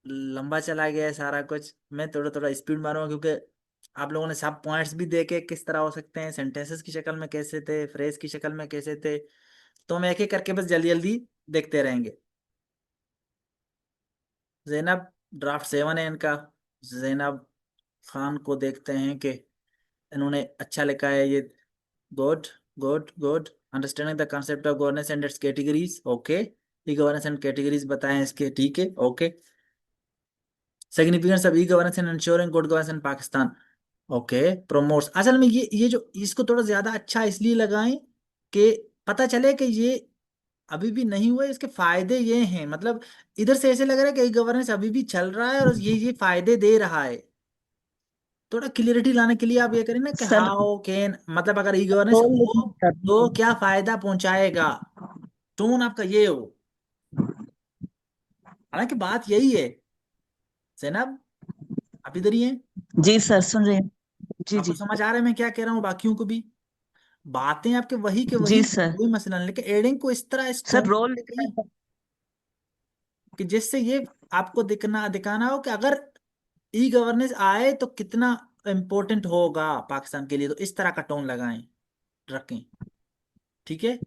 लंबा चला गया है सारा कुछ, मैं थोड़ा थोड़ा स्पीड मारूंगा, क्योंकि आप लोगों ने सब पॉइंट्स भी देखे किस तरह हो सकते हैं, सेंटेंसेस की शक्ल में कैसे थे, फ्रेज की शक्ल में कैसे थे, तो हम एक एक करके बस जल्दी जल्दी देखते रहेंगे। जैनब, ड्राफ्ट 7 है इनका, जैनब खान को देखते हैं कि इन्होंने अच्छा लिखा है ये। Good, good, good. Understanding the concept of governance and it's categories, okay. E governance and categories बताएं इसके, ठीक है, okay. Significance of e governance and ensuring good governance in Pakistan, okay. Promotes, असल में ये जो इसको थोड़ा ज्यादा अच्छा इसलिए लगाएं कि पता चले कि ये अभी भी नहीं हुआ, इसके फायदे ये हैं, मतलब इधर से ऐसे लग रहा है कि ई गवर्नेंस अभी भी चल रहा है और ये फायदे दे रहा है। थोड़ा क्लियरिटी लाने के लिए आप ये करें ना कि सर हाउ कैन, मतलब अगर ई गवर्नेंस रोल हो लिखना था। तो क्या फायदा पहुंचाएगा, टोन आपका ये हो। हालांकि बात यही है जैनब, आप इधर ही हैं, जी सर सुन रहे हैं। जी आपको जी समझ आ रहा है मैं क्या कह रहा हूँ, बाकियों को भी बातें आपके वही के वही, जी सर। कोई मसला नहीं, लेकिन एडिंग को इस तरह इस सर टोन रोल लिखना था। कि जिससे ये आपको दिखाना हो कि अगर ई गवर्नेंस आए तो कितना इम्पोर्टेंट होगा पाकिस्तान के लिए, तो इस तरह का टोन लगाएं, रखें, ठीक है।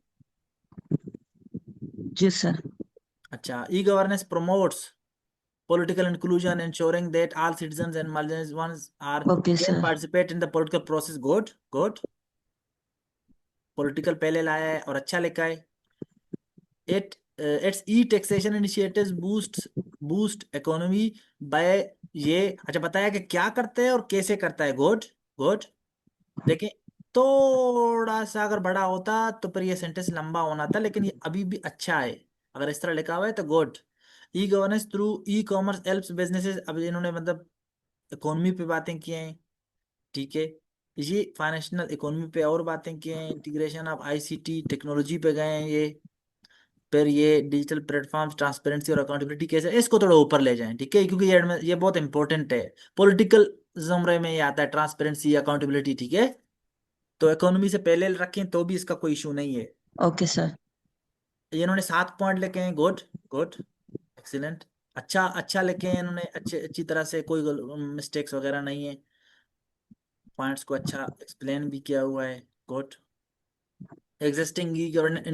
जी सर। अच्छा, e governance promotes political inclusion, ensuring that all citizens and marginalized ones are okay can sir. participate in the political process, good, good। political पहले लाया है और अच्छा लिखा है। Its e taxation initiatives boost economy by, ये अच्छा बताया कि क्या करते हैं और कैसे करता है, गुड, गुड। देखिए, थोड़ा सा अगर बड़ा होता तो फिर ये सेंटेंस लंबा होना था, लेकिन ये अभी भी अच्छा है, अगर इस तरह लिखा हुआ है तो good. E governance through e commerce helps businesses, अब इन्होंने मतलब इकोनॉमी पे बातें की हैं, ठीक है। ये फाइनेंशियल इकोनॉमी पे और बातें की हैं, इंटीग्रेशन ऑफ आईसीटी टेक्नोलॉजी पे गए हैं ये, फिर ये डिजिटल प्लेटफॉर्म्स, ट्रांसपेरेंसी और अकाउंटेबिलिटी कैसे, इसको थोड़ा ऊपर ले जाएं, ठीक है, क्योंकि ये बहुत इंपॉर्टेंट है, पॉलिटिकल जुमरे में ये आता है, ट्रांसपेरेंसी अकाउंटेबिलिटी, ठीक है। तो इकोनॉमी से पहले रखें तो भी इसका कोई इशू नहीं है। Okay sir. ये इन्होंने 7 पॉइंट लिखे हैं, गुड, गुड, एक्सीलेंट। अच्छा अच्छा लिखे हैं इन्होंने, अच्छी तरह से, कोई मिस्टेक्स वगैरह नहीं है, पॉइंट्स को अच्छा एक्सप्लेन भी किया हुआ है, good. Existing e governance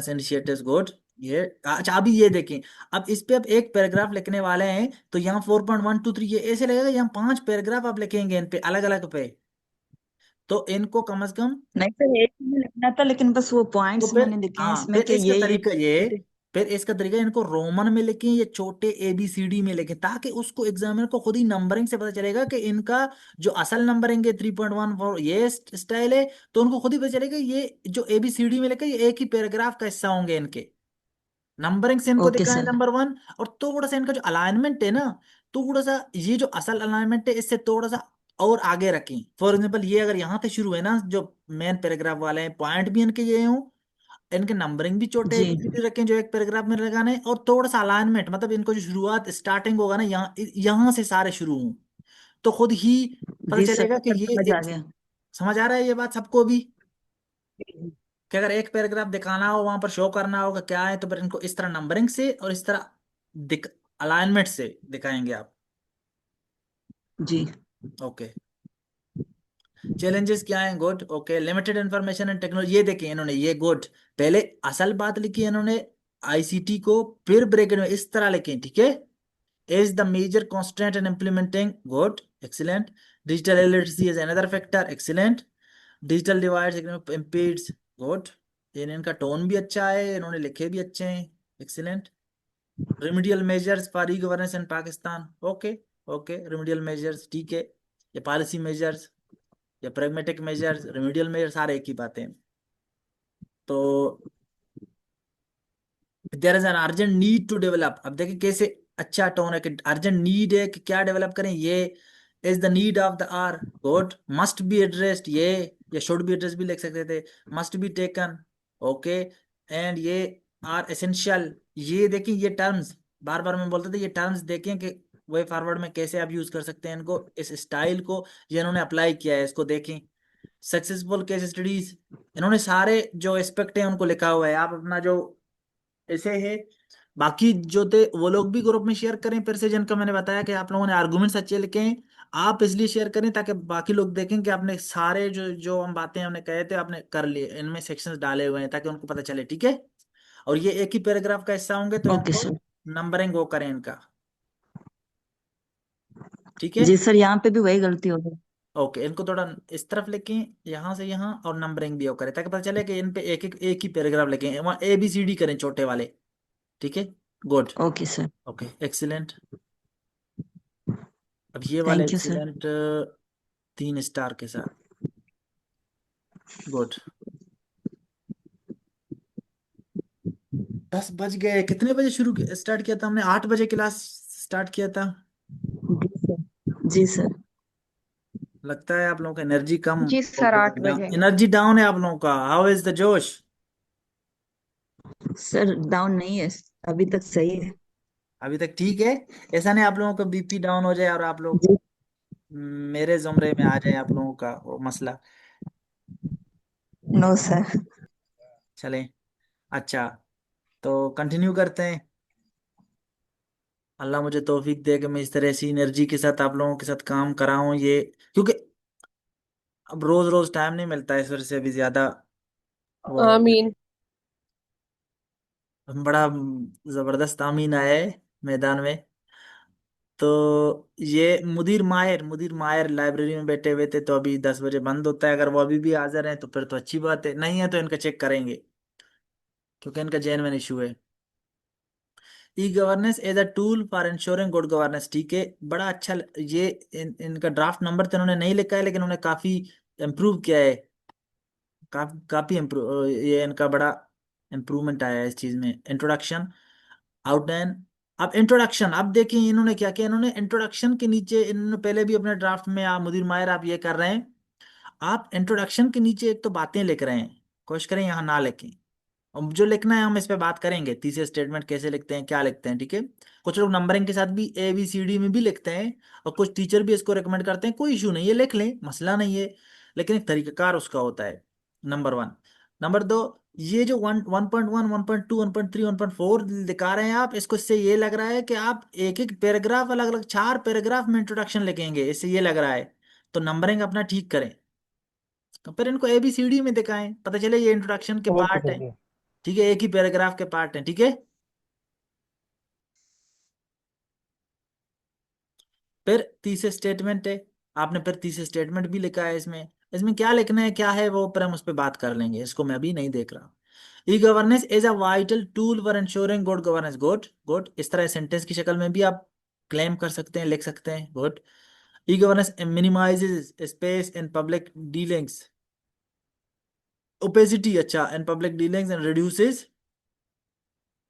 initiatives, good. ये अच्छा, अभी ये देखें, अब इस पे आप एक पैराग्राफ लिखने वाले हैं तो यहाँ 4.123 ये ऐसे लगेगा, यहाँ 5 पैराग्राफ आप लिखेंगे इन पे अलग अलग पे, तो इनको कम से कम, नहीं सर एक ही में लिखना था, लेकिन बस वो तो पॉइंट्स फिर मैंने लिखे हैं हाँ, इसमें कि फिर इसका तरीका इनको रोमन में लिखें, ये छोटे ABCD में लिखें, ताकि उसको एग्जामिनर को खुद ही नंबरिंग से पता चलेगा कि इनका जो असल नंबरिंग है 3.14 ये स्टाइल है, तो उनको खुद ही पता चलेगा ये जो ABCD में लिखा ये एक ही पैराग्राफ का हिस्सा होंगे इनके। नंबरिंग से इनको ओके दिखाएं सर। Number one. और थोड़ा सा इनका जो अलाइनमेंट है ना, थोड़ा सा ये जो असल अलाइनमेंट है इससे थोड़ा सा और आगे रखें। फॉर एग्जाम्पल ये अगर यहाँ से शुरू है ना, जो मेन पैराग्राफ वाले हैं पॉइंट भी इनके ये हों, इनके नंबरिंग भी छोटे जी एबीसीडी रखें जो एक पैराग्राफ में लगाने हैं, और थोड़ा सा अलाइनमेंट मतलब इनको जो शुरुआत स्टार्टिंग होगा ना, यहाँ यहाँ से सारे शुरू हों, तो खुद ही पता जी सर, चलेगा कि सर ये समझ आ एक। गया। समझ आ रहा है ये बात सबको भी, कि अगर एक पैराग्राफ दिखाना हो वहां पर शो करना होगा क्या है, तो फिर इनको इस तरह नंबरिंग से और इस तरह दिख अलाइनमेंट से दिखाएंगे आप। जी ओके। चैलेंजेस क्या हैं? Good. Okay. Limited information and technology, ये देखें इन्होंने ये गुड, पहले असल बात लिखी है इन्होंने आईसीटी को, फिर ब्रैकेट में इस तरह लिखें, ठीक है। is the major constraint in implementing, good, excellent. Digital illiteracy is another factor, excellent. Digital divide impedes, good. इनका टोन भी अच्छा है, इन्होंने लिखे भी अच्छे हैं, excellent. Remedial measures for e-governance in Pakistan, okay, okay. Remedial measures ठीक है, ये policy measures या pragmatic measures, remedial measures सारे एक ही बातें हैं। तो there is an urgent need to develop, अब देखिए कैसे अच्छा टोन है कि अर्जेंट नीड है कि क्या डेवलप करें, ये is the need of the hour, good. Must be addressed, ये या शुड बी एड्रेस भी लिख सकते थे, must be taken, okay. And ये आर एसेंशियल, ये देखिए ये टर्म्स बार बार मैं बोलते थे, ये टर्म्स देखें कि वे फॉरवर्ड में कैसे आप यूज कर सकते हैं इनको, इस स्टाइल को ये इन्होंने अप्लाई किया है, इसको देखें। सक्सेसफुल केस स्टडीज, इन्होंने सारे जो एस्पेक्ट हैं उनको लिखा हुआ है, आप अपना जो ऐसे है बाकी जो थे वो लोग भी ग्रुप में शेयर करें फिर से, जिनका मैंने बताया कि आप लोगों ने आर्गुमेंट्स अच्छे लिखे हैं, आप इसलिए शेयर करें ताकि बाकी लोग देखें कि आपने सारे जो जो हम बातें हमने कहे थे आपने कर लिए, इनमें सेक्शंस डाले हुए हैं ताकि उनको पता चले, ठीक है। और ये एक ही पैराग्राफ का हिस्सा होंगे तो ओके इनको सर। नंबरिंग वो करें इनका, ठीक है। जी सर, यहाँ पे भी वही गलती हो गई। ओके, इनको थोड़ा इस तरफ लिखें, यहाँ से यहाँ, और नंबरिंग भी वो करें ताकि पता चले कि इन पे एक ही पैराग्राफ लिखें, वहाँ ABCD करें छोटे वाले, ठीक है। Good. Okay sir. Okay, excellent. अब ये वाले thank you sir. Excellent 3 star के साथ, गुड। 10 बज गए, कितने बजे स्टार्ट किया था हमने? 8 बजे क्लास स्टार्ट किया था। जी सर। जी सर। लगता है आप लोगों का एनर्जी कम जी हो सर, गया, 8 बजे। एनर्जी डाउन है आप लोगों का। हाउ इज द जोश? सर डाउन नहीं है, अभी तक सही है। अभी तक ठीक है। ऐसा नहीं आप लोगों का बीपी डाउन हो जाए और आप लोग जी। मेरे जुमरे में आ जाए आप लोगों का वो मसला। No sir. चलें, अच्छा, तो कंटिन्यू करते हैं। अल्लाह मुझे तौफीक दे कि मैं इस तरह से एनर्जी के साथ आप लोगों के साथ काम कराऊं, ये क्योंकि अब रोज रोज टाइम नहीं मिलता है, इस वजह से भी ज्यादा वो आमीन। बड़ा जबरदस्त आमीन आया है मैदान में। तो ये मुदीर मायर लाइब्रेरी में बैठे हुए थे, तो अभी 10 बजे बंद होता है, अगर वो अभी भी हाजिर हैं तो फिर तो अच्छी बात है, नहीं है तो इनका चेक करेंगे क्योंकि इनका जेन्युइन इशू है। E governance as a tool for ensuring good governance, ठीक है, बड़ा अच्छा ये इनका ड्राफ्ट नंबर तो इन्होंने नहीं लिखा है लेकिन उन्होंने काफी इम्प्रूव किया है, काफी काफी इम्प्रूव, ये इनका बड़ा इम्प्रूवमेंट आया है इस चीज में। Introduction, outline. अब इंट्रोडक्शन, अब देखिए इन्होंने क्या किया, इन्होंने इंट्रोडक्शन के नीचे, इन्होंने पहले भी अपने ड्राफ्ट में, आप मुदीर माहिर आप ये कर रहे हैं, आप इंट्रोडक्शन के नीचे एक तो बातें लिख रहे हैं, कोशिश करें यहाँ ना लिखें। और जो लिखना है हम इस पे बात करेंगे, तीसरे स्टेटमेंट कैसे लिखते हैं क्या लिखते हैं, ठीक है। कुछ लोग नंबरिंग के साथ भी ABCD में भी लिखते हैं, और कुछ टीचर भी इसको रिकमेंड करते हैं, कोई इशू नहीं है, लिख लें, मसला नहीं है, लेकिन एक तरीकाकार उसका होता है, नंबर 1। नंबर 2, ये जो 1.1, 1.2, 1.3, 1.4 दिखा रहे हैं आप, इसको, इससे ये लग रहा है कि आप एक एक पैराग्राफ, अलग अलग 4 पैराग्राफ में इंट्रोडक्शन लिखेंगे, इससे ये लग रहा है, तो नंबरिंग अपना ठीक करें, तो फिर इनको ABCD में दिखाएं, पता चले ये इंट्रोडक्शन के ओके पार्ट सर है, जी। ठीक है, एक ही पैराग्राफ के पार्ट हैं, ठीक है। फिर तीसरे स्टेटमेंट है, आपने फिर तीसरे स्टेटमेंट भी लिखा है इसमें, इसमें क्या लिखना है क्या है वो पर हम उस पर बात कर लेंगे, इसको मैं अभी नहीं देख रहा। ई governance is a vital tool for ensuring good governance, good good, इस तरह सेंटेंस की शक्ल में भी आप क्लेम कर सकते हैं, लिख सकते हैं, good. E governance minimises space in public dealings, opacity, अच्छा, in public dealings, and reduces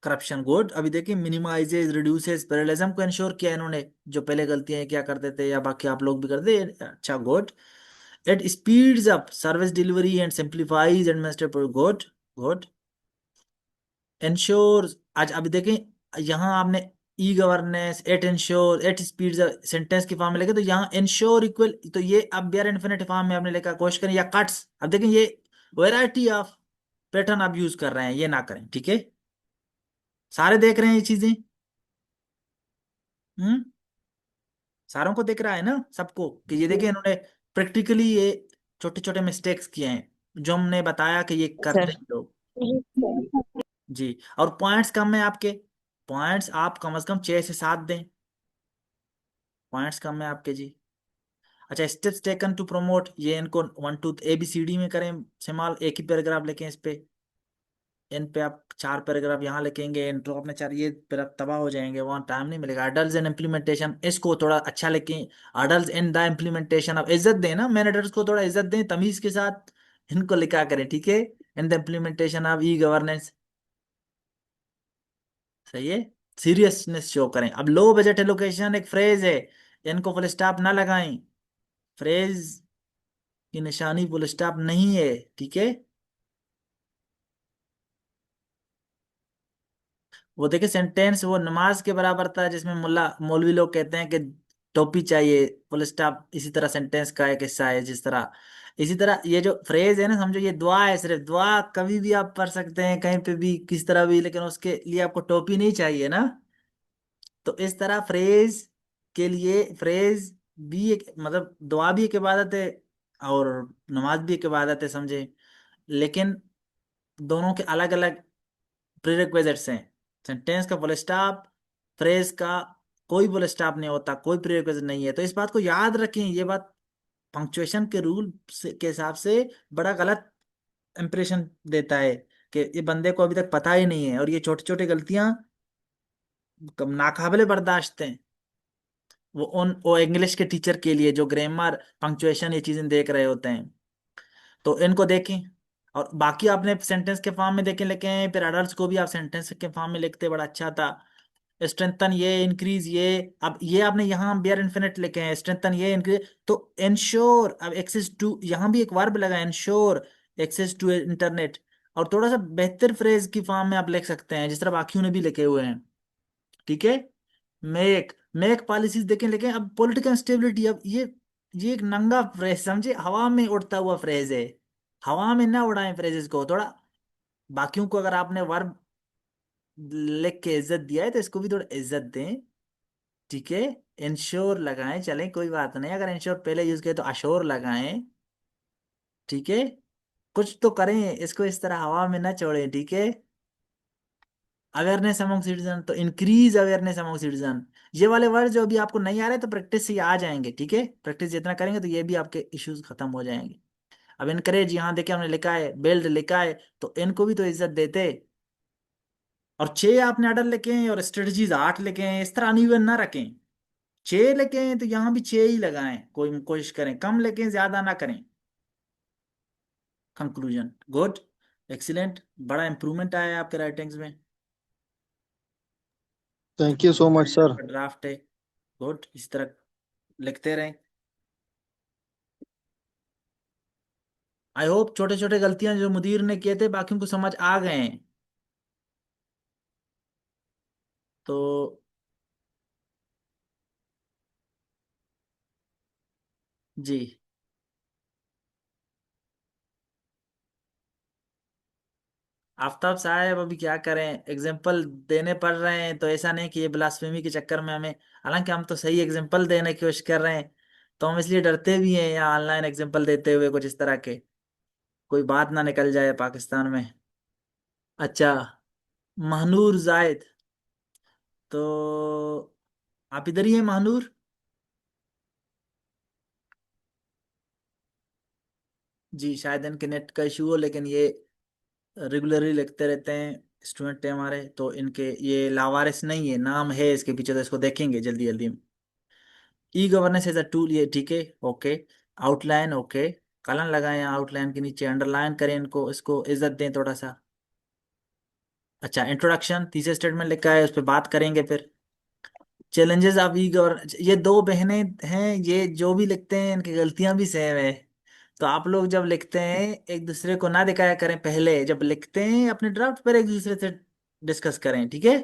corruption, good. अभी देखिए, मिनिमाइजेज रिड्यूसेस पेरलिज्म को इंश्योर किया इन्होंने, जो पहले गलतियां क्या करते थे या बाकी आप लोग भी करते, अच्छा good. It speeds up service delivery and simplifies administrative, good good. Ensure, आज अभी देखें यहाँ आपने e governance, it ensure, it speeds sentence की फॉर्म में लिखे, तो यहाँ इंश्योर इक्वल, तो ये अब बियर इन्फिनिट फॉर्म में आपने लिखा क्वेश्चन या कट्स। अब देखें ये वेराइटी ऑफ पैटर्न आप यूज कर रहे हैं, ये ना करें, ठीक है। सारे देख रहे हैं ये चीजें, हम्म, सारों को दिख रहा है ना सबको, कि ये देखिए इन्होंने प्रैक्टिकली ये छोटे छोटे मिस्टेक्स किए हैं, जो हमने बताया कि ये करते सर। हैं लोग। जी, और पॉइंट्स कम है आपके, पॉइंट्स आप कम से कम 6 से 7 दें, पॉइंट्स कम है आपके जी। अच्छा, स्टेप्स टेकन टू प्रमोट, ये इनको 1 2 ABCD में करें सिमाल, एक ही पैराग्राफ लिखें इस पे, इन पे आप 4 पैराग्राफ यहाँ लिखेंगे, इंट्रो अपने 4, ये फिर आप तबाह हो जाएंगे, वहाँ टाइम नहीं मिलेगा। अडल्ट इन इम्प्लीमेंटेशन, इसको थोड़ा अच्छा लिखें, अडल्ट इन द इम्प्लीमेंटेशन, अब इज्जत दें ना, मैनेजर्स को थोड़ा इज्जत दें, तमीज के साथ इनको लिखा करें, ठीक है। इन the implementation of e governance, सही है, सीरियसनेस शो करें। अब लो बजट एलोकेशन एक फ्रेज है, इनको फुल स्टॉप ना लगाएं, फ्रेज की निशानी फुल स्टॉप नहीं है, ठीक है। वो देखिए सेंटेंस वो नमाज के बराबर था, जिसमें मुल्ला मौलवी लोग कहते हैं कि टोपी चाहिए, फुल स्टॉप, इसी तरह सेंटेंस का एक हिस्सा है, जिस तरह इसी तरह ये जो फ्रेज है ना, समझो ये दुआ है, सिर्फ दुआ कभी भी आप पढ़ सकते हैं कहीं पे भी किस तरह भी, लेकिन उसके लिए आपको टोपी नहीं चाहिए ना। तो इस तरह फ्रेज के लिए, फ्रेज भी एक मतलब दुआ भी एक इबादत है और नमाज भी एक इबादत है, समझे। लेकिन दोनों के अलग अलग प्रीरिक्विजिट्स हैं। सेंटेंस का फुल स्टॉप, फ्रेज का कोई फुल स्टॉप नहीं होता, कोई प्रीरिक्विजिट नहीं है, तो इस बात को याद रखें। ये बात पंक्चुएशन के रूल के हिसाब से बड़ा गलत इंप्रेशन देता है, कि ये बंदे को अभी तक पता ही नहीं है, और ये छोटी छोटी गलतियां नाकाबिले बर्दाश्त हैं। वो इंग्लिश के टीचर के लिए जो ग्रामर पंक्चुएशन ये चीजें देख रहे होते हैं, तो इनको देखें। और बाकी आपने सेंटेंस के फॉर्म में देखें लिखे हैं, फिर अडल्ट को भी आप सेंटेंस के फॉर्म में लिखते, बड़ा अच्छा था। स्ट्रेंथन ये, इंक्रीज ये, अब ये आपने यहाँ बियर इन्फिनिट लिखे हैं, स्ट्रेंथन ये, इंक्रीज, तो इंश्योर, अब एक्सेस टू, यहाँ भी एक वर्ब लगा, इंश्योर एक्सेस टू इंटरनेट। और थोड़ा सा बेहतर फ्रेज की फॉर्म में आप लिख सकते हैं, जिस तरह बाकियों ने भी लिखे हुए हैं, ठीक है। मेक, मेक पॉलिसीज देखें, लेकिन अब पॉलिटिकल स्टेबिलिटी, अब ये एक नंगा फ्रेज, समझे, हवा में उड़ता हुआ फ्रेज है, हवा में ना उड़ाएं फ्रेजेस को थोड़ा। बाकियों को अगर आपने वर्ब लिख के इज्जत दिया है, तो इसको भी थोड़ा इज्जत दें, ठीक है। इंश्योर लगाएं, चलें कोई बात नहीं, अगर इंश्योर पहले यूज किया तो अश्योर लगाएं, ठीक है। कुछ तो करें, इसको इस तरह हवा में ना छोड़ें, ठीक है। अवेयरनेस अमंग सिटीजन, तो इंक्रीज अवेयरनेस अमंग सिटीजन, ये वाले वर्ड जो अभी आपको नहीं आ रहे, तो प्रैक्टिस से ये आ जाएंगे, ठीक है। प्रैक्टिस जितना करेंगे तो ये भी आपके इश्यूज खत्म हो जाएंगे। अब इनकरेज, यहाँ देखिए हमने लिखा है, बिल्ड लिखा है, तो इनको भी तो इज्जत देते। और 6 आपने आर्डर लिखे हैं, और स्ट्रेटजीज 8 लिखे हैं, इस तरह अनइवन ना रखें। 6 लिखे हैं तो यहाँ भी 6 ही लगाएं, कोई कोशिश करें, कम लिखें, ज्यादा ना करें। कंक्लूजन, गुड, एक्सीलेंट, बड़ा इंप्रूवमेंट आया है आपके राइटिंग्स में। Thank you so much sir. Draft है, गुड, इस तरह लिखते रहें। आई होप छोटे छोटे गलतियां जो मुदीर ने किए थे बाकियों को समझ आ गए हैं, तो जी। आफ्ताब साहब अभी क्या करें, एग्जाम्पल देने पड़ रहे हैं, तो ऐसा नहीं कि ये ब्लास्फेमी के चक्कर में हमें, हालांकि हम तो सही एग्जाम्पल देने की कोशिश कर रहे हैं, तो हम इसलिए डरते भी हैं या ऑनलाइन एग्जाम्पल देते हुए कुछ इस तरह के, कोई बात ना निकल जाए पाकिस्तान में। अच्छा, महानूर जायद, तो आप इधर ही हैं महानूर? जी, शायद इनके नेट का इशू हो, लेकिन ये रेगुलरली लिखते रहते हैं, स्टूडेंट है हमारे, तो इनके ये लावारिस नहीं है, नाम है इसके पीछे, तो इसको देखेंगे जल्दी जल्दी। E governance as a tool, ये ठीक है, ओके। आउटलाइन, ओके, कलन लगाएं आउटलाइन के नीचे, अंडरलाइन करें इनको, इसको इज्जत दें थोड़ा सा। अच्छा, इंट्रोडक्शन तीसरे स्टेटमेंट लिखा है, उस पर बात करेंगे फिर। चैलेंजेस ऑफ ई गवर्न, ये दो बहनें हैं, ये जो भी लिखते हैं इनकी गलतियां भी सेम है। तो आप लोग जब लिखते हैं एक दूसरे को ना दिखाया करें, पहले जब लिखते हैं अपने ड्राफ्ट पर एक दूसरे से डिस्कस करें, ठीक है।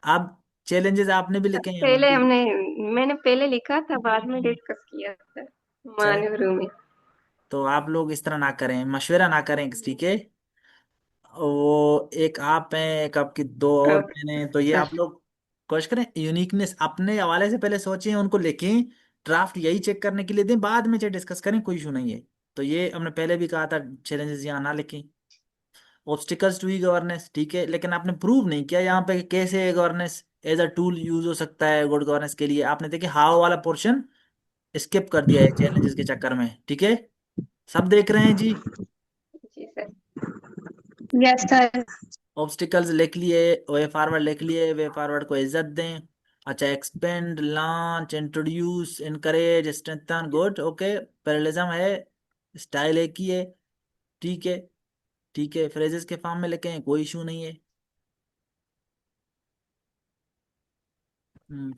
आप चैलेंजेस आपने भी लिखे हैं, हमने पहले भी। हमने मैंने पहले लिखा था, बाद में डिस्कस किया था चलें, मानव रूम में। तो आप लोग इस तरह ना करें, मशवरा ना करें, ठीक है। वो एक आप हैं, एक आपकी दो और ओके बहनें हैं, तो ये सर। आप लोग कोशिश करें यूनिकनेस अपने हवाले से पहले सोचें, उनको लिखें, ड्राफ्ट यही चेक करने के लिए दें, बाद में चाहे डिस्कस करें, कोई इशू नहीं है। तो ये हमने पहले भी कहा था, चैलेंजेस यहाँ ना लिखें। ऑब्स्टिकल्स टू ई गवर्नेंस, ठीक है, लेकिन आपने प्रूव नहीं किया यहाँ पे कि कैसे governance as a tool use हो सकता है गुड गवर्नेंस के लिए। आपने देखिए हाउ वाला पोर्शन स्किप कर दिया है चैलेंजेस के चक्कर में, ठीक है। सब देख रहे हैं जी। जी सर। Yes sir. ऑब्स्टिकल्स लिख लिए, वे फॉरवर्ड लिख लिए, वे फॉरवर्ड को इज्जत दें। अच्छा, expand, launch, introduce, encourage, strengthen, good, okay. Parallelism है, स्टाइल एक ही है, ठीक है। ठीक है, फ्रेजेस के फॉर्म में लिखें, कोई इशू नहीं है।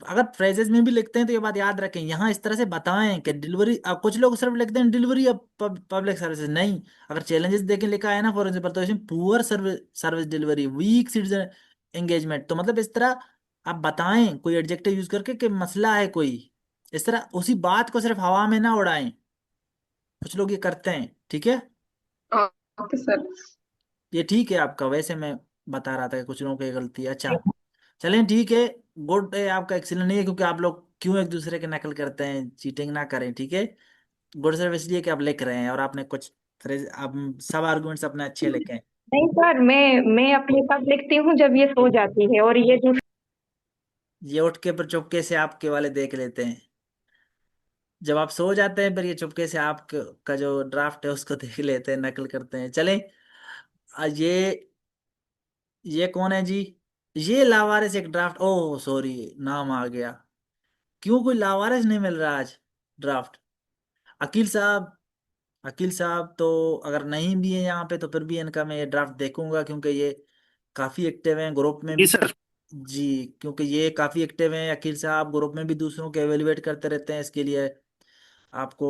अगर फ्रेजेस में भी लिखते हैं तो ये बात याद रखें, यहाँ इस तरह से बताएं कि डिलीवरी, अब कुछ लोग सिर्फ लिखते हैं डिलीवरी ऑफ पब्लिक सर्विसेज, नहीं। अगर चैलेंजेस देखें लिखा है ना, फॉर एग्जाम्पल, तो इसमें poor service service delivery, weak citizen engagement, तो मतलब इस तरह आप बताएं कोई एडजेक्टिव यूज करके कि मसला है कोई। इस तरह उसी बात को सिर्फ हवा में ना उड़ाएं, कुछ लोग ये करते हैं, ठीक है। Okay sir. ये ठीक है आपका, वैसे मैं बता रहा था कि कुछ लोगों की गलती है। अच्छा, चलें, ठीक है। गुड है आपका, एक्सीलेंट नहीं है, क्योंकि आप लोग क्यों एक दूसरे की नकल करते हैं, चीटिंग ना करें, ठीक है। गुड सिर्फ इसलिए कि आप लिख रहे हैं और आपने कुछ फ्रेज, आप सब आर्गुमेंट्स अपने अच्छे लिखे हैं। नहीं सर, मैं अपने तब लिखती हूँ जब ये सो जाती है, और ये दूसरी। ये उठ के फिर चुपके से आपके वाले देख लेते हैं, जब आप सो जाते हैं फिर ये चुपके से आप का जो ड्राफ्ट है उसको देख लेते हैं, नकल करते हैं। चलें, ये कौन है जी, ये लावारिस एक ड्राफ्ट, ओह सॉरी, नाम आ गया। क्यों कोई लावारिस नहीं मिल रहा आज ड्राफ्ट? अकील साहब, अकील साहब तो अगर नहीं भी है यहाँ पे तो फिर भी इनका मैं ये ड्राफ्ट देखूंगा, क्योंकि ये काफी एक्टिव हैं ग्रुप में जी भी। सर। जी, क्योंकि ये काफी एक्टिव हैं अकील साहब, ग्रुप में भी दूसरों को एवेलुएट करते रहते हैं, इसके लिए आपको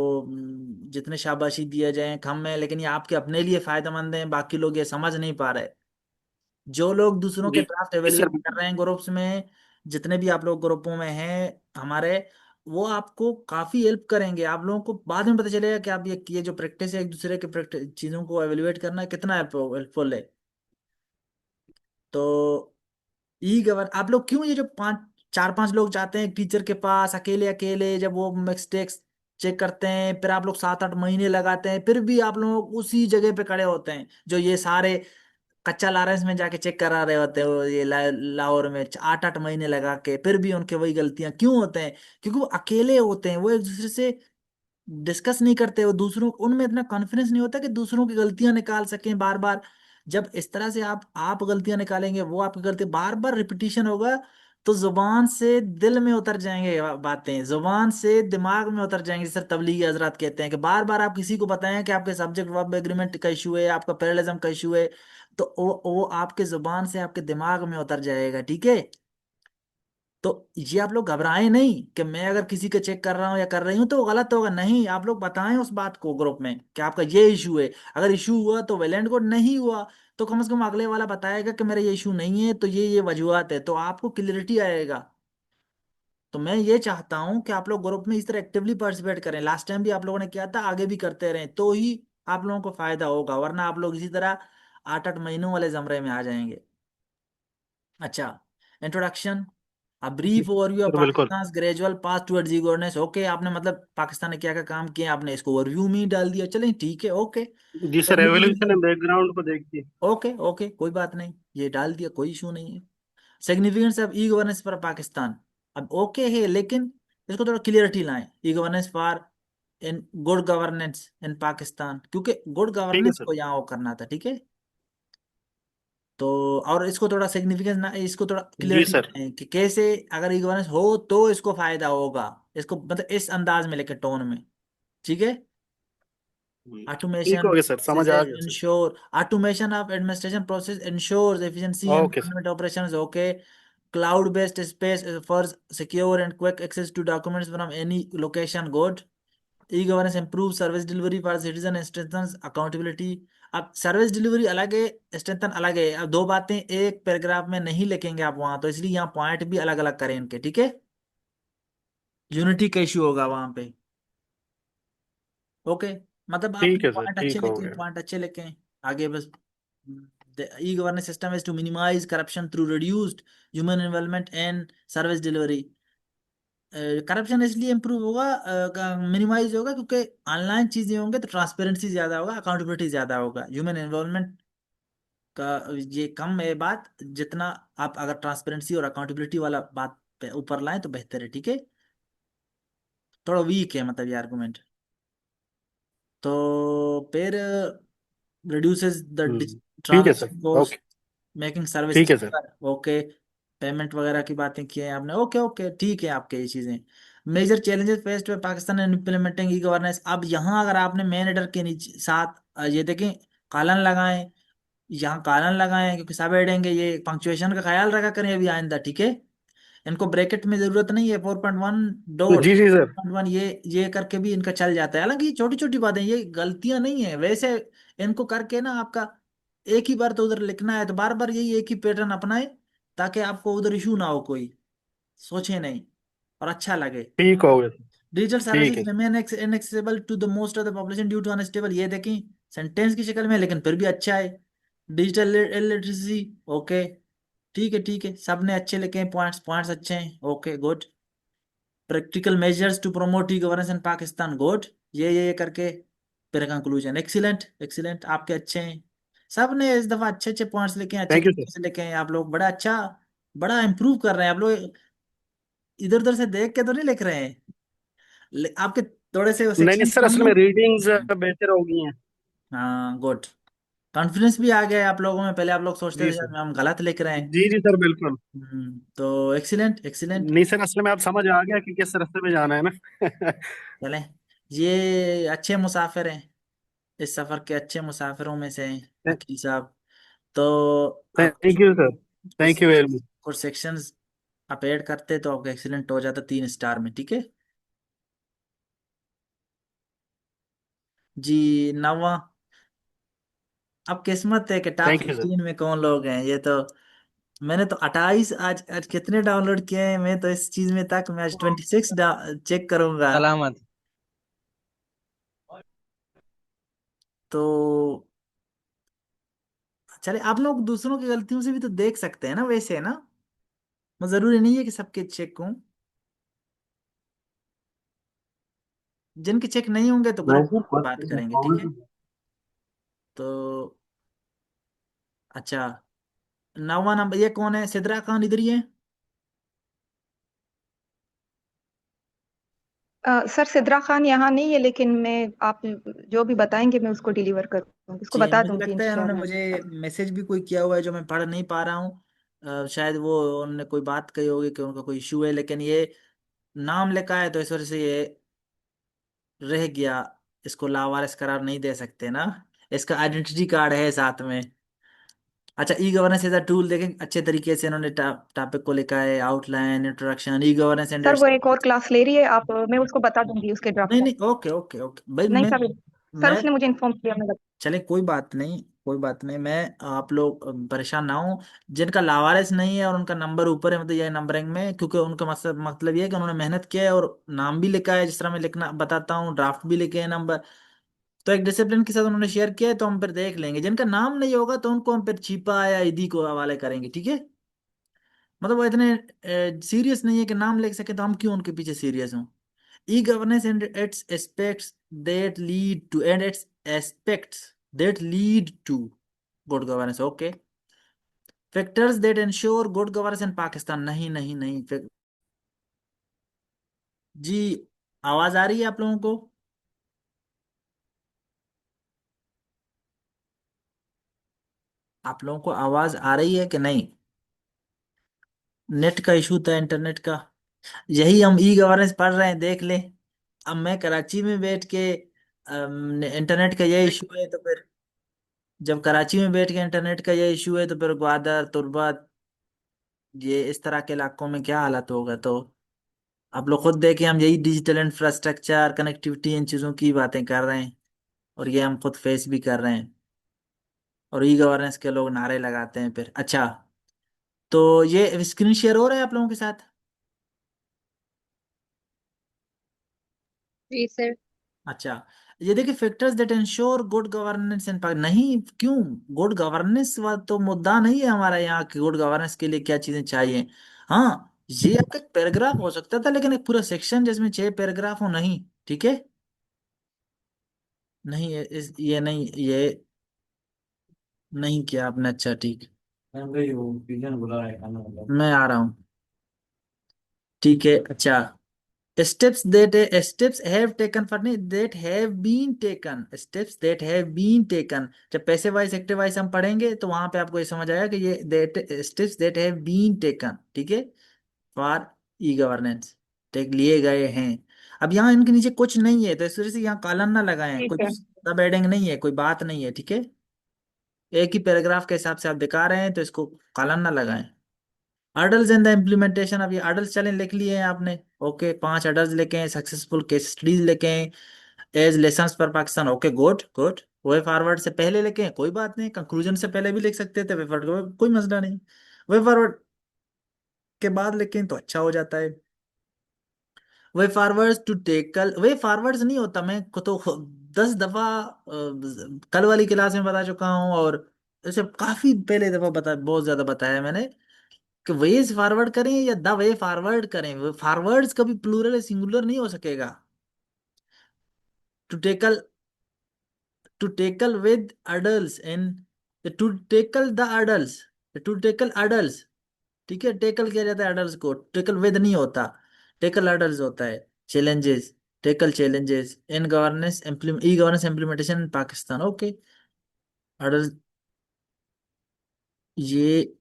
जितने शाबाशी दिया जाए कम है, लेकिन ये आपके अपने लिए फायदेमंद है, बाकी लोग ये समझ नहीं पा रहे। जो लोग दूसरों के जी ड्राफ्ट जी सर एवेलुएट कर बिल्कुल। रहे हैं ग्रुप्स में, जितने भी आप लोग ग्रुपों में हैं हमारे, वो आपको काफी हेल्प करेंगे। आप लोगों को बाद में पता चलेगा कि आप ये जो प्रैक्टिस है एक दूसरे के प्रैक्टिस चीजों को एवेलुएट करना, कितना हेल्पफुल है। तो ई गवर, आप लोग क्यों ये जो पांच चार पांच लोग जाते हैं टीचर के पास अकेले अकेले, जब वो मिस्टेक्स चेक करते हैं, फिर आप लोग 7-8 महीने लगाते हैं, फिर भी आप लोग उसी जगह पे खड़े होते हैं, जो ये सारे कच्चा लॉरेंस में जाके चेक करा रहे होते हैं, वो ये लाहौर में 8-8 महीने लगा के, फिर भी उनके वही गलतियां क्यों होते हैं? क्योंकि वो अकेले होते हैं, वो एक दूसरे से डिस्कस नहीं करते, वो दूसरों, उनमें इतना कॉन्फिडेंस नहीं होता कि दूसरों की गलतियां निकाल सकें बार बार। जब इस तरह से आप गलतियां निकालेंगे, वो आपकी गलती बार बार रिपीटिशन होगा, तो जुबान से दिल में उतर जाएंगे, ये बातें जुबान से दिमाग में उतर जाएंगे। सर तबलीगी हजरात कहते हैं कि बार बार आप किसी को बताएं कि आपके सब्जेक्ट वर्ब एग्रीमेंट का इशू है, आपका पैरेललिज्म का इशू है, तो वो आपके जुबान से आपके दिमाग में उतर जाएगा, ठीक है। तो ये आप लोग घबराएं नहीं कि मैं अगर किसी का चेक कर रहा हूँ या कर रही हूँ तो वो गलत होगा, नहीं, आप लोग बताएं उस बात को ग्रुप में कि आपका ये इशू है। अगर इशू हुआ तो वेल एंड गुड, नहीं हुआ तो कम से कम अगले वाला बताएगा कि मेरा ये इशू नहीं है, तो ये वजूहत है, तो आपको क्लियरिटी आएगा। तो मैं ये चाहता हूँ कि आप लोग ग्रुप में इस तरह एक्टिवली पार्टिसिपेट करें, लास्ट टाइम भी आप लोगों ने किया था, आगे भी करते रहें, तो ही आप लोगों को फायदा होगा, वरना आप लोग इसी तरह 8-8 महीनों वाले जमरे में आ जाएंगे। अच्छा, इंट्रोडक्शन, अ जी ब्रीफ ओवरव्यू ऑफ सर बिल्कुल। Pakistan gradual path towards e governance, okay. आपने मतलब पाकिस्तान ने क्या क्या काम किए आपने इसको ओवरव्यू में ही डाल दिया, चलें ठीक है, ओके। जी सर, एवोल्यूशन एंड बैकग्राउंड को देखिए। ओके ओके, कोई बात नहीं, ये डाल दिया, कोई इशू नहीं है। Significance of e governance for Pakistan, अब ओके है, लेकिन इसको थोड़ा क्लियरिटी लाएं, e governance for in good governance in Pakistan, क्योंकि गुड ठीक है गवर्नेंस सर। को यहाँ वो करना था, ठीक है। तो और इसको थोड़ा सिग्निफिकेंस ना, इसको थोड़ा जी क्लियरिटी सर। बनाएं कि कैसे अगर ई गवर्नेंस हो तो इसको फायदा होगा, इसको मतलब इस अंदाज में लेके टोन में, ठीक है। ठीक हो Automation गया सर, समझ आ गया sir. automation of administration process ensures efficiency and okay sir. government operations. Okay. Cloud-based space for secure and quick access to documents from any location. Good. E-governance improves service delivery for citizen and strengthens accountability. अब service delivery अलग है, strengthen अलग है। अब दो बातें एक paragraph में नहीं लिखेंगे आप वहां, तो इसलिए यहाँ पॉइंट भी अलग अलग करें इनके, ठीक है। यूनिटी का इशू होगा वहां पे। ओके। मतलब आपने ठीक है सर, पॉइंट अच्छे ठीक हो लिखे, गया। पॉइंट अच्छे लिखे हैं। आगे बस। The e-governance system is to minimize corruption through reduced human involvement and service delivery. Corruption इसलिए इम्प्रूव होगा, मिनिमाइज होगा, क्योंकि ऑनलाइन चीजें होंगे तो ट्रांसपेरेंसी ज्यादा होगा, अकाउंटेबिलिटी ज्यादा होगा। ह्यूमन इन्वॉल्वमेंट का ये कम है बात, जितना आप अगर ट्रांसपेरेंसी और अकाउंटेबिलिटी वाला बात पे ऊपर लाएं तो बेहतर है, ठीक है। थोड़ा वीक है मतलब ये आर्गुमेंट। तो फिर reduces the ठीक है sir. transaction cost, okay. Making service ठीक है सर। चीपर। ओके। पेमेंट वगैरह की बातें की हैं आपने। ओके ओके ठीक है आपके ये चीजें। Major challenges faced by Pakistan in implementing e governance. अब यहाँ अगर आपने मेन हेडर के नीचे साथ ये देखें कॉलन लगाएं, यहाँ कॉलन लगाएं, क्योंकि सब हेडेंगे, ये पंक्चुएशन का ख्याल रखा करें अभी आइंदा, ठीक है। इनको ब्रैकेट में जरूरत नहीं है। 4.1 डॉट जी जी सर। 4.1 ये करके भी इनका चल जाता है। हालांकि छोटी छोटी बातें, ये गलतियां नहीं है वैसे। इनको करके ना आपका एक ही बार तो उधर लिखना है, तो बार बार यही एक ही पैटर्न अपनाए, ताकि आपको उधर इशू ना हो, कोई सोचे नहीं और अच्छा लगे। ठीक हो गया सर। डिजिटल ठीक सर्विसेज है। Remain inaccessible to the most of the population due to unstable. ये देखें सेंटेंस की शक्ल में, लेकिन फिर भी अच्छा है। Digital illiteracy. ओके ठीक है ठीक है, सबने अच्छे लिखे हैं पॉइंट्स, पॉइंट्स अच्छे हैं। Okay good. Practical measures to promote e governance in Pakistan. Good. ये करके फिर कंक्लूजन। एक्सीलेंट एक्सीलेंट, आपके अच्छे हैं। सब ने इस दफा अच्छे अच्छे पॉइंट्स लिखे हैं, अच्छे थैंक यू तरीके सर। से लिखे हैं आप लोग। बड़ा अच्छा, बड़ा इम्प्रूव कर रहे हैं आप लोग। इधर उधर से देख के तो नहीं लिख रहे हैं। आपके थोड़े से नहीं नहीं सेक्शन सर, कम असल है। में रीडिंग्स बेहतर हो गई हैं। हाँ गुड। कॉन्फिडेंस भी आ गया है आप लोगों में। पहले आप लोग सोचते जी थे सर। शायद हम गलत लिख रहे हैं। जी जी सर, बिल्कुल। तो एक्सीलेंट एक्सीलेंट। नहीं सर, असल में आप समझ आ गया कि किस रास्ते में जाना है ना। चलें, ये अच्छे मुसाफिर हैं, इस सफर के अच्छे मुसाफिरों में से हैं अकील साहब। तो आप थैंक यू सर। कुछ थैंक यू वेरी मच। कुछ सेक्शंस आप ऐड करते तो आपका एक्सीलेंट हो जाता 3 स्टार में, ठीक है जी। नवा। अब किस्मत है कि टॉप थैंक यू सर। 15 में कौन लोग हैं। ये तो मैंने तो 28 आज आज कितने डाउनलोड किए हैं, मैं तो इस चीज में तक मैं आज 26 चेक करूंगा। सलामत। तो चले, आप लोग दूसरों की गलतियों से भी तो देख सकते हैं ना वैसे, है ना। वो जरूरी नहीं है कि सबके चेक हों। जिनके चेक नहीं होंगे तो नहीं ग्रुप सर, कोई बात करेंगे, ठीक है। प्रॉब्लम। तो अच्छा, 9वां नंबर ये कौन है? सिद्रा खान इधर ही है। सर सिद्रा खान यहाँ नहीं है, लेकिन मैं आप जो भी बताएंगे मैं उसको डिलीवर कर दूंगी, उसको जी बता मुझे दूंगी लगता है इन्होंने इंशाल्लाह। मुझे मैसेज भी कोई किया हुआ है जो मैं पढ़ नहीं पा रहा हूँ। शायद वो उन्होंने कोई बात कही होगी कि उनका कोई इशू है, लेकिन ये नाम लिखा है तो इस वजह से ये रह गया। इसको लावारिस करार नहीं दे सकते ना, इसका आइडेंटिटी कार्ड है साथ में। अच्छा, e governance as a tool देखें, अच्छे तरीके से इन्होंने टॉपिक को लिखा है। Outline, introduction, e governance and sir its. वो एक और क्लास ले रही है, आप मैं उसको बता दूंगी उसके ड्राफ्ट नहीं का। नहीं, ओके ओके ओके भाई, नहीं मैं सर, सर मैं उसने मुझे इन्फॉर्म किया, मैं चले कोई बात नहीं, कोई बात नहीं। मैं आप लोग परेशान ना हो। जिनका लावारिस नहीं है और उनका नंबर ऊपर है, मतलब ये नंबरिंग में, क्योंकि उनका मतलब ये है कि उन्होंने मेहनत किया है और नाम भी लिखा है, जिस तरह मैं लिखना बताता हूँ, ड्राफ्ट भी लिखे हैं नंबर। तो एक डिसिप्लिन के साथ उन्होंने शेयर किया है, तो हम फिर देख लेंगे। जिनका नाम नहीं होगा तो उनको हम फिर छिपा या ईदी को हवाले करेंगे, ठीक है। मतलब वो इतने सीरियस नहीं है कि नाम लिख सके, तो हम क्यों उनके पीछे सीरियस हों। E governance and its aspects that lead to and its aspects that lead to good governance. Okay. Factors that ensure good governance in Pakistan. नहीं नहीं नहीं, जी आवाज आ रही है आप लोगों को? आप लोगों को आवाज आ रही है कि नहीं? नेट का इशू था, इंटरनेट का। यही हम ई गवर्नेंस पढ़ रहे हैं, देख ले। अब मैं कराची में बैठ के इंटरनेट का ये इशू है तो फिर जब कराची में बैठ के इंटरनेट का ये इशू है तो फिर ग्वादर तुर्बत ये इस तरह के इलाकों में क्या हालत होगा। तो आप लोग खुद देखें, हम यही डिजिटल इंफ्रास्ट्रक्चर कनेक्टिविटी इन चीज़ों की बातें कर रहे हैं और ये हम खुद फेस भी कर रहे हैं, और ई गवर्नेंस के लोग नारे लगाते हैं फिर। अच्छा, तो ये स्क्रीन शेयर हो रहा है आप लोगों के साथ? जी सर। अच्छा, ये देखिए, factors that ensure good governance in नहीं, क्यों गुड गवर्नेंस वाला तो मुद्दा नहीं है हमारा यहाँ कि गुड गवर्नेंस के लिए क्या चीजें चाहिए। हाँ, ये आपका एक पैराग्राफ हो सकता था, लेकिन एक पूरा सेक्शन जिसमें 6 पैराग्राफ हो नहीं, ठीक है। नहीं ये नहीं, ये नहीं किया आपने। अच्छा ठीक, मैं आ रहा हूँ, ठीक है। अच्छा, steps have taken for नहीं, that have been taken, steps that have been taken। जब पैसे वाइज एक्टिव वाइज हम पढ़ेंगे तो वहां पे आपको ये समझ आएगा कि ये that steps that have been taken, ठीक है, फॉर ई गवर्नेंस, टेक लिए गए हैं। अब यहाँ इनके नीचे कुछ नहीं है तो इस वजह से यहाँ कॉलन ना लगाएं, जी कोई सर। सब हेडिंग नहीं है, कोई बात नहीं है, ठीक है। एक ही पैराग्राफ के हिसाब से आप दिखा रहे हैं तो इसको कॉलन ना लगाएं। अडल्ट इन द इम्प्लीमेंटेशन, अब ये अडल्ट चलें लिख लिए हैं आपने, ओके, 5 अडल्ट लिखे हैं, सक्सेसफुल केस स्टडीज लिखे हैं, एज लेसन्स पर Pakistan, okay good good. Way forward से पहले लिखे हैं, कोई बात नहीं, कंक्लूजन से पहले भी लिख सकते थे, वे फॉरवर्ड कोई मसला नहीं, वे फॉरवर्ड के बाद लिखें तो अच्छा हो जाता है। Way forwards to tackle, way forwards नहीं होता, मैं को तो 10 दफा कल वाली क्लास में बता चुका हूँ, और ऐसे काफी पहले दफा बता, बहुत ज्यादा बताया मैंने कि वेज फॉरवर्ड करें या द वे फॉरवर्ड करें, फॉरवर्ड्स कभी प्लूरल या सिंगुलर नहीं हो सकेगा। To tackle, to tackle with adult in, to tackle the adult, to tackle adult, ठीक है, टेकल किया जाता है अडल्ट को, टेकल विद नहीं होता, टेकल अडल्ट होता है। Challenges, tackle challenges in governance e governance implementation in Pakistan, okay. Adult, ये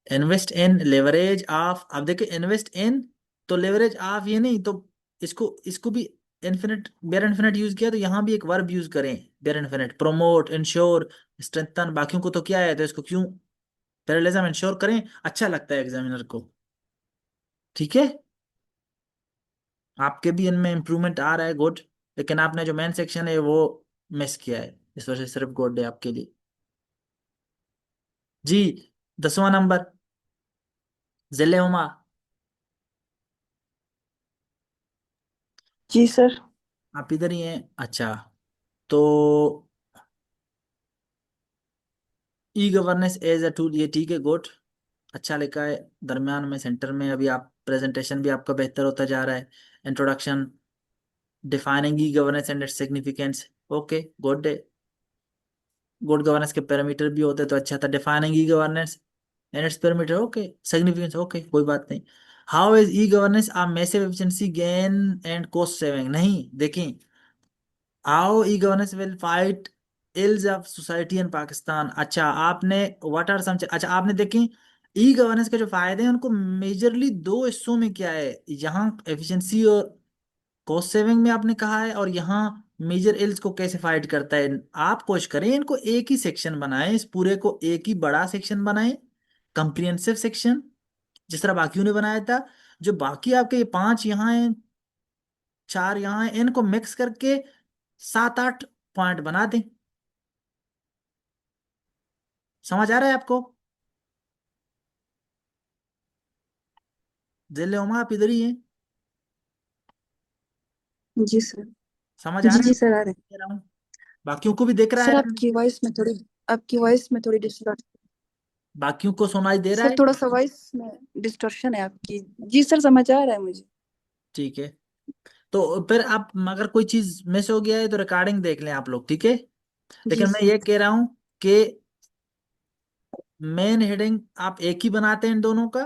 इन्वेस्ट इन लेवरेज ऑफ, अब देखिए इन्वेस्ट इन तो लेवरेज ऑफ ये नहीं तो इसको इसको भी इन्फिनिट, बेयर इन्फिनिट यूज किया तो यहाँ भी एक वर्ब यूज करें, bare infinitive, promote, ensure, strengthen, बाकियों को तो क्या है तो इसको क्यों पैरेललिज्म इंश्योर करें, अच्छा लगता है एग्जामिनर को, ठीक है। आपके भी इनमें इम्प्रूवमेंट आ रहा है, गुड, लेकिन आपने जो मेन सेक्शन है वो मिस किया है, इस वजह से सिर्फ गुड है आपके लिए। जी, 10वां नंबर, जिले उमा। जी सर। आप इधर ही हैं, अच्छा। तो e governance as a tool, ये ठीक है, गुड, अच्छा लिखा है। दरमियान में सेंटर में अभी आप प्रेजेंटेशन भी आपका बेहतर होता जा रहा है। Introduction, defining e governance and its significance, okay good है। गुड गवर्नेंस के पैरामीटर भी होते तो अच्छा था, defining e governance and its parameter, okay, significance, okay कोई बात नहीं। How is e governance a massive efficiency gain and cost saving, नहीं देखें, how e governance will fight ills of society in Pakistan. अच्छा आपने, व्हाट आर सम, अच्छा आपने देखें ई गवर्नेंस के जो फायदे हैं उनको मेजरली 2 हिस्सों में क्या है, यहाँ एफिशिएंसी और कॉस्ट सेविंग में आपने कहा है, और यहाँ मेजर इल्स को कैसे फाइट करता है। आप कोशिश करें इनको एक ही सेक्शन बनाएं, इस पूरे को एक ही बड़ा सेक्शन बनाएं, कंप्रिहेंसिव सेक्शन, जिस तरह बाकियों ने बनाया था। जो बाकी आपके ये 5 यहाँ हैं, 4 यहाँ हैं, इनको मिक्स करके 7-8 पॉइंट बना दें। समझ आ रहा है आपको? जिले उमा आप इधर ही हैं, जी सर। समझ आ जी रहा है जी सर, आ रहे कह रहा हूँ, बाकियों को भी दिख रहा सर। है, आपकी वॉइस में थोड़ी डिस्टॉर्ट, बाकियों को सुनाई दे रहा सर है, थोड़ा सा वॉइस में डिस्टॉर्शन है आपकी। जी सर, समझ आ रहा है मुझे। ठीक है। तो फिर आप अगर कोई चीज मिस हो गया है तो रिकॉर्डिंग देख लें आप लोग, ठीक है। जी लेकिन मैं सर। ये कह रहा हूं कि मेन हेडिंग आप एक ही बनाते हैं इन दोनों का,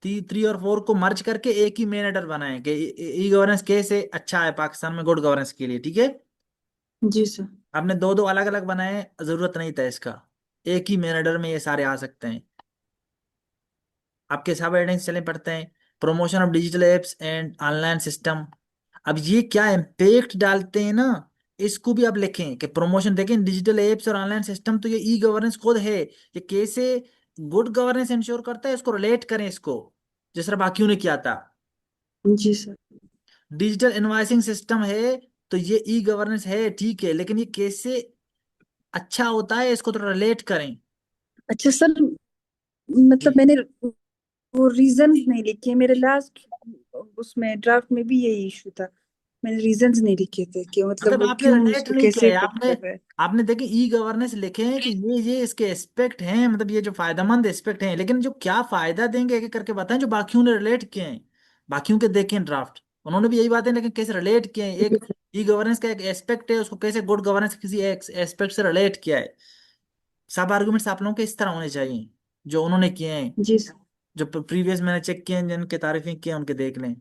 3 और 4 को मर्ज करके एक ही मेन हेडर बनाएं कि ई गवर्नेंस कैसे अच्छा है पाकिस्तान में गुड गवर्नेंस के लिए, ठीक है। जी सर। आपने 2-2 अलग अलग बनाए, जरूरत नहीं था इसका, एक ही मेन हेडर में ये सारे आ सकते हैं। आपके सब हेडिंग्स चले पड़ते हैं, promotion of digital apps and online system. अब ये क्या इम्पैक्ट डालते हैं ना, इसको भी आप लिखें कि प्रमोशन देखें डिजिटल एप्स और ऑनलाइन सिस्टम, तो ये ई गवर्नेंस खुद है, ये कैसे गुड गवर्नेंस इंश्योर करता है, इसको रिलेट करें इसको, जिस तरह बाकियों ने किया था। जी सर। डिजिटल इनवॉइसिंग सिस्टम है, तो ये ई गवर्नेंस है ठीक है, लेकिन ये कैसे अच्छा होता है इसको तो रिलेट करें। अच्छा सर, मतलब मैंने वो रीजन नहीं लिखे मेरे लास्ट उसमें ड्राफ्ट में भी यही इशू था। मैंने रीजंस नहीं लिखे थे कि मतलब मतलब वो आपने क्यों रिलेट उसको नहीं किया कैसे है, इफेक्ट आपने कर रहा है। आपने देखे ई गवर्नेंस लिखे हैं कि ये इसके एस्पेक्ट हैं, मतलब ये जो फायदेमंद एस्पेक्ट हैं, लेकिन जो क्या फायदा देंगे एक एक करके बताएं, जो बाकियों ने रिलेट किए हैं, बाकियों के देखें ड्राफ्ट, उन्होंने भी यही बातें, लेकिन कैसे रिलेट किए हैं, एक ई गवर्नेंस का एक एस्पेक्ट है, उसको कैसे गुड गवर्नेंस किसी एक एस्पेक्ट से रिलेट किया है। सब आर्गुमेंट्स आप लोगों के इस तरह होने चाहिए जो उन्होंने किए हैं, जी सर। जो प्रीवियस मैंने चेक किए हैं, जिनके तारीफें की हैं उनके देख लें।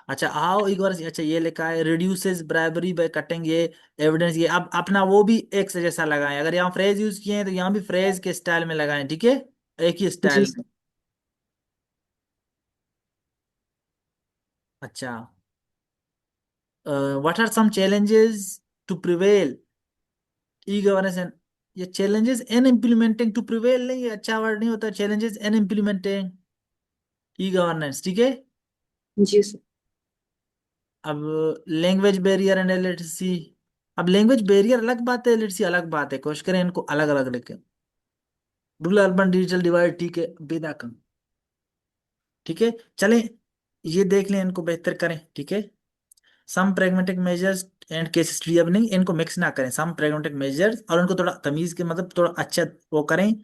अच्छा आओ एक बार, अच्छा ये लिखा है रिड्यूसेस ब्राइबरी बाय कटिंग, ये एविडेंस, ये अब अपना वो भी एक से जैसा लगाएं, अगर यहाँ फ्रेज यूज किए हैं तो यहाँ भी फ्रेज के स्टाइल में लगाएं, ठीक है, एक ही जी स्टाइल में। सर। अच्छा, what are some challenges to prevail e governance and, ये challenges in implementing, to prevail नहीं, ये अच्छा वर्ड नहीं होता, challenges in implementing e governance, ठीक है। जी सर। अब लैंग्वेज बैरियर एंड लिटरेसी, अब लैंग्वेज बैरियर अलग बात है, लिटरेसी अलग बात है, कोशिश करें इनको अलग अलग लिखें। रूरल अर्बन डिजिटल डिवाइड, ठीक है, बेदा कम, ठीक है, चलें, ये देख लें, इनको बेहतर करें, ठीक है। Some pragmatic measures and case study, अब नहीं इनको मिक्स ना करें, सम प्रैग्मेटिक मेजर्स, और इनको थोड़ा तमीज के मतलब थोड़ा अच्छा वो करें,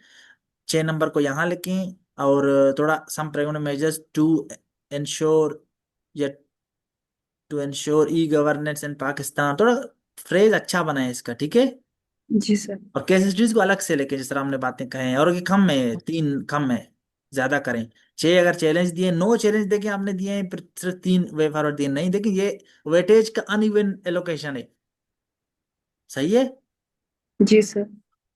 6 नंबर को यहाँ लिखें, और थोड़ा सम प्रैग्मेटिक मेजर्स टू इंश्योर, या to ensure E governance in Pakistan, थोड़ा फ्रेज अच्छा बनाए इसका, ठीक है। जी सर। और केस स्टडीज को अलग से लेके, जिस तरह हमने बातें कहे हैं, और ये कम है, 3 कम है, ज्यादा करें। 6 अगर चैलेंज दिए, 9 चैलेंज देखे आपने दिए हैं, फिर सिर्फ 3 वे फॉरवर्ड दिए नहीं, देखिए ये वेटेज का अनइवन एलोकेशन है, सही है। जी सर।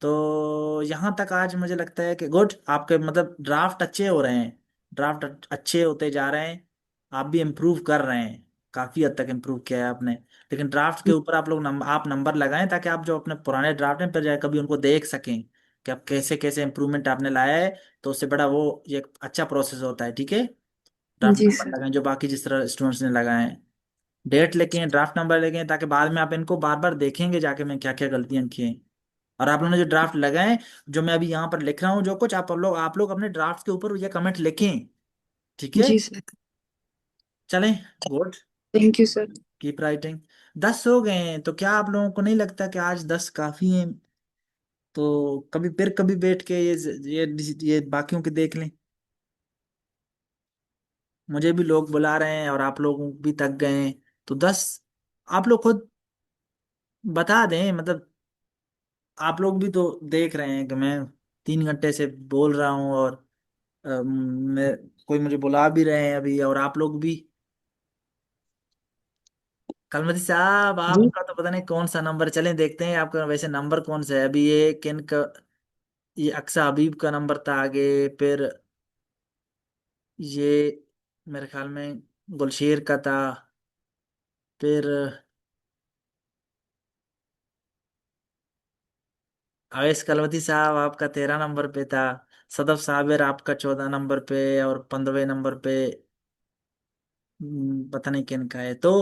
तो यहाँ तक आज मुझे लगता है कि गुड, आपके मतलब ड्राफ्ट अच्छे हो रहे हैं, ड्राफ्ट अच्छे होते जा रहे हैं, आप भी इम्प्रूव कर रहे हैं, काफी हद तक इम्प्रूव किया है आपने, लेकिन ड्राफ्ट के ऊपर आप लोग आप नंबर लगाएं, ताकि आप जो अपने पुराने ड्राफ्ट हैं फिर जाए कभी उनको देख सकें कि आप कैसे कैसे इम्प्रूवमेंट आपने लाया है, तो उससे बड़ा वो ये एक अच्छा प्रोसेस होता है, ठीक है। ड्राफ्ट जी नंबर सर। लगाएं जो बाकी जिस तरह स्टूडेंट्स ने लगाए हैं, डेट लिखें, ड्राफ्ट नंबर लिखें, ताकि बाद में आप इनको बार बार देखेंगे जाके मैं क्या क्या गलतियां की हैं। और आप लोगों ने जो ड्राफ्ट लगाए, जो मैं अभी यहाँ पर लिख रहा हूँ, जो कुछ आप लोग अपने ड्राफ्ट के ऊपर ये कमेंट लिखें, ठीक है। जी सर। चलें, good, thank you sir. Keep writing. 10 हो गए हैं, तो क्या आप लोगों को नहीं लगता कि आज 10 काफी हैं, तो कभी फिर कभी बैठ के ये बाकियों के देख लें, मुझे भी लोग बुला रहे हैं और आप लोग भी थक गए हैं, तो 10 आप लोग खुद बता दें, मतलब आप लोग भी तो देख रहे हैं कि मैं 3 घंटे से बोल रहा हूँ, और मैं कोई मुझे बुला भी रहे हैं अभी, और आप लोग भी। कलमती साहब जी। आपका तो पता नहीं कौन सा नंबर, चलें देखते हैं आपका वैसे नंबर कौन सा है अभी, ये किन का, ये अक्सा हबीब का नंबर था आगे, फिर ये मेरे ख्याल में गुलशेर का था, फिर अवैस कलवती साहब आपका 13 नंबर पे था, सदफ साबिर आपका 14 नंबर पे, और 15वें नंबर पे पता नहीं किन का है। तो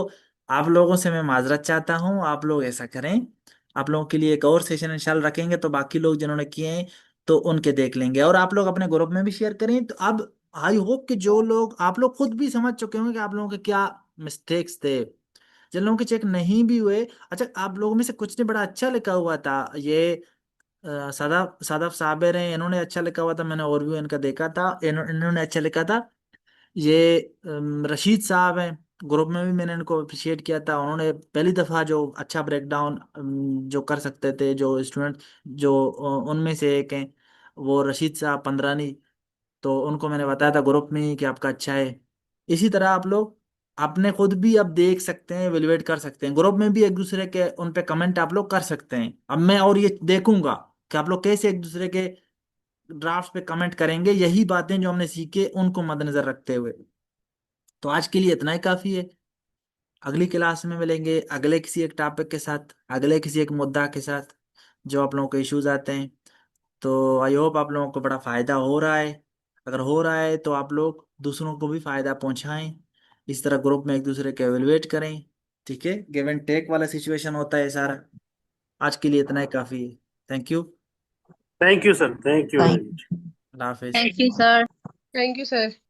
आप लोगों से मैं माजरत चाहता हूँ, आप लोग ऐसा करें, आप लोगों के लिए एक और सेशन इंशाल्लाह रखेंगे, तो बाकी लोग जिन्होंने किए हैं तो उनके देख लेंगे, और आप लोग अपने ग्रुप में भी शेयर करें। तो अब आई होप कि जो लोग, आप लोग खुद भी समझ चुके होंगे कि आप लोगों के क्या मिस्टेक्स थे, जिन लोगों के चेक नहीं भी हुए। अच्छा, आप लोगों में से कुछ ने बड़ा अच्छा लिखा हुआ था, ये सदाफ सदाफ साबिर हैं, इन्होंने अच्छा लिखा हुआ था, मैंने ओवरव्यू इनका देखा था, इन्होंने अच्छा लिखा था। ये रशीद साहब हैं, ग्रुप में भी मैंने इनको अप्रिशिएट किया था, उन्होंने पहली दफ़ा जो अच्छा ब्रेकडाउन जो कर सकते थे, जो स्टूडेंट जो उनमें से एक हैं, वो रशीद साहब पंद्रानी, तो उनको मैंने बताया था ग्रुप में ही कि आपका अच्छा है। इसी तरह आप लोग अपने खुद भी अब देख सकते हैं, एवेलुएट कर सकते हैं, ग्रुप में भी एक दूसरे के उन पे कमेंट आप लोग कर सकते हैं। अब मैं और ये देखूंगा कि आप लोग कैसे एक दूसरे के ड्राफ्ट पे कमेंट करेंगे, यही बातें जो हमने सीखे उनको मद्देनजर रखते हुए। तो आज के लिए इतना ही काफी है। अगली क्लास में मिलेंगे अगले किसी एक टॉपिक के साथ, अगले किसी एक मुद्दा के साथ जो आप लोगों को इश्यूज आते हैं। तो आई होप आप लोगों को बड़ा फायदा हो रहा है। अगर हो रहा है तो आप लोग दूसरों को भी फायदा पहुंचाएं। इस तरह ग्रुप में एक दूसरे के एवेलुएट करें। ठीक है, गिव एंड टेक वाला सिचुएशन होता है सारा। आज के लिए इतना ही काफी है। Thank you. Thank you sir, thank you very thank much. Allah Hafiz. Thank you sir. Thank you sir.